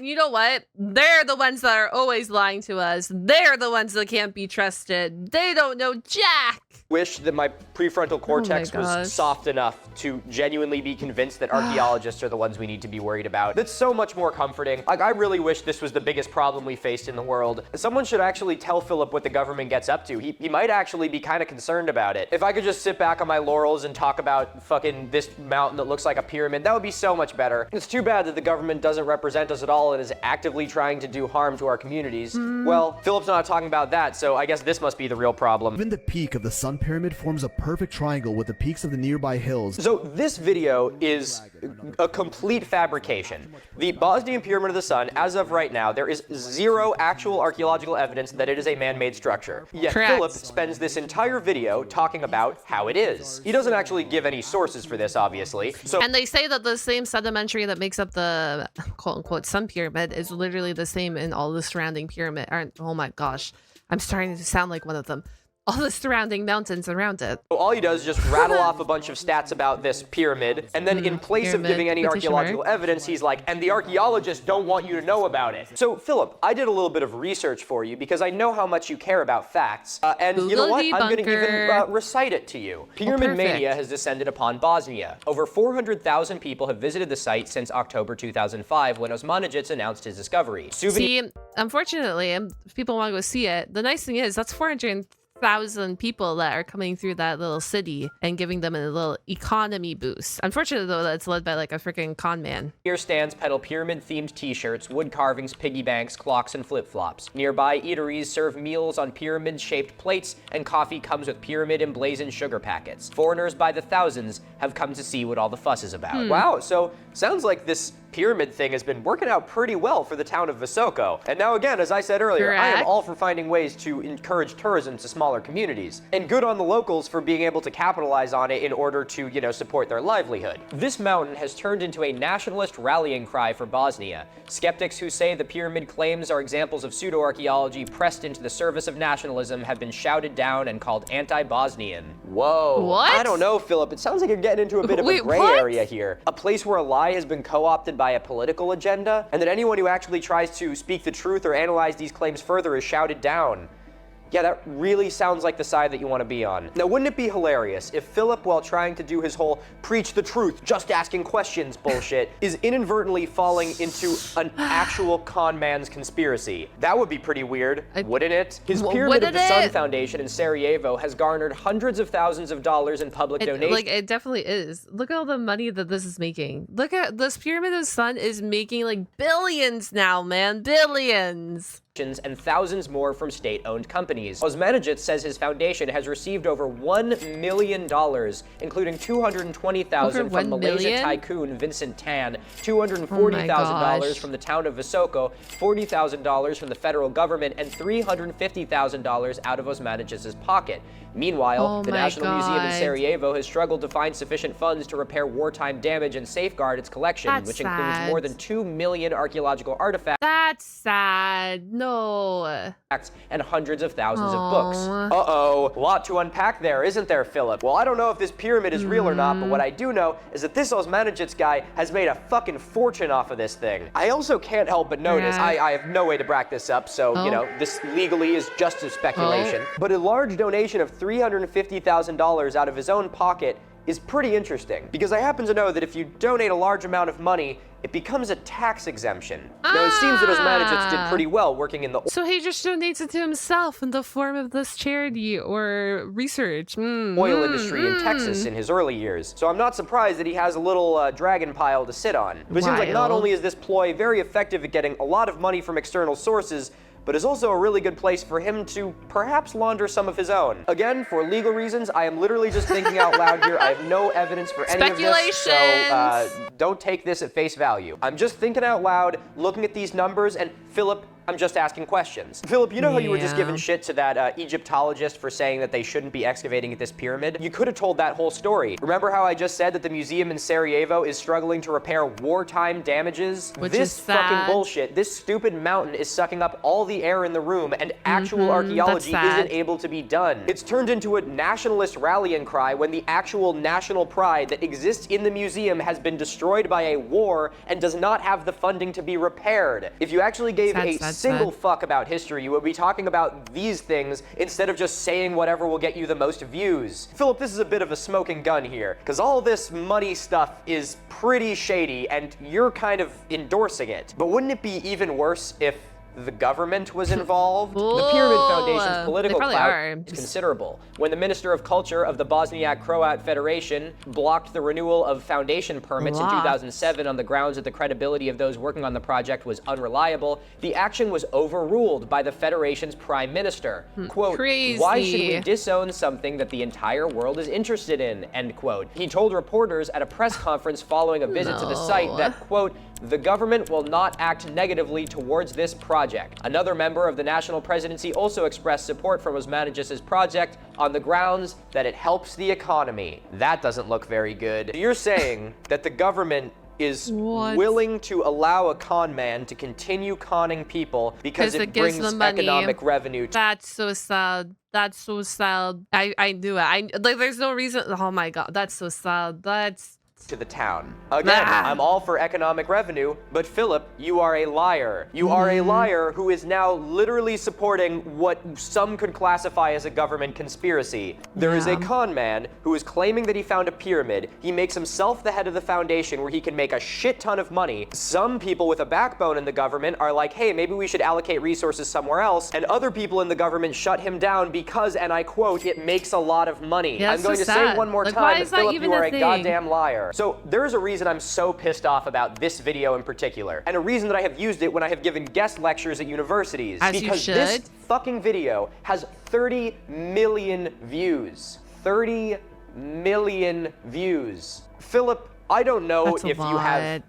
you know what? They're the ones that are always lying to us. They're the ones that can't be trusted. They don't know jack.
Wish that my prefrontal cortex was soft enough to genuinely be convinced that archaeologists are the ones we need to be worried about. That's so much more comforting. Like, I really wish this was the biggest problem we faced in the world. Someone should actually tell Philip what the government gets up to. He might actually be kind of concerned about it. If I could just sit back on my laurels and talk about fucking this mountain that looks like a pyramid, that would be so much better. It's too bad that the government doesn't represent us at all and is actively trying to do harm to our communities. Well, Philip's not talking about that, so I guess this must be the real problem.
Even the peak of the Sun Pyramid forms a perfect triangle with the peaks of the nearby hills.
So this video is a complete fabrication. The Bosnian Pyramid of the Sun, as of right now, there is zero actual archaeological evidence that it is a man-made structure. Yet Philip spends this entire video talking about how it is. He doesn't actually give any sources for this, obviously.
And they say that the same sedimentary that makes up the quote-unquote Sun Pyramid is literally the same in all the surrounding pyramid. Oh my gosh, I'm starting to sound like one of them. All the surrounding mountains around it.
So all he does is just rattle off a bunch of stats about this pyramid, and then in place of giving any archaeological evidence, he's like, and the archaeologists don't want you to know about it. So, Philip, I did a little bit of research for you because I know how much you care about facts. And you know what? I'm going to even recite it to you. Pyramid mania has descended upon Bosnia. Over 400,000 people have visited the site since October 2005 when Osmanagic announced his discovery.
See, unfortunately, if people want to go see it, the nice thing is that's 400,000 people that are coming through that little city and giving them a little economy boost. Unfortunately, though, that's led by like a freaking con man.
Here stands peddle pyramid-themed t-shirts, wood carvings, piggy banks, clocks, and flip-flops. Nearby eateries serve meals on pyramid-shaped plates, and coffee comes with pyramid-emblazoned sugar packets. Foreigners by the thousands have come to see what all the fuss is about. Wow, so sounds like this pyramid thing has been working out pretty well for the town of Visoko. And now again, as I said earlier, I am all for finding ways to encourage tourism to smaller communities. And good on the locals for being able to capitalize on it in order to, you know, support their livelihood. This mountain has turned into a nationalist rallying cry for Bosnia. Skeptics who say the pyramid claims are examples of pseudo-archaeology pressed into the service of nationalism have been shouted down and called anti-Bosnian. Whoa.
What?
I don't know, Philip. It sounds like you're getting into a bit of a gray area here. A place where a lie has been co-opted by a political agenda, and that anyone who actually tries to speak the truth or analyze these claims further is shouted down. Yeah, that really sounds like the side that you want to be on. Now, wouldn't it be hilarious if Philip, while trying to do his whole preach the truth, just asking questions bullshit, is inadvertently falling into an actual con man's conspiracy? That would be pretty weird, wouldn't it? His Pyramid of the Sun Foundation in Sarajevo has garnered hundreds of thousands of dollars in public donations.
Like, it definitely is. Look at all the money that this is making. Look at this Pyramid of the Sun is making like billions now, man. Billions.
And thousands more from state-owned companies. Osmanagic says his foundation has received over $1 million, including $220,000 from Malaysia tycoon Vincent Tan, $240,000 from the town of Visoko, $40,000 from the federal government, and $350,000 out of Osmanagic's pocket. Meanwhile, the National Museum in Sarajevo has struggled to find sufficient funds to repair wartime damage and safeguard its collection, which includes more than 2 million archaeological artifacts.
That's sad. No.
And hundreds of thousands of books. Uh-oh, a lot to unpack there, isn't there, Philip? Well, I don't know if this pyramid is real or not, but what I do know is that this Osmanagic guy has made a fucking fortune off of this thing. I also can't help but notice, I have no way to back this up, so, you know, this legally is just a speculation, but a large donation of $350,000 out of his own pocket is pretty interesting, because I happen to know that if you donate a large amount of money, it becomes a tax exemption. Now, it seems that Osmanagis did pretty well working in the...
So he just donates it to himself in the form of this charity or research.
oil industry in Texas in his early years. So I'm not surprised that he has a little dragon pile to sit on. But it seems like not only is this ploy very effective at getting a lot of money from external sources, but is also a really good place for him to perhaps launder some of his own. Again, for legal reasons, I am literally just thinking out loud here. I have no evidence for any of this, so don't take this at face value. I'm just thinking out loud, looking at these numbers, and Philip, I'm just asking questions. Philip, you know how you were just giving shit to that Egyptologist for saying that they shouldn't be excavating at this pyramid? You could have told that whole story. Remember how I just said that the museum in Sarajevo is struggling to repair wartime damages?
Which is sad.
Fucking bullshit. This stupid mountain is sucking up all the air in the room, and actual archaeology isn't able to be done. It's turned into a nationalist rallying cry when the actual national pride that exists in the museum has been destroyed by a war and does not have the funding to be repaired. If you actually gave a single fuck about history, you would be talking about these things instead of just saying whatever will get you the most views. Philip, this is a bit of a smoking gun here, because all this money stuff is pretty shady, and you're kind of endorsing it. But wouldn't it be even worse if the government was involved? The Pyramid Foundation's political clout is considerable. When the Minister of Culture of the Bosniak Croat Federation blocked the renewal of foundation permits in 2007 on the grounds that the credibility of those working on the project was unreliable, the action was overruled by the Federation's Prime Minister. Quote, "Why should we disown something that the entire world is interested in?" End quote. He told reporters at a press conference following a visit to the site that, quote, "The government will not act negatively towards this project." Another member of the national presidency also expressed support for Osmanagis' project on the grounds that it helps the economy. That doesn't look very good. You're saying that the government is willing to allow a con man to continue conning people because it brings economic revenue.
That's so sad. That's so sad. I knew it. Like, there's no reason. Oh my God, that's so sad. That's
to the town. Again, I'm all for economic revenue, but Philip, you are a liar. You are a liar who is now literally supporting what some could classify as a government conspiracy. There is a con man who is claiming that he found a pyramid. He makes himself the head of the foundation where he can make a shit ton of money. Some people with a backbone in the government are like, hey, maybe we should allocate resources somewhere else. And other people in the government shut him down because, and I quote, "it makes a lot of money."
Yeah,
I'm going to say one more time that Philip, you are a goddamn liar. So there's a reason I'm so pissed off about this video in particular, and a reason that I have used it when I have given guest lectures at universities. Because this fucking video has 30 million views. 30 million views. Philip, I don't know if you have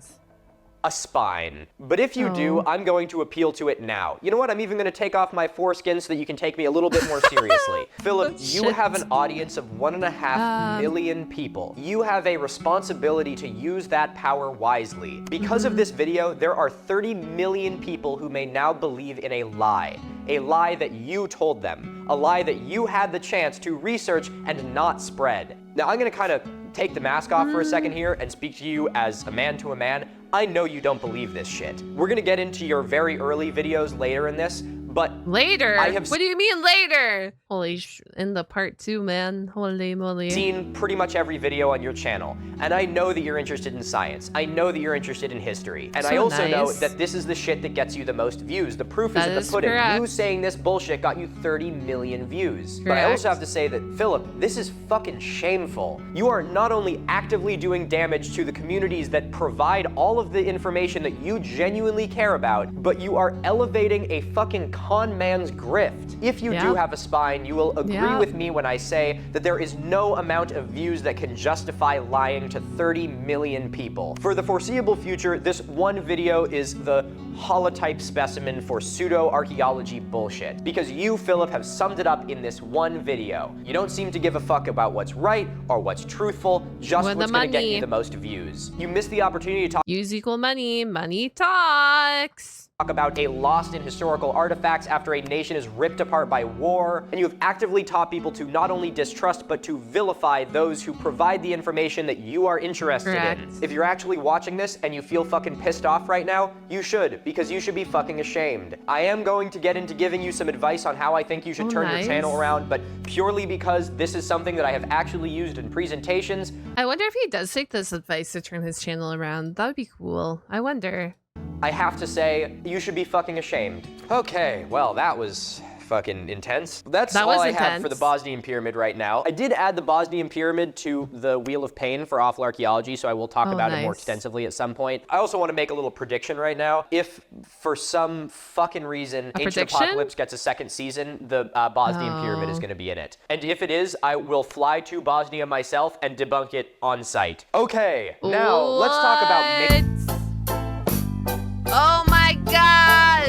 a spine, but if you do, I'm going to appeal to it now. You know what? I'm even going to take off my foreskin so that you can take me a little bit more seriously. Philip, you have an audience of 1.5 million people. You have a responsibility to use that power wisely. Because of this video, there are 30 million people who may now believe in a lie that you told them, a lie that you had the chance to research and not spread. Now, I'm going to kind of take the mask off for a second here and speak to you as a man to a man. I know you don't believe this shit. We're gonna get into your very early videos later in this, but
later? What do you mean later? Holy in the part 2, man. Holy moly.
Seen pretty much every video on your channel, and I know that you're interested in science. I know that you're interested in history, and I also know that this is the shit that gets you the most views. The proof is in the pudding. You saying this bullshit got you 30 million views. But I also have to say that, Philip, this is fucking shameful. You are not only actively doing damage to the communities that provide all of the information that you genuinely care about, but you are elevating a fucking con man's grift. If you do have a spine, you will agree with me when I say that there is no amount of views that can justify lying to 30 million people. For the foreseeable future, this one video is the holotype specimen for pseudo-archaeology bullshit, because you, Philip, have summed it up in this one video. You don't seem to give a fuck about what's right or what's truthful, just what's gonna get you the most views. You missed the opportunity to talk
Use equal money, money talks.
talk about a lost in historical artifacts after a nation is ripped apart by war, and you have actively taught people to not only distrust but to vilify those who provide the information that you are interested in. If you're actually watching this and you feel fucking pissed off right now, you should, because you should be fucking ashamed. I am going to get into giving you some advice on how I think you should turn your channel around, but purely because this is something that I have actually used in presentations.
I wonder if he does take this advice to turn his channel around. That would be cool. I wonder.
I have to say, you should be fucking ashamed. Okay, well, that was fucking intense. That's all I have for the Bosnian Pyramid right now. I did add the Bosnian Pyramid to the Wheel of Pain for Awful Archaeology, so I will talk about it more extensively at some point. I also want to make a little prediction right now. If, for some fucking reason, Ancient Apocalypse gets a second season, the Bosnian Pyramid is going to be in it. And if it is, I will fly to Bosnia myself and debunk it on site. Okay, now let's talk about...
Oh my god!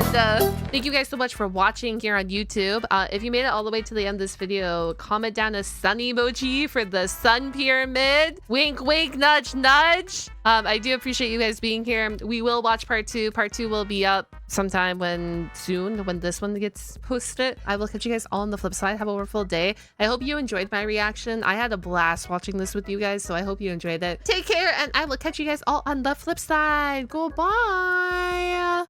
Thank you guys so much for watching here on YouTube. If you made it all the way to the end of this video, comment down a sun emoji for the sun pyramid. Wink, wink, nudge, nudge. I do appreciate you guys being here. We will watch part 2. Part 2 will be up sometime soon when this one gets posted. I will catch you guys all on the flip side. Have a wonderful day. I hope you enjoyed my reaction. I had a blast watching this with you guys, so I hope you enjoyed it. Take care, and I will catch you guys all on the flip side. Goodbye.